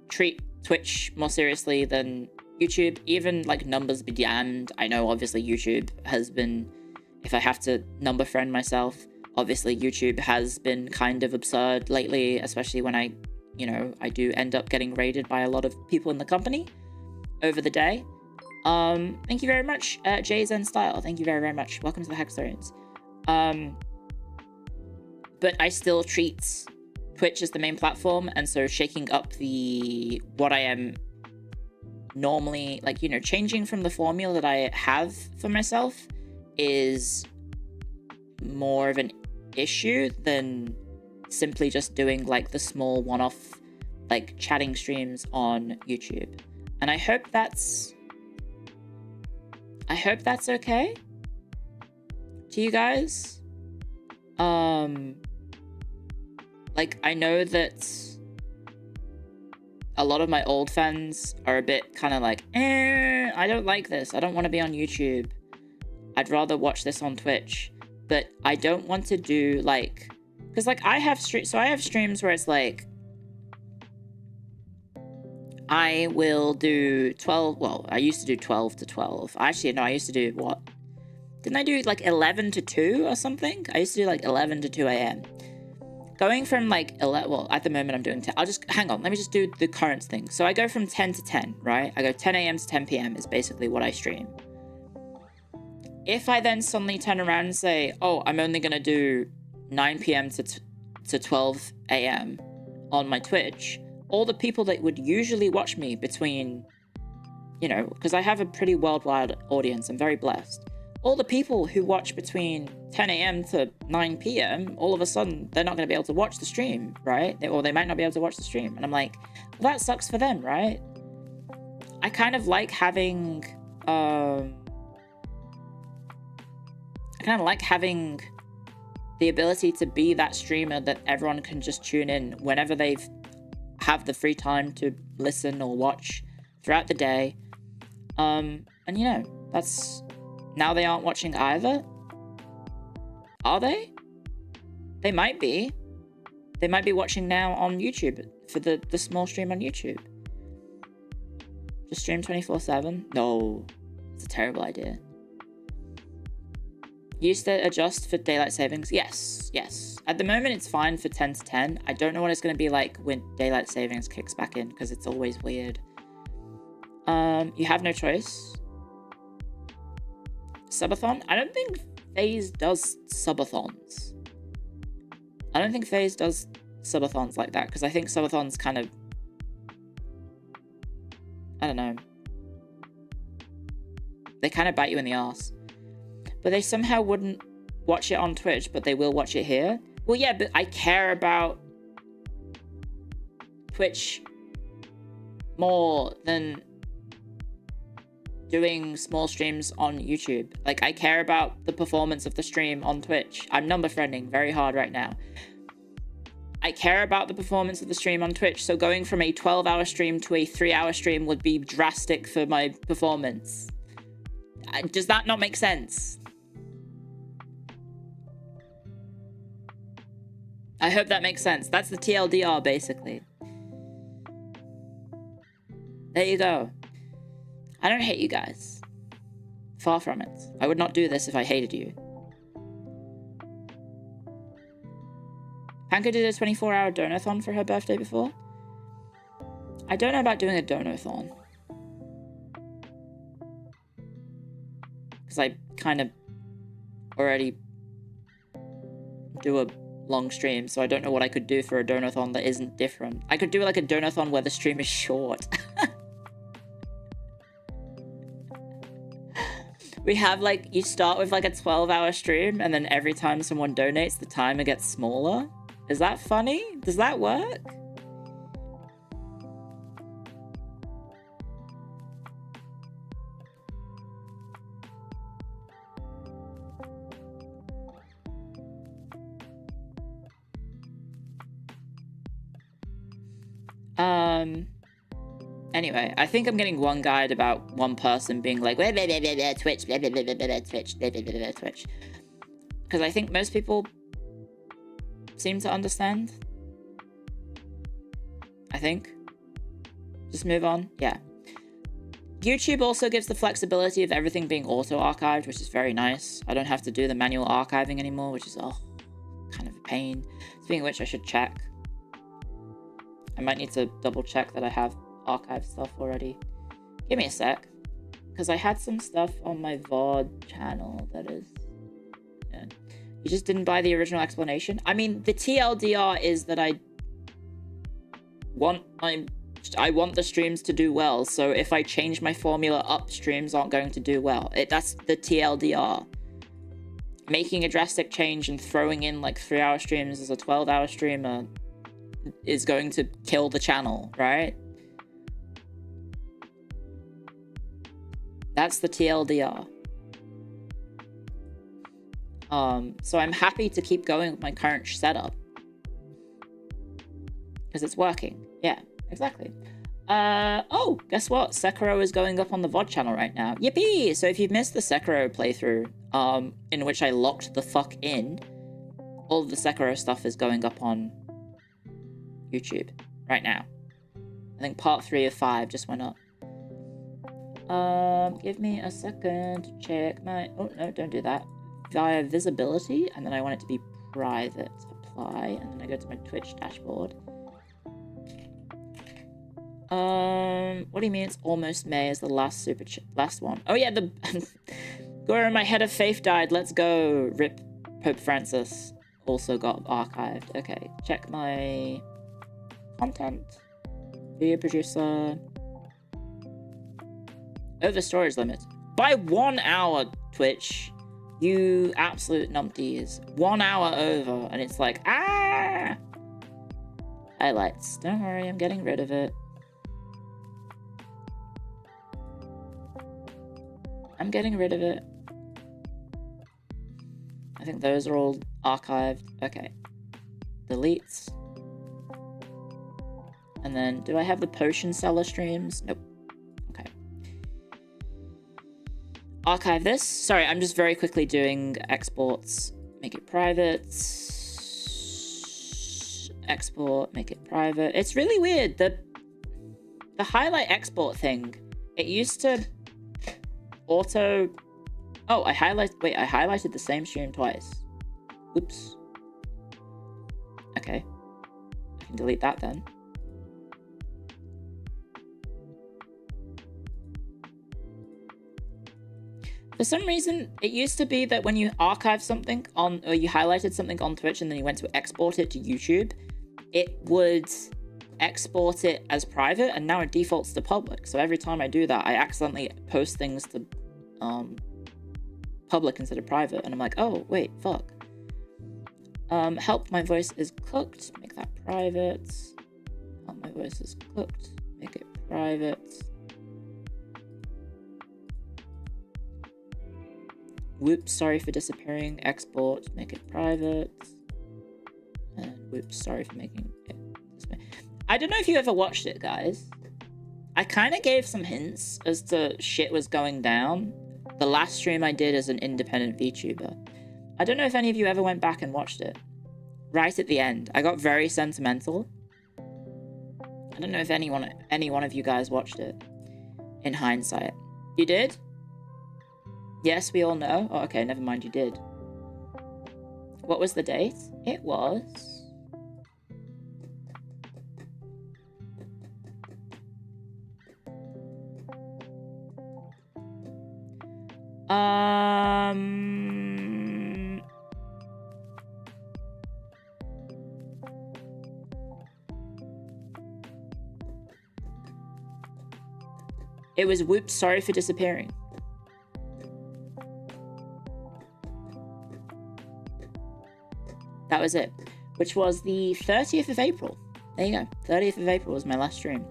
treat Twitch more seriously than YouTube. Even like numbers be damned. I know obviously YouTube has been, if I have to number friend myself, obviously YouTube has been kind of absurd lately, especially when I do end up getting raided by a lot of people in the company over the day. Thank you very much, Jay Zen Style. Thank you very, very much. Welcome to the Hackstones. But I still treat Twitch as the main platform, and so shaking up what I am normally, like, you know, changing from the formula that I have for myself is more of an issue than simply just doing like the small one-off like chatting streams on YouTube. And I hope that's okay to you guys. Like, I know that a lot of my old fans are a bit kind of like, I don't like this. I don't want to be on YouTube. I'd rather watch this on Twitch. But I don't want to do like, because like I have streams where it's like, I will do 12, well, I used to do 12 to 12. Actually, no, I used to do what? Didn't I do like 11 to 2 or something? I used to do like 11 to 2 a.m. Going from like 11, well, at the moment I'm doing 10. Hang on, let me just do the current thing. So I go from 10 to 10, right? I go 10 a.m. to 10 p.m. is basically what I stream. If I then suddenly turn around and say, oh, I'm only going to do 9 p.m. to 12 a.m. on my Twitch, all the people that would usually watch me between, you know, because I have a pretty worldwide audience, I'm very blessed. All the people who watch between 10 a.m. to 9 p.m., all of a sudden, they're not going to be able to watch the stream, right? Or they might not be able to watch the stream. And I'm like, well, that sucks for them, right? I kind of like having, the ability to be that streamer that everyone can just tune in whenever they have the free time to listen or watch throughout the day. And you know, that's, now they aren't watching either. Are they? They might be. They might be watching now on YouTube for the small stream on YouTube. Just stream 24/7? No, it's a terrible idea. Used to adjust for daylight savings? Yes. At the moment, it's fine for 10 to 10. I don't know what it's going to be like when daylight savings kicks back in, because it's always weird. You have no choice. Subathon? I don't think FaZe does subathons. I don't think FaZe does subathons like that, because I think subathons kind of, I don't know. They kind of bite you in the ass. But they somehow wouldn't watch it on Twitch, but they will watch it here. Well, yeah, but I care about Twitch more than doing small streams on YouTube. Like, I care about the performance of the stream on Twitch. I'm number friending very hard right now. I care about the performance of the stream on Twitch, so going from a 12-hour stream to a 3-hour stream would be drastic for my performance. Does that not make sense? I hope that makes sense. That's the TLDR, basically. There you go. I don't hate you guys. Far from it. I would not do this if I hated you. Panko did a 24-hour donathon for her birthday before. I don't know about doing a donathon. Because I kind of already do a long stream, so I don't know what I could do for a donathon that isn't different. I could do like a donathon where the stream is short. We have like, you start with like a 12-hour stream, and then every time someone donates, the timer gets smaller. Is that funny? Does that work? Anyway, I think I'm getting one guide about one person being like, Twitch, Twitch. Because I think most people seem to understand. I think. Just move on. Yeah. YouTube also gives the flexibility of everything being auto-archived, which is very nice. I don't have to do the manual archiving anymore, which is, kind of a pain. Speaking of which, I should check. I might need to double check that I have archived stuff already. Give me a sec. Because I had some stuff on my VOD channel that is... Yeah. You just didn't buy the original explanation? I mean, the TLDR is that I want the streams to do well, so if I change my formula up, streams aren't going to do well. That's the TLDR. Making a drastic change and throwing in like 3-hour streams as a 12-hour streamer is going to kill the channel, right? That's the TLDR. So I'm happy to keep going with my current setup. Because it's working. Yeah, exactly. Oh, guess what? Sekiro is going up on the VOD channel right now. Yippee! So if you've missed the Sekiro playthrough, in which I locked the fuck in, all of the Sekiro stuff is going up on YouTube right now. I think part 3 of 5 just went up. Give me a second to check my... Oh, no, don't do that. Via visibility, and then I want it to be private. Apply, and then I go to my Twitch dashboard. What do you mean it's almost May as the last last one? Oh yeah, the... Guru, my head of faith died. Let's go. Rip Pope Francis. Also got archived. Okay, check my... content. Video producer... Over storage limit. By 1 hour, Twitch. You absolute numpties. 1 hour over, and it's like, ah! Highlights. Don't worry, I'm getting rid of it. I'm getting rid of it. I think those are all archived. Okay. Deletes. And then, do I have the potion seller streams? Nope. Okay. Archive this. Sorry, I'm just very quickly doing exports. Make it private. Export, make it private. It's really weird. The highlight export thing, it used to auto... Oh, I highlighted the same stream twice. Oops. Okay. I can delete that then. For some reason, it used to be that when you archive something on, or you highlighted something on Twitch and then you went to export it to YouTube, it would export it as private, and now it defaults to public. So every time I do that, I accidentally post things to public instead of private, and I'm like, oh, wait, fuck. Help, my voice is cooked, make that private. Help, my voice is cooked, make it private. Whoops, sorry for disappearing. Export, make it private. And whoops, sorry for making it disappear. I don't know if you ever watched it, guys. I kind of gave some hints as to shit was going down. The last stream I did as an independent VTuber. I don't know if any of you ever went back and watched it. Right at the end, I got very sentimental. I don't know if any one of you guys watched it. in hindsight. You did? Yes, we all know. Oh, okay, never mind, you did. What was the date? It was... It was whoops, sorry for disappearing. That was it. Which was the 30th of April. There you go. 30th of April was my last stream.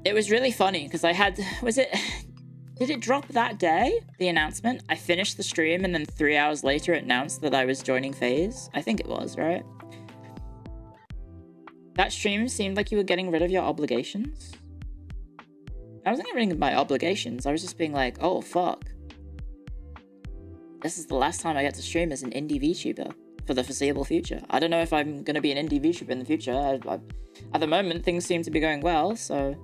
It was really funny because I had... Was it... Did it drop that day? The announcement? I finished the stream and then 3 hours later it announced that I was joining FaZe. I think it was, right? That stream seemed like you were getting rid of your obligations. I wasn't getting rid of my obligations. I was just being like, oh, fuck. This is the last time I get to stream as an indie VTuber for the foreseeable future. I don't know if I'm going to be an indie VTuber in the future. At the moment, things seem to be going well, so...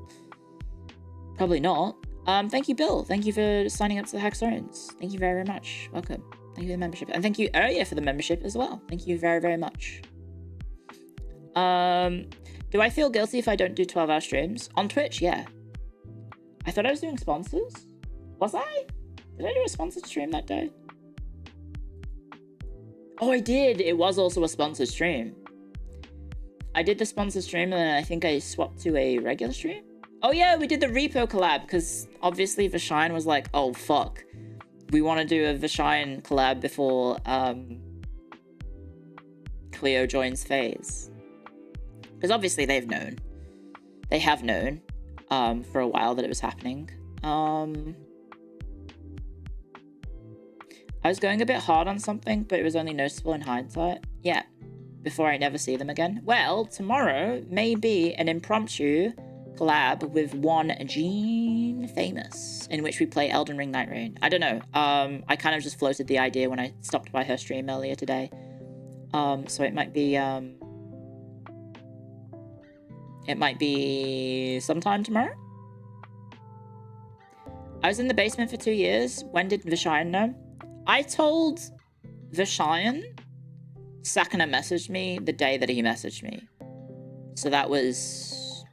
Probably not. Thank you, Bill. Thank you for signing up to the Hacksorians. Thank you very, very much. Welcome. Thank you for the membership. And thank you, Arya, for the membership as well. Thank you very, very much. Do I feel guilty if I don't do 12-hour streams? On Twitch, yeah. I thought I was doing sponsors. Was I? Did I do a sponsored stream that day? Oh, I did. It was also a sponsored stream. I did the sponsored stream and then I think I swapped to a regular stream. Oh yeah, we did the repo collab because obviously Vashine was like, oh fuck. We want to do a Vashine collab before Clio joins FaZe. Because obviously they've known. They have known for a while that it was happening. I was going a bit hard on something, but it was only noticeable in hindsight. Yeah, before I never see them again. Well, tomorrow may be an impromptu collab with one Gene Famous, in which we play Elden Ring Night Rain. I don't know. I kind of just floated the idea when I stopped by her stream earlier today. So it might be sometime tomorrow. I was in the basement for 2 years. When did Vashine know? I told Vashine. Sakana messaged me the day that he messaged me. So that was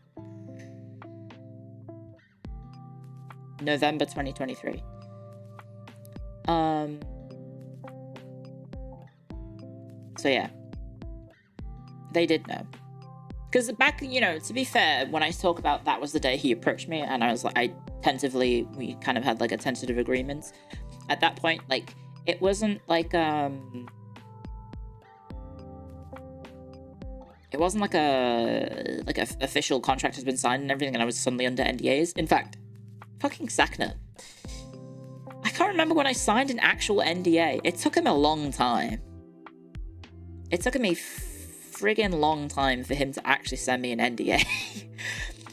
November 2023. So yeah. They did know. Because back, you know, to be fair, when I talk about that was the day he approached me, and I was like, we kind of had like a tentative agreement. At that point, like, it wasn't like, it wasn't like a official contract has been signed and everything, and I was suddenly under NDAs. In fact, fucking Sakna. I can't remember when I signed an actual NDA. It took him a long time. It took him a friggin' long time for him to actually send me an NDA.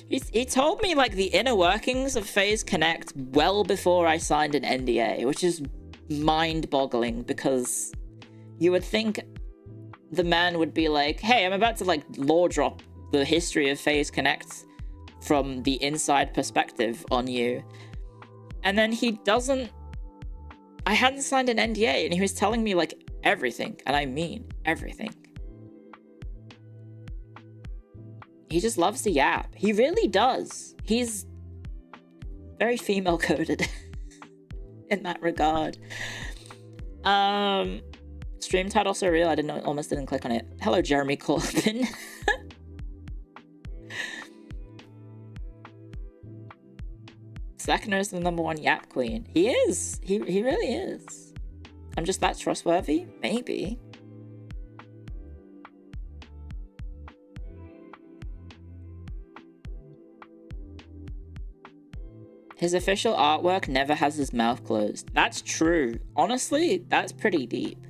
He told me, like, the inner workings of FaZe Connect well before I signed an NDA, which is mind-boggling, because you would think the man would be like, hey, I'm about to, like, lore drop the history of FaZe Connect from the inside perspective on you. And then he doesn't... I hadn't signed an NDA, and he was telling me, like, everything, and I mean everything. He just loves to yap. He really does. He's very female-coded in that regard. Stream title so real, I almost didn't click on it. Hello, Jeremy Corbyn. Sakana is the #1 yap queen. He is. He really is. I'm just that trustworthy? Maybe. His official artwork never has his mouth closed. That's true. Honestly, that's pretty deep.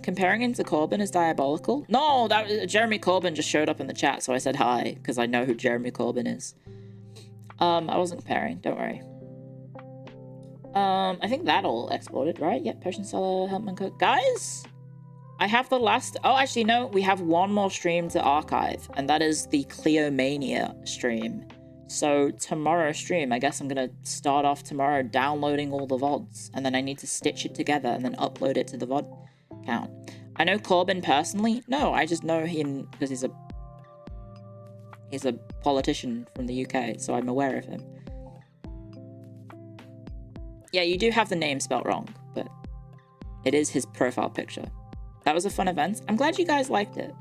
Comparing him to Corbyn is diabolical? No, Jeremy Corbyn just showed up in the chat, so I said hi, because I know who Jeremy Corbyn is. I wasn't comparing, don't worry. I think that all exported, right? Yep, Potion Seller, Helpman Cook. Guys, I have the last... Oh, actually, no. We have one more stream to archive, and that is the Clio Mania stream. So tomorrow's stream, I guess I'm going to start off tomorrow downloading all the VODs, and then I need to stitch it together and then upload it to the VOD account. I know Corbyn personally. No, I just know him because he's a politician from the UK, so I'm aware of him. Yeah, you do have the name spelt wrong, but it is his profile picture. That was a fun event. I'm glad you guys liked it.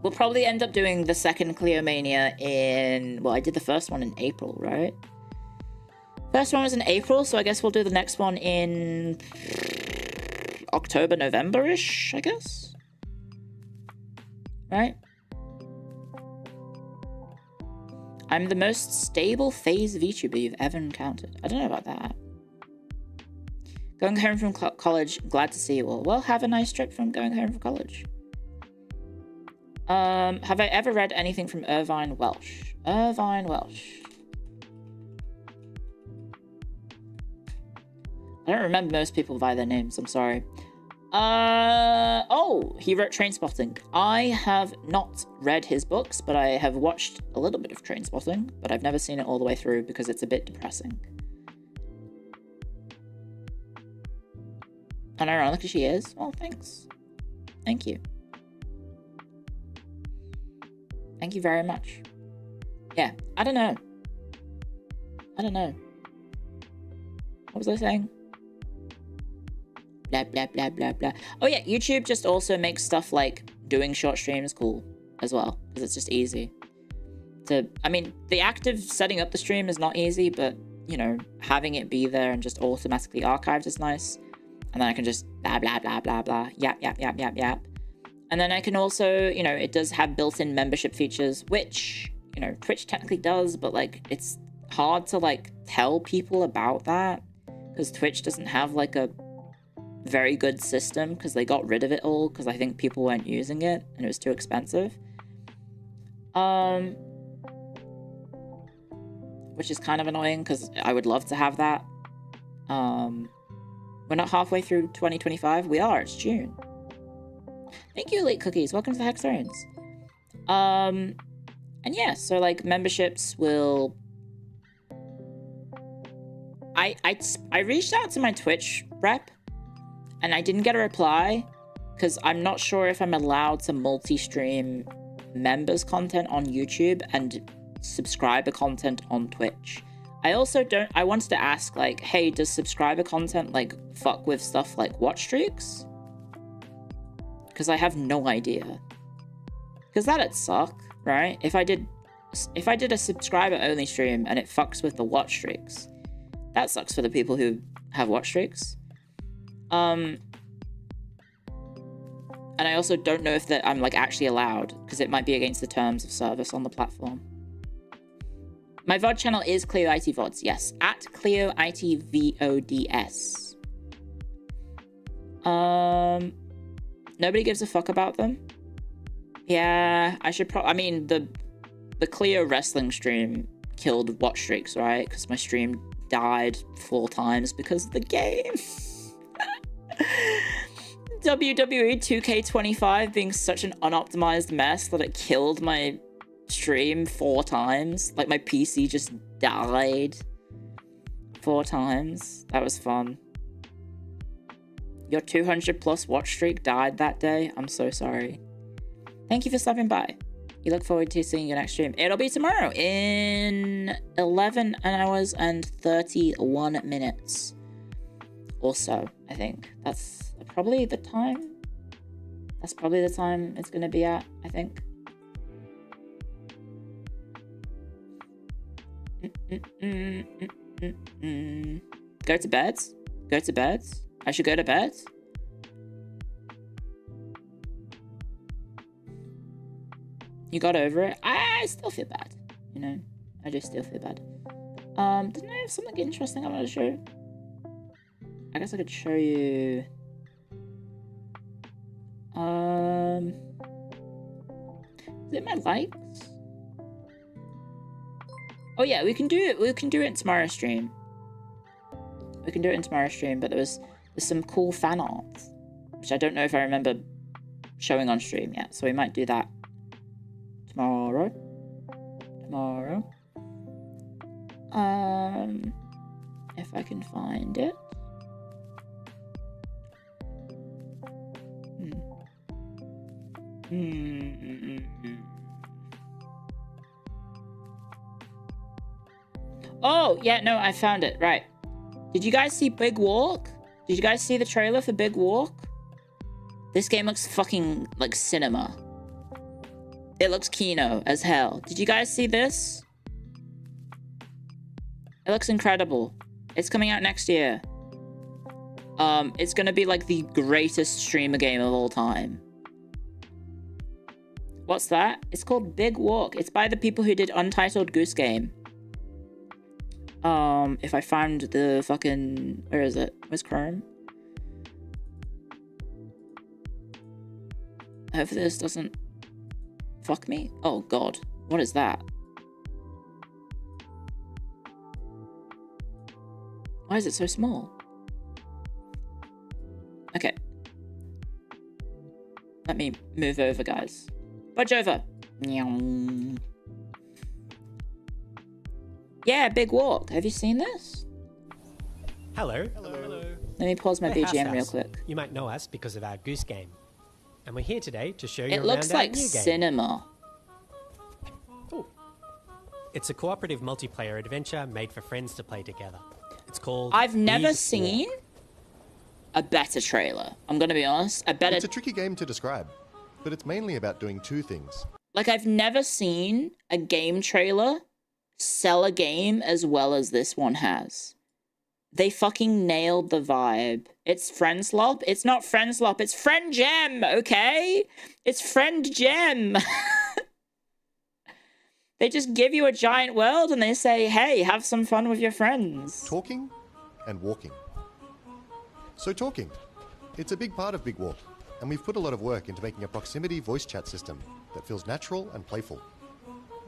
We'll probably end up doing the second Clio Mania in... Well, I did the first one in April, right? First one was in April, so I guess we'll do the next one in... October, November-ish, I guess? Right? I'm the most stable phase VTuber you've ever encountered. I don't know about that. Going home from college, glad to see you all. Well, have a nice trip from going home from college. Have I ever read anything from Irvine Welsh? Irvine Welsh. I don't remember most people by their names, I'm sorry. Oh, he wrote Trainspotting. I have not read his books, but I have watched a little bit of Trainspotting, but I've never seen it all the way through because it's a bit depressing. And ironically she is. Oh, thanks. Thank you. Thank you very much. Yeah, I don't know. What was I saying? Blah, blah, blah, blah, blah. Oh yeah, YouTube just also makes stuff like doing short streams cool as well, because it's just easy. I mean, the active setting up the stream is not easy, but, you know, having it be there and just automatically archived is nice. And then I can just blah, blah, blah, blah, blah, yap, yap, yap, yap, yap. And then I can also, you know, it does have built-in membership features, which, you know, Twitch technically does, but, like, it's hard to, like, tell people about that, because Twitch doesn't have, like, a very good system, because they got rid of it all, because I think people weren't using it, and it was too expensive. Which is kind of annoying, because I would love to have that. We're not halfway through 2025. We are. It's June. Thank you, Elite Cookies. Welcome to the Hexarians. And yeah, so like memberships will... I reached out to my Twitch rep, and I didn't get a reply, because I'm not sure if I'm allowed to multi-stream members content on YouTube and subscriber content on Twitch. I also don't... I wanted to ask, like, hey, does subscriber content, like, fuck with stuff like watch streaks? Because I have no idea. Because that'd suck, right? If I did a subscriber-only stream and it fucks with the watch streaks, that sucks for the people who have watch streaks. And I also don't know if that I'm, like, actually allowed, because it might be against the terms of service on the platform. My VOD channel is Clio IT VODs, yes. At Clio IT VODs. Nobody gives a fuck about them. Yeah, I should I mean, the Clio wrestling stream killed watch streaks, right? Because my stream died 4 times because of the game. WWE 2K25 being such an unoptimized mess that it killed my stream 4 times. Like, my PC just died 4 times. That was fun. Your 200 plus watch streak died that day. I'm so sorry. Thank you for stopping by. You look forward to seeing your next stream. It'll be tomorrow in 11 hours and 31 minutes. Or so, I think. That's probably the time. That's probably the time it's going to be at, I think. Go to bed? Go to bed? I should go to bed? You got over it? I still feel bad. You know? I just still feel bad. Didn't I have something interesting I wanted to show you? I guess I could show you... Is it my likes? Oh yeah, we can do it in tomorrow's stream. We can do it in tomorrow's stream, but there's some cool fan art which I don't know if I remember showing on stream yet, so we might do that tomorrow. If I can find it. Oh, yeah, no, I found it. Right. Did you guys see Big Walk? Did you guys see the trailer for Big Walk? This game looks fucking like cinema. It looks Kino as hell. Did you guys see this? It looks incredible. It's coming out next year. It's gonna be like the greatest streamer game of all time. What's that? It's called Big Walk. It's by the people who did Untitled Goose Game. If I found the fucking... Where is it? Where's Chrome? Hopefully this doesn't... Fuck me? Oh god. What is that? Why is it so small? Okay. Let me move over, guys. Budge over. Yeah, Big Walk. Have you seen this? Hello. Hello. Let me pause my We're BGM real House. quick. You might know us because of our Goose Game. And we're here today to show you It around looks our like new game. cinema. Ooh. It's a cooperative multiplayer adventure made for friends to play together. It's called... I've never Big seen Walk. a better trailer. I'm gonna be honest. A better... It's a tricky game to describe, but it's mainly about doing two things. Like, I've never seen a game trailer sell a game as well as this one has. They fucking nailed the vibe. It's Friend Slop. It's not Friend Slop. It's Friend Gem, okay? It's Friend Gem. They just give you a giant world and they say, hey, have some fun with your friends. Talking and walking. So talking. It's a big part of Big Walk, and we've put a lot of work into making a proximity voice chat system that feels natural and playful.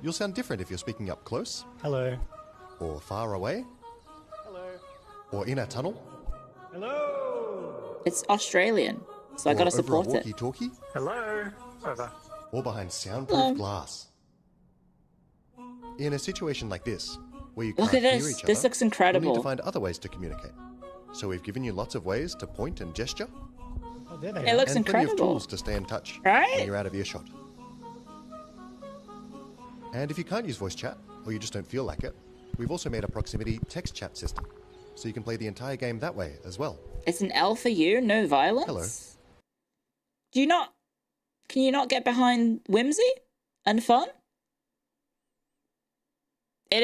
You'll sound different if you're speaking up close, Hello. or far away, or in a tunnel, It's Australian, so I or gotta over a support it. walkie-talkie, Hello. Over. or behind soundproof Hello. glass. In a situation like this, where you Look can't at hear this. each other, This looks you'll need incredible. to find other ways to communicate. So we've given you lots of ways to point and gesture, Oh, there they It are. looks and plenty of incredible. tools to stay in touch Right? when you're out of earshot. And if you can't use voice chat, or you just don't feel like it, we've also made a proximity text chat system, so you can play the entire game that way as well. It's an L for you, no violence. Hello. Do you not... Can you not get behind whimsy and fun? It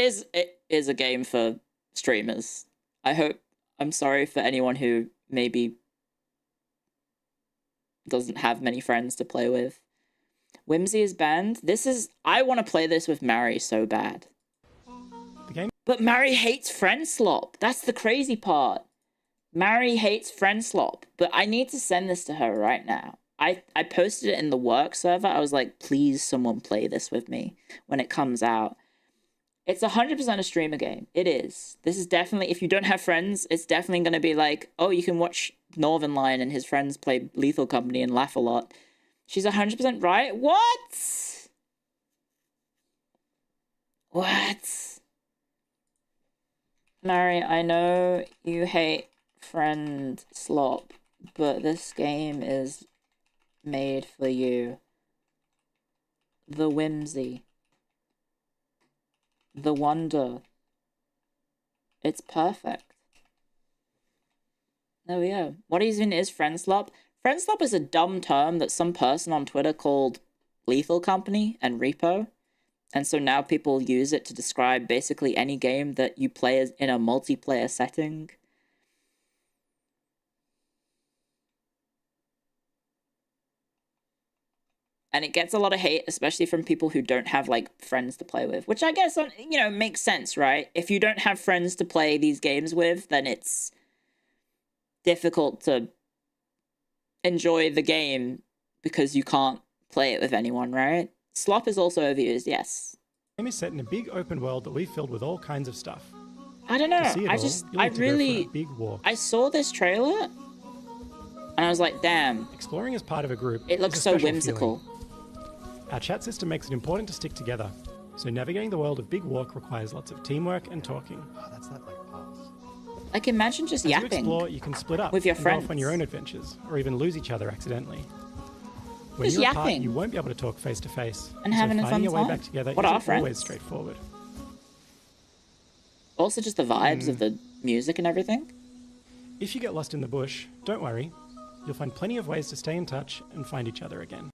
is a game for streamers. I'm sorry for anyone who maybe doesn't have many friends to play with. Whimsy is banned. I want to play this with Mary so bad. The game But Mary hates friend slop. That's the crazy part. Mary hates friend slop. But I need to send this to her right now. I posted it in the work server. I was like, please someone play this with me when it comes out. It's 100% a streamer game. It is. This is definitely, if you don't have friends, it's definitely going to be like, oh, you can watch Northern Lion and his friends play Lethal Company and laugh a lot. She's 100% right. What? What? Mary, I know you hate friend slop, but this game is made for you. The whimsy. The wonder. It's perfect. There we go. What even is friend slop? Friend slop is a dumb term that some person on Twitter called Lethal Company and Repo. And so now people use it to describe basically any game that you play in a multiplayer setting. And it gets a lot of hate, especially from people who don't have, like, friends to play with. Which I guess, you know, makes sense, right? If you don't have friends to play these games with, then it's difficult to enjoy the game because you can't play it with anyone, right? Slop is also overused, yes. The game is set in a big open world that we've filled with all kinds of stuff. I don't know. To see it all, you'll need to go for a big walk. I saw this trailer And I was like, damn, Exploring as part of a group it looks is a so special whimsical. feeling. Our chat system makes it important to stick together, so navigating the world of Big Walk requires lots of teamwork and talking. Oh, that's that like pass. Like, imagine just As you yapping. explore, you can split up with your and go off on friends. your own adventures, or even lose each other accidentally. When Just you're apart, yapping. you won't be able to talk face to face, And so having a finding fun your way time. back together What are isn't always friends? straightforward. Also, just the vibes of the music and everything. If you get lost in the bush, don't worry. You'll find plenty of ways to stay in touch and find each other again.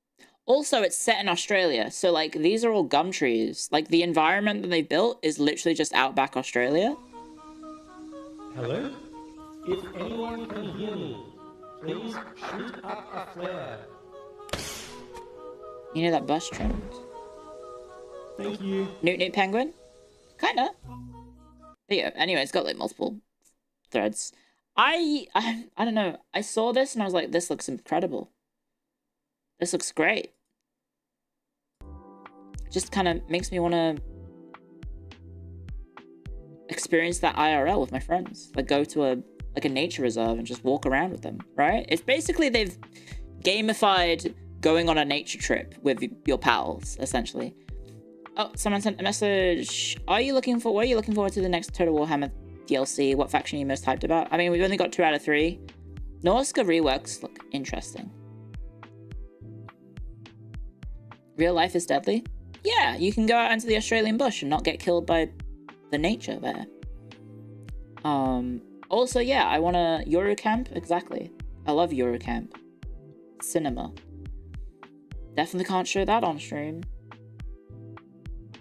Also, it's set in Australia, so like these are all gum trees. Like the environment that they built is literally just outback Australia. Hello? If anyone can hear me, please shoot up a flare. You know that bus trimmed. Thank you. Newt Newt Penguin? Kinda. There you go. Anyway, it's got like multiple threads. I don't know. I saw this and I was like, this looks incredible. This looks great. Just kind of makes me want to experience that IRL with my friends. Like go to a nature reserve and just walk around with them, right? It's basically they've gamified going on a nature trip with your pals, essentially. Oh, someone sent a message. Were you looking forward to the next Total Warhammer DLC? What faction are you most hyped about? I mean, we've only got 2 out of 3. Norska reworks look interesting. Real life is deadly? Yeah, you can go out into the Australian bush and not get killed by the nature there. Also, yeah, I want a Eurocamp. Exactly. I love Eurocamp. Cinema. Definitely can't show that on stream.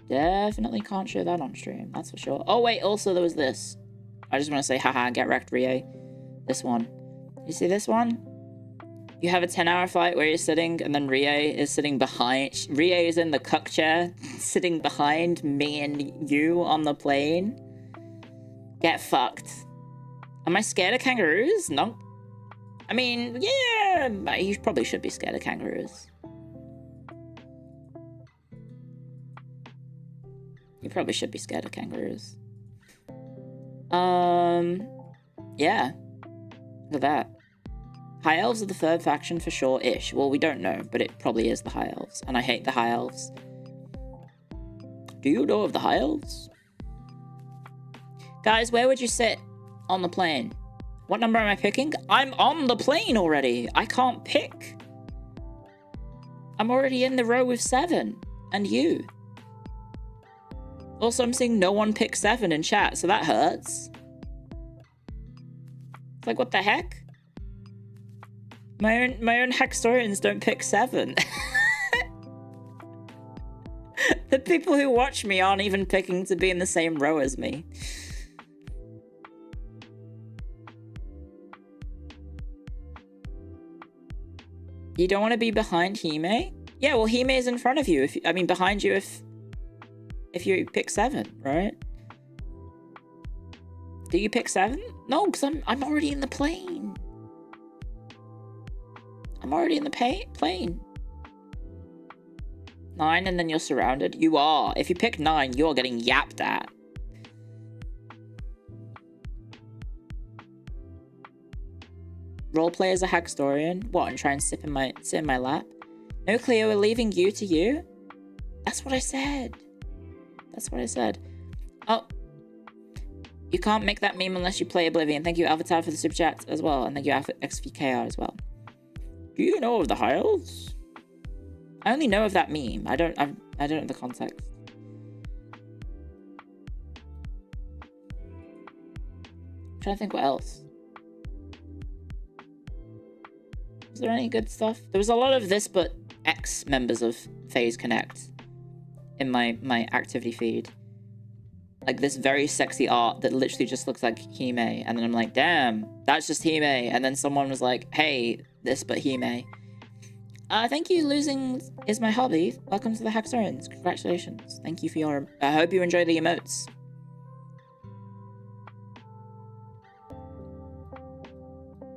Definitely can't show that on stream, that's for sure. Oh wait, also there was this. I just want to say, haha, get wrecked, Rie. This one. You see this one? You have a 10-hour flight where you're sitting, and then Rie is sitting behind. Rie is in the cuck chair, sitting behind me and you on the plane. Get fucked. Am I scared of kangaroos? No. I mean, yeah, you probably should be scared of kangaroos. You probably should be scared of kangaroos. Yeah. Look at that. High Elves are the third faction for sure-ish. Well, we don't know, but it probably is the High Elves. And I hate the High Elves. Do you know of the High Elves? Guys, where would you sit on the plane? What number am I picking? I'm on the plane already. I can't pick. I'm already in the row with 7. And you. Also, I'm seeing no one pick 7 in chat, so that hurts. It's like, what the heck? My own Hextorians don't pick 7. The people who watch me aren't even picking to be in the same row as me. You don't want to be behind Hime? Yeah, well, Hime is in front of you. Behind you if you pick 7, right? Do you pick 7? No, because I'm already in the plane. I'm already in the plane. 9 and then you're surrounded. You are. If you pick 9, you're getting yapped at. Roleplay as a Hackstorian? What, and try and sit in my lap? No, Clio, we're leaving you to you? That's what I said. That's what I said. Oh. You can't make that meme unless you play Oblivion. Thank you, Avatar, for the super chat as well. And thank you, XVKR as well. Do you know of the High Elves? I only know of that meme. I don't know the context. I'm trying to think what else. Is there any good stuff? There was a lot of this, but ex-members of FaZe Connect in my activity feed. Like this very sexy art that literally just looks like Hime. And then I'm like, damn, that's just Hime. And then someone was like, hey, this but Hime. Thank you, losing is my hobby. Welcome to the Hackstorians. Congratulations. Thank you for your... I hope you enjoy the emotes.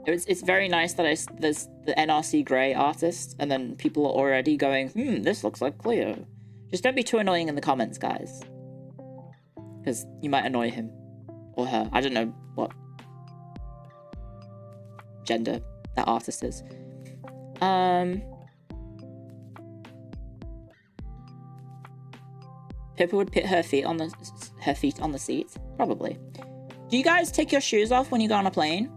It's very nice that there's the NRC Grey artist, and then people are already going, this looks like Clio. Just don't be too annoying in the comments, guys. Because you might annoy him. Or her. I don't know what gender that artist is. Pippa would put her feet on the seat. Probably. Do you guys take your shoes off when you go on a plane?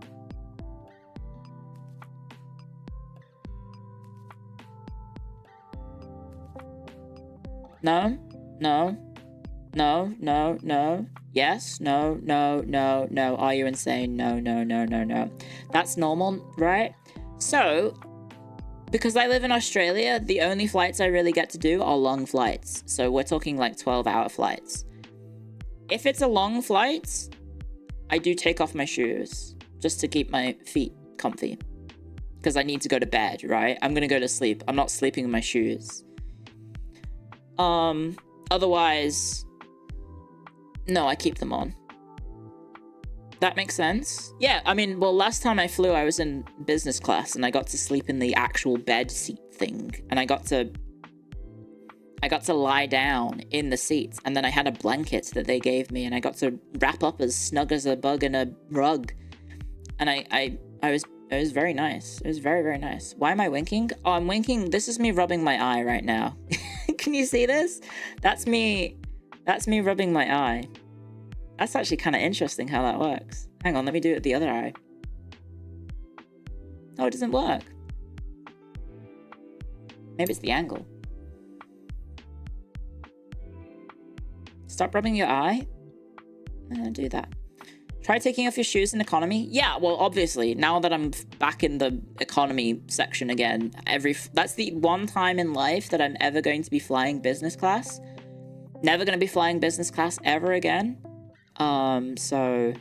No? No? No? No? No? Yes? No? No? No? No? Are you insane? No? No? No? No? No? That's normal, right? So, because I live in Australia, the only flights I really get to do are long flights. So we're talking like 12-hour flights. If it's a long flight, I do take off my shoes just to keep my feet comfy. Because I need to go to bed, right? I'm going to go to sleep. I'm not sleeping in my shoes. Otherwise, no, I keep them on. That makes sense? Yeah, I mean, well, last time I flew, I was in business class and I got to sleep in the actual bed seat thing. And I got to lie down in the seats, and then I had a blanket that they gave me, and I got to wrap up as snug as a bug in a rug. And it was very nice. It was very, very nice. Why am I winking? Oh, I'm winking. This is me rubbing my eye right now. Can you see this? That's me rubbing my eye. That's actually kind of interesting how that works. Hang on, let me do it with the other eye. Oh, it doesn't work. Maybe it's the angle. Stop rubbing your eye. Do that. Try taking off your shoes in economy. Yeah, well, obviously, now that I'm back in the economy section again, that's the one time in life that I'm ever going to be flying business class. Never going to be flying business class ever again. So,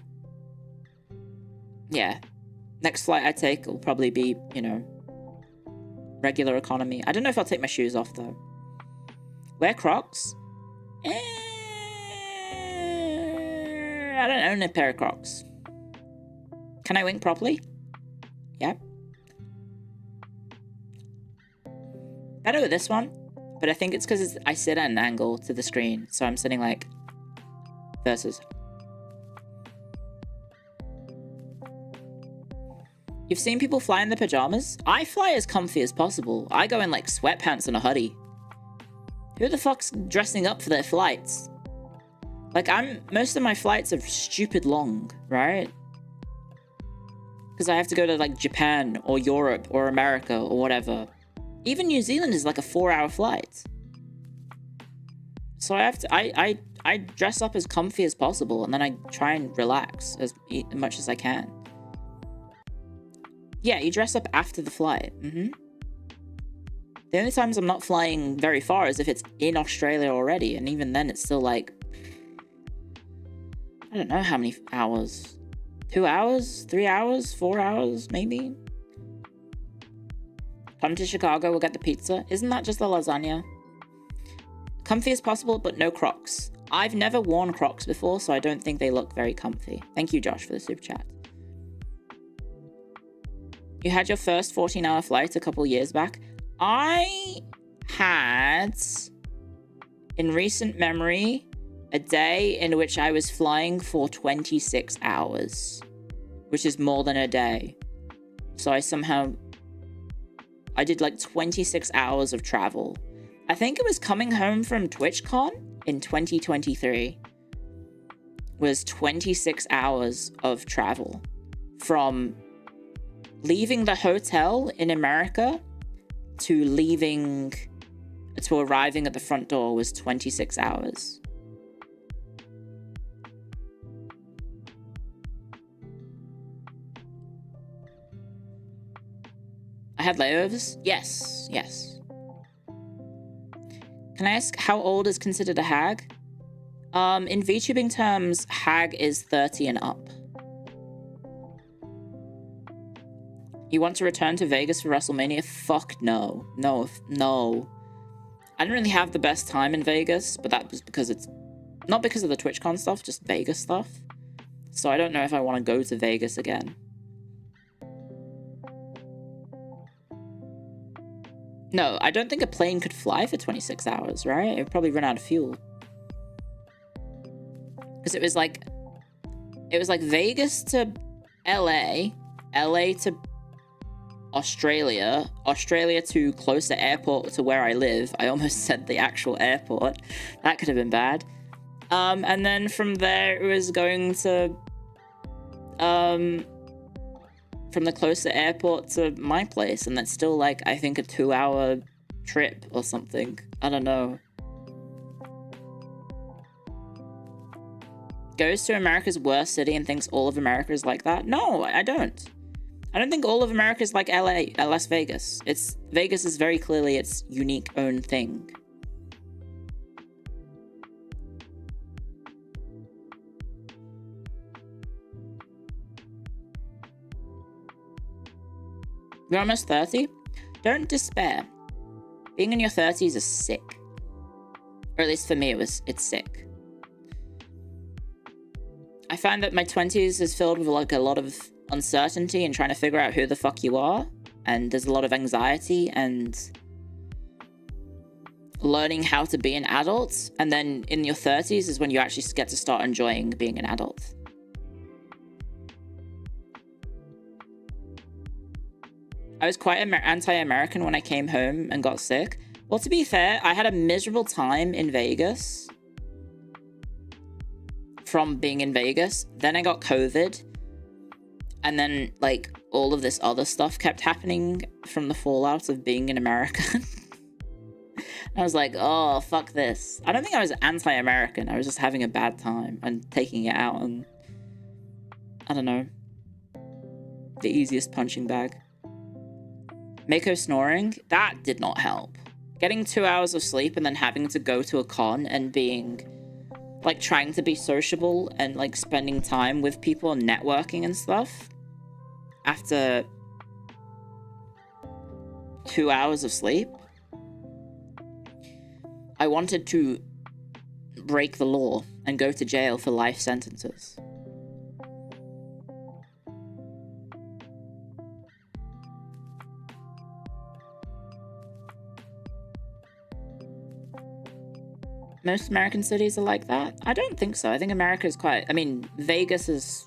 yeah. Next flight I take will probably be, regular economy. I don't know if I'll take my shoes off, though. Wear Crocs? I don't own a pair of Crocs. Can I wink properly? Yeah. Better with this one, but I think it's because I sit at an angle to the screen, so I'm sitting like versus. You've seen people fly in their pajamas? I fly as comfy as possible. I go in like sweatpants and a hoodie. Who the fuck's dressing up for their flights? Like, most of my flights are stupid long, right? Because I have to go to, like, Japan or Europe or America or whatever. Even New Zealand is like a 4-hour flight. So I dress up as comfy as possible, and then I try and relax as much as I can. Yeah, you dress up after the flight. The only times I'm not flying very far is if it's in Australia already, and even then it's still like, I don't know how many hours. 2 hours? 3 hours? 4 hours, maybe? Come to Chicago, we'll get the pizza. Isn't that just the lasagna? Comfy as possible, but no Crocs. I've never worn Crocs before, so I don't think they look very comfy. Thank you, Josh, for the super chat. You had your first 14-hour flight a couple years back. I had, in recent memory, a day in which I was flying for 26 hours, which is more than a day. So I did like 26 hours of travel. I think it was coming home from TwitchCon in 2023. Was 26 hours of travel from leaving the hotel in America to arriving at the front door was 26 hours. I had layovers? Yes. Can I ask how old is considered a hag? In VTubing terms, hag is 30 and up. You want to return to Vegas for WrestleMania? Fuck no. No. I didn't really have the best time in Vegas, but that was because it's not because of the TwitchCon stuff, just Vegas stuff. So I don't know if I want to go to Vegas again. No, I don't think a plane could fly for 26 hours, right? It would probably run out of fuel. Because it was like Vegas to LA to Australia to closer airport to where I live. I almost said the actual airport. That could have been bad. And then from there, it was going to, from the closer airport to my place. And that's still, like, I think a 2-hour trip or something. I don't know. Goes to America's worst city and thinks all of America is like that? No, I don't. I don't think all of America is like LA, Las Vegas. Vegas is very clearly its unique own thing. You're almost 30? Don't despair. Being in your 30s is sick. Or at least for me, it's sick. I find that my 20s is filled with like a lot of uncertainty and trying to figure out who the fuck you are. And there's a lot of anxiety and learning how to be an adult. And then in your 30s is when you actually get to start enjoying being an adult. I was quite anti-American when I came home and got sick. Well, to be fair, I had a miserable time in Vegas from being in Vegas. Then I got COVID. And then, like, all of this other stuff kept happening from the fallout of being in America. I was like, oh, fuck this. I don't think I was anti-American. I was just having a bad time and taking it out on, I don't know, the easiest punching bag. Mako snoring, that did not help. Getting 2 hours of sleep and then having to go to a con and being, like, trying to be sociable and, like, spending time with people and networking and stuff after 2 hours of sleep. I wanted to break the law and go to jail for life sentences. Most American cities are like that? I don't think so. I think America is quite... I mean, Vegas is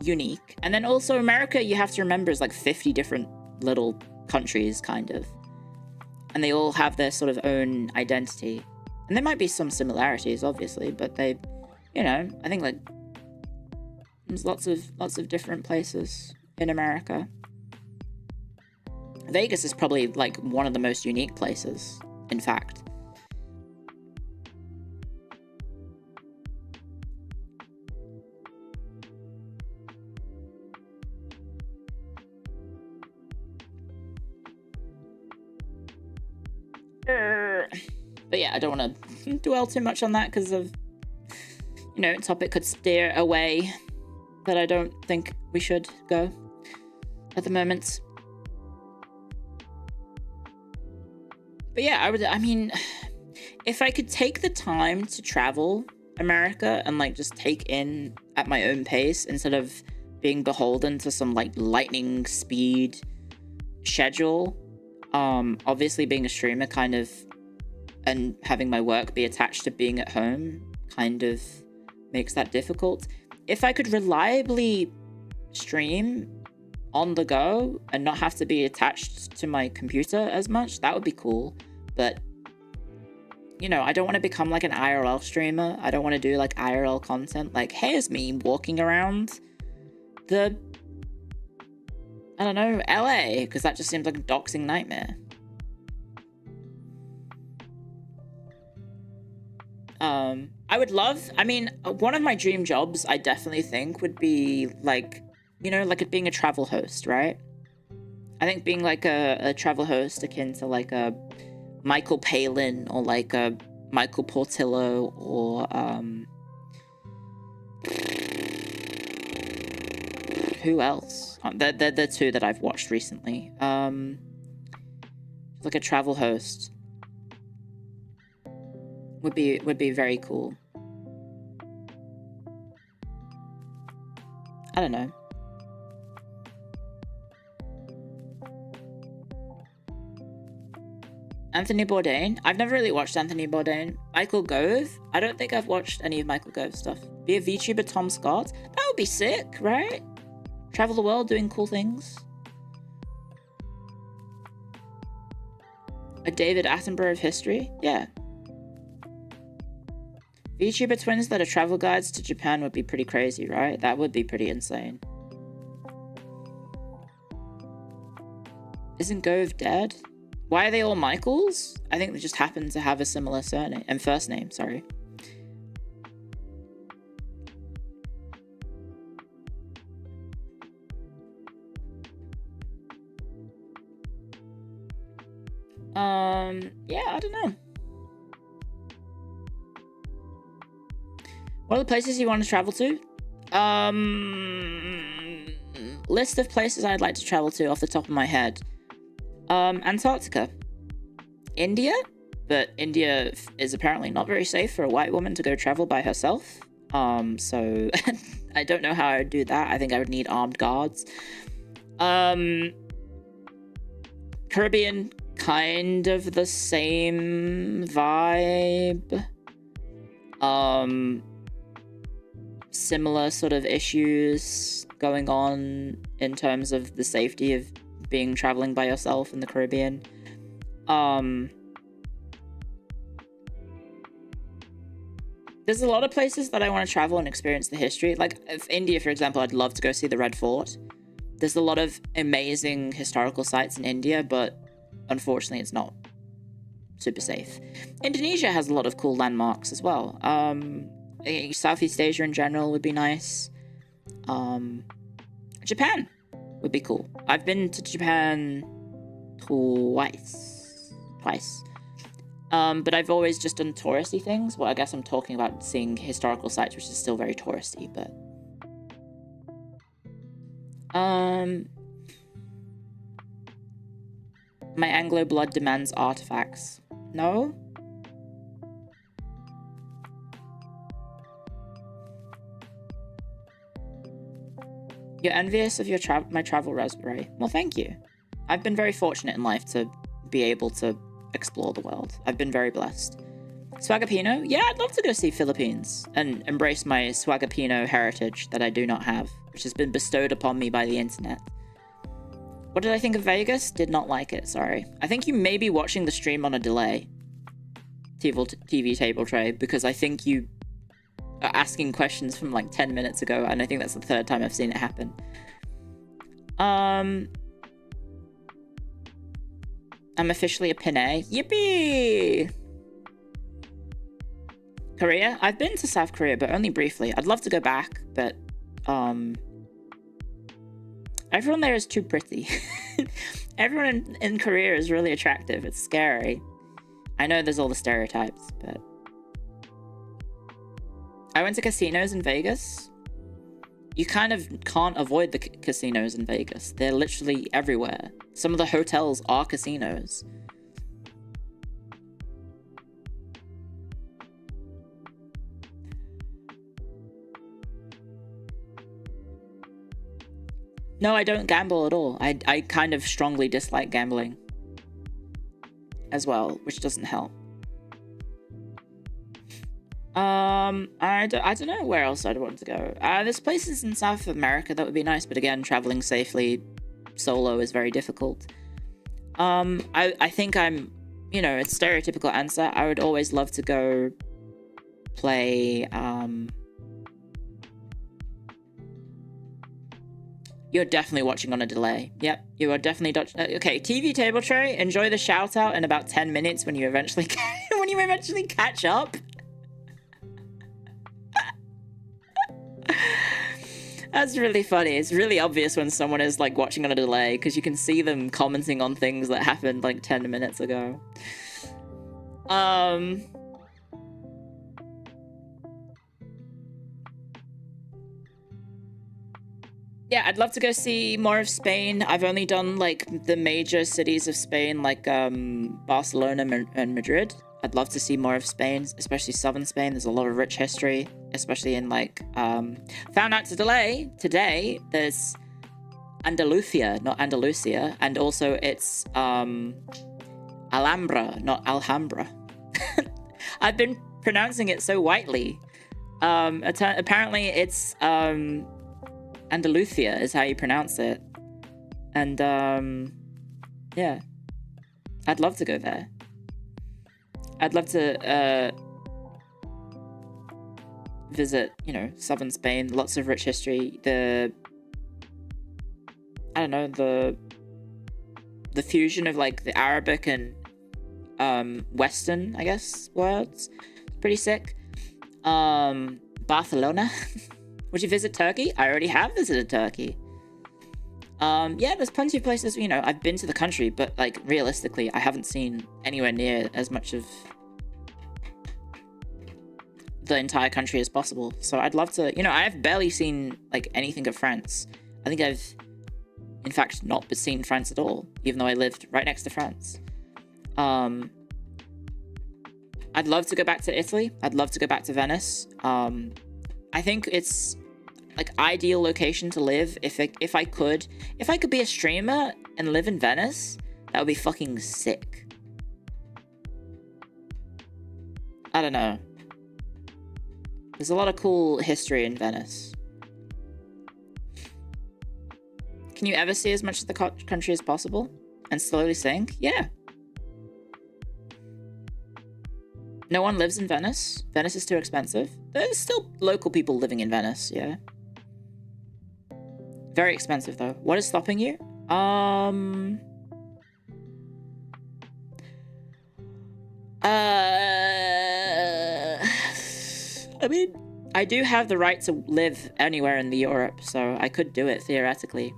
unique. And then also America, you have to remember, is like 50 different little countries, kind of. And they all have their sort of own identity. And there might be some similarities, obviously, but they, you know, I think, like, there's lots of different places in America. Vegas is probably, like, one of the most unique places, in fact. But yeah, I don't want to dwell too much on that because of, you know, topic could steer away that I don't think we should go at the moment. But yeah, I mean, if I could take the time to travel America and, like, just take in at my own pace instead of being beholden to some, like, lightning speed schedule, obviously being a streamer kind of, and having my work be attached to being at home kind of makes that difficult. If I could reliably stream on the go and not have to be attached to my computer as much, that would be cool. But, you know, I don't want to become like an IRL streamer. I don't want to do like IRL content. Like, here's me walking around the, I don't know, LA, because that just seems like a doxing nightmare. I would love, I mean, one of my dream jobs, I definitely think, would be, like, you know, like being a travel host, right? I think being, like, a travel host akin to, like, a Michael Palin or, like, a Michael Portillo or, who else? They're the two that I've watched recently. Like a travel host would be very cool. I don't know. Anthony Bourdain. I've never really watched Anthony Bourdain. Michael Gove. I don't think I've watched any of Michael Gove's stuff. Be a VTuber Tom Scott. That would be sick, right? Travel the world doing cool things. A David Attenborough of history? Yeah. VTuber twins that are travel guides to Japan would be pretty crazy, right? That would be pretty insane. Isn't Gove dead? Why are they all Michaels? I think they just happen to have a similar surname and first name, sorry. Yeah, I don't know. What are the places you want to travel to? List of places I'd like to travel to off the top of my head. Antarctica. India? But India is apparently not very safe for a white woman to go travel by herself. So I don't know how I would do that. I think I would need armed guards. Caribbean, kind of the same vibe. Similar sort of issues going on in terms of the safety of traveling by yourself in the Caribbean. There's a lot of places that I want to travel and experience the history. Like if India, for example, I'd love to go see the Red Fort. There's a lot of amazing historical sites in India, but unfortunately it's not super safe. Indonesia has a lot of cool landmarks as well. Southeast Asia in general would be nice. Japan would be cool. I've been to Japan twice. But I've always just done touristy things. Well, I guess I'm talking about seeing historical sites, which is still very touristy, but... My Anglo blood demands artifacts. No? You're envious of my travel resume. Well, thank you. I've been very fortunate in life to be able to explore the world. I've been very blessed. Swagapino? Yeah, I'd love to go see Philippines and embrace my Swagapino heritage that I do not have, which has been bestowed upon me by the internet. What did I think of Vegas? Did not like it, sorry. I think you may be watching the stream on a delay, TV Table Tray, because I think you are asking questions from like 10 minutes ago, and I think that's the third time I've seen it happen. I'm officially a Pinay. Yippee! Korea? I've been to South Korea, but only briefly. I'd love to go back, but everyone there is too pretty. Everyone in Korea is really attractive. It's scary. I know there's all the stereotypes, but... I went to casinos in Vegas. You kind of can't avoid the casinos in Vegas. They're literally everywhere. Some of the hotels are casinos. No, I don't gamble at all. I kind of strongly dislike gambling as well, which doesn't help. I don't know where else I'd want to go. There's places in South America that would be nice, but again, traveling safely solo is very difficult. I think I'm, it's stereotypical answer. I would always love to go play, You're definitely watching on a delay. Yep, you are definitely... Okay, TV Table Tray, enjoy the shout out in about 10 minutes when you eventually catch up. That's really funny. It's really obvious when someone is like watching on a delay because you can see them commenting on things that happened like 10 minutes ago. Yeah, I'd love to go see more of Spain. I've only done like the major cities of Spain, like Barcelona and Madrid. I'd love to see more of Spain, especially southern Spain. There's a lot of rich history, especially in like... found out today, there's Andalusia, not Andalusia, and also it's Alhambra, not Alhambra. I've been pronouncing it so whitely. Apparently it's... Andalusia is how you pronounce it. And, yeah. I'd love to go there. I'd love to visit, you know, southern Spain. Lots of rich history. I don't know, the fusion of like the Arabic and Western, I guess, words. It's pretty sick. Barcelona. Would you visit Turkey? I already have visited Turkey. Yeah, there's plenty of places, you know, I've been to the country, but like realistically, I haven't seen anywhere near as much of the entire country as possible. So I'd love to, you know, I've barely seen like anything of France. I think I've, in fact, not seen France at all, even though I lived right next to France. I'd love to go back to Italy. I'd love to go back to Venice. I think it's like ideal location to live. If I could be a streamer and live in Venice, that would be fucking sick. I don't know. There's a lot of cool history in Venice. Can you ever see as much of the country as possible and slowly sink? Yeah. No one lives in Venice. Venice is too expensive. There's still local people living in Venice, yeah. Very expensive, though. What is stopping you? I mean, I do have the right to live anywhere in Europe, so I could do it, theoretically.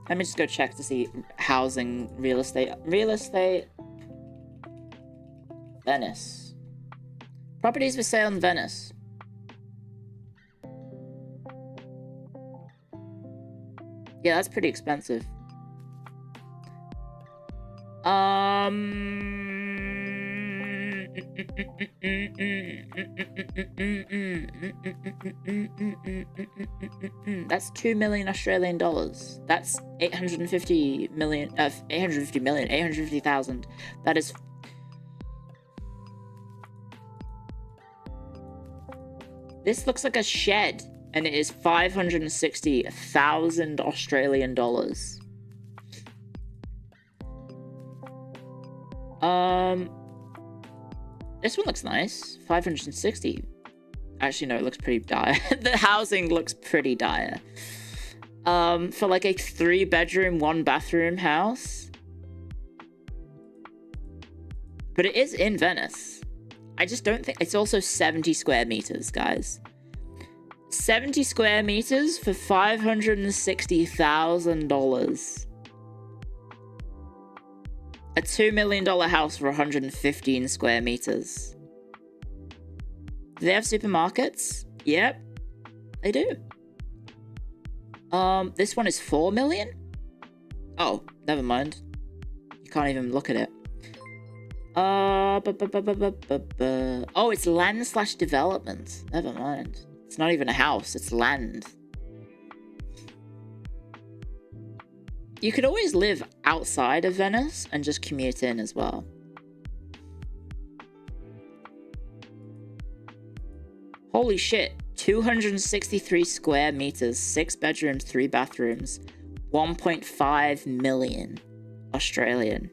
Let me just go check to see housing, real estate. Venice. Properties for sale in Venice. Yeah, that's pretty expensive. That's 2 million Australian dollars. That's 850,000. That is. This looks like a shed, and it is 560,000 Australian dollars. This one looks nice. 560. Actually, no, it looks pretty dire. The housing looks pretty dire. For like a 3-bedroom, 1-bathroom house. But it is in Venice. I just don't think... It's also 70 square meters, guys. 70 square meters for $560,000. A $2 million house for 115 square meters. Do they have supermarkets? Yep, they do. This one is 4 million? Oh, never mind. You can't even look at it. Oh, it's land/development. Never mind. It's not even a house, it's land. You could always live outside of Venice and just commute in as well. Holy shit. 263 square meters, 6 bedrooms, 3 bathrooms, 1.5 million Australian.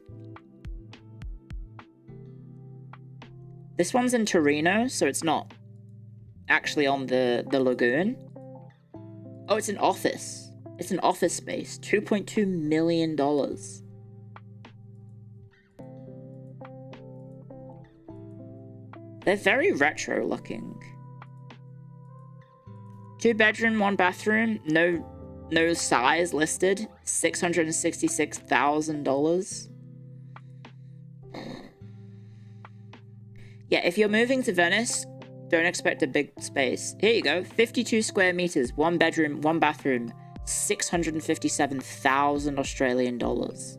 This one's in Torino, so it's not actually on the lagoon. Oh, it's an office. It's an office space. $2.2 million. They're very retro looking. 2 bedroom, 1 bathroom. No size listed. $666,000. Yeah, if you're moving to Venice, don't expect a big space. Here you go. 52 square meters, 1 bedroom, 1 bathroom. 657,000 Australian dollars.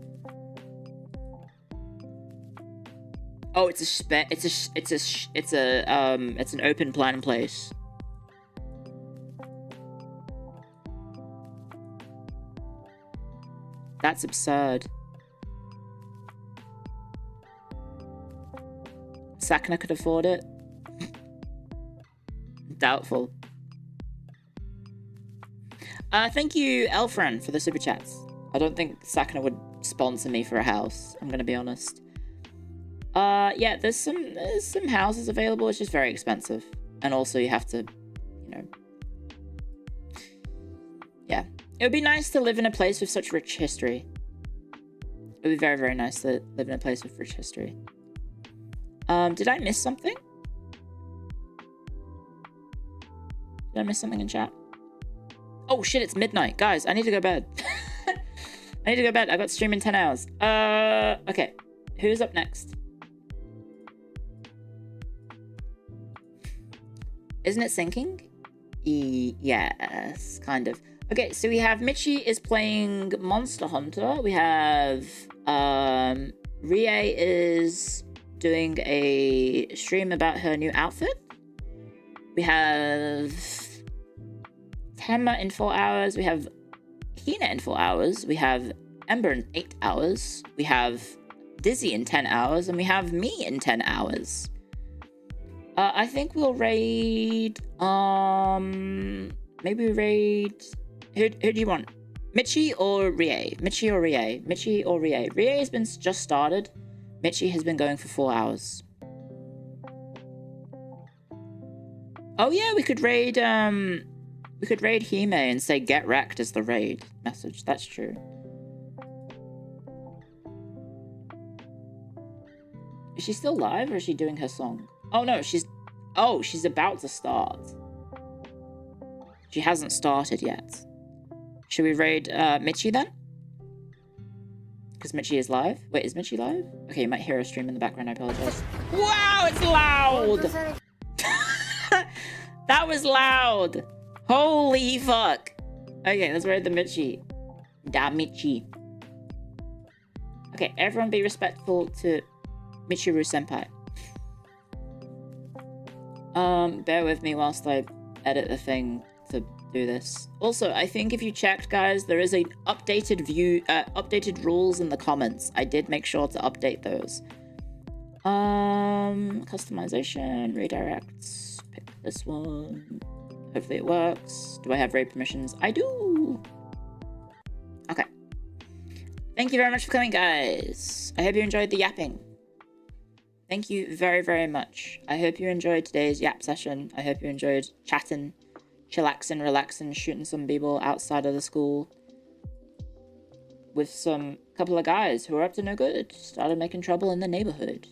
Oh, it's an open plan place. That's absurd. Sakna could afford it. Doubtful. Thank you, Elfran, for the super chats. I don't think Sakna would sponsor me for a house, I'm gonna be honest. Yeah, there's some houses available. It's just very expensive, and also you have to, you know. Yeah, it would be nice to live in a place with such rich history. It would be very, very nice to live in a place with rich history. Did I miss something? Did I miss something in chat? Oh shit, it's midnight. Guys, I need to go to bed. I need to go to bed. I got to stream in 10 hours. Okay. Who's up next? Isn't it sinking? Yes, kind of. Okay, so we have Michi is playing Monster Hunter. We have Rie is doing a stream about her new outfit. We have Temma in 4 hours. We have Hina in 4 hours. We have Ember in 8 hours. We have Dizzy in 10 hours. And we have me in 10 hours. I think we'll raid... Maybe we raid... Who do you want? Michi or Rie? Michi or Rie? Michi or Rie? Rie has been just started. Michi has been going for 4 hours. Oh yeah, we could raid Hime and say get wrecked as the raid message. That's true. Is she still live or is she doing her song? Oh no, she's about to start. She hasn't started yet. Should we raid Michi then? Because Michi is live? Wait, is Michi live? Okay, you might hear a stream in the background, I apologize. Wow, it's loud! That was loud! Holy fuck! Okay, let's raid the Michi. Da Michi. Okay, everyone be respectful to Michiru Senpai. Bear with me whilst I edit the thing to do this. Also, I think if you checked, guys, there is a updated rules in the comments. I did make sure to update those. Customization, redirects, pick this one. Hopefully it works. Do I have raid permissions? I do! Okay. Thank you very much for coming, guys. I hope you enjoyed the yapping. Thank you very, very much. I hope you enjoyed today's yap session. I hope you enjoyed chatting, chillaxing, relaxing, shooting some people outside of the school with some couple of guys who were up to no good. Started making trouble in the neighborhood.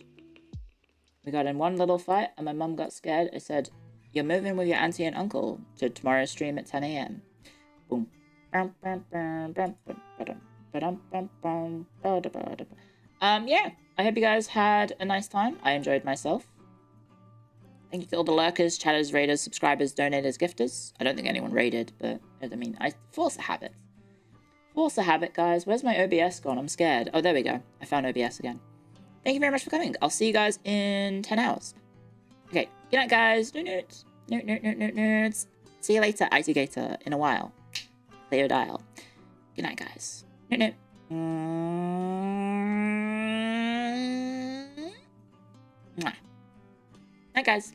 We got in one little fight and my mum got scared. I said, "You're moving with your auntie and uncle to tomorrow's stream at 10 a.m. Boom. Yeah, I hope you guys had a nice time. I enjoyed myself. Thank you to all the lurkers, chatters, raiders, subscribers, donators, gifters. I don't think anyone raided, but I mean, I force a habit. Force a habit, guys. Where's my OBS gone? I'm scared. Oh, there we go. I found OBS again. Thank you very much for coming. I'll see you guys in 10 hours. Okay, good night, guys. Nerds. Nerds. See you later, Gator, in a while. Clio dial. Good night, guys. Night, guys.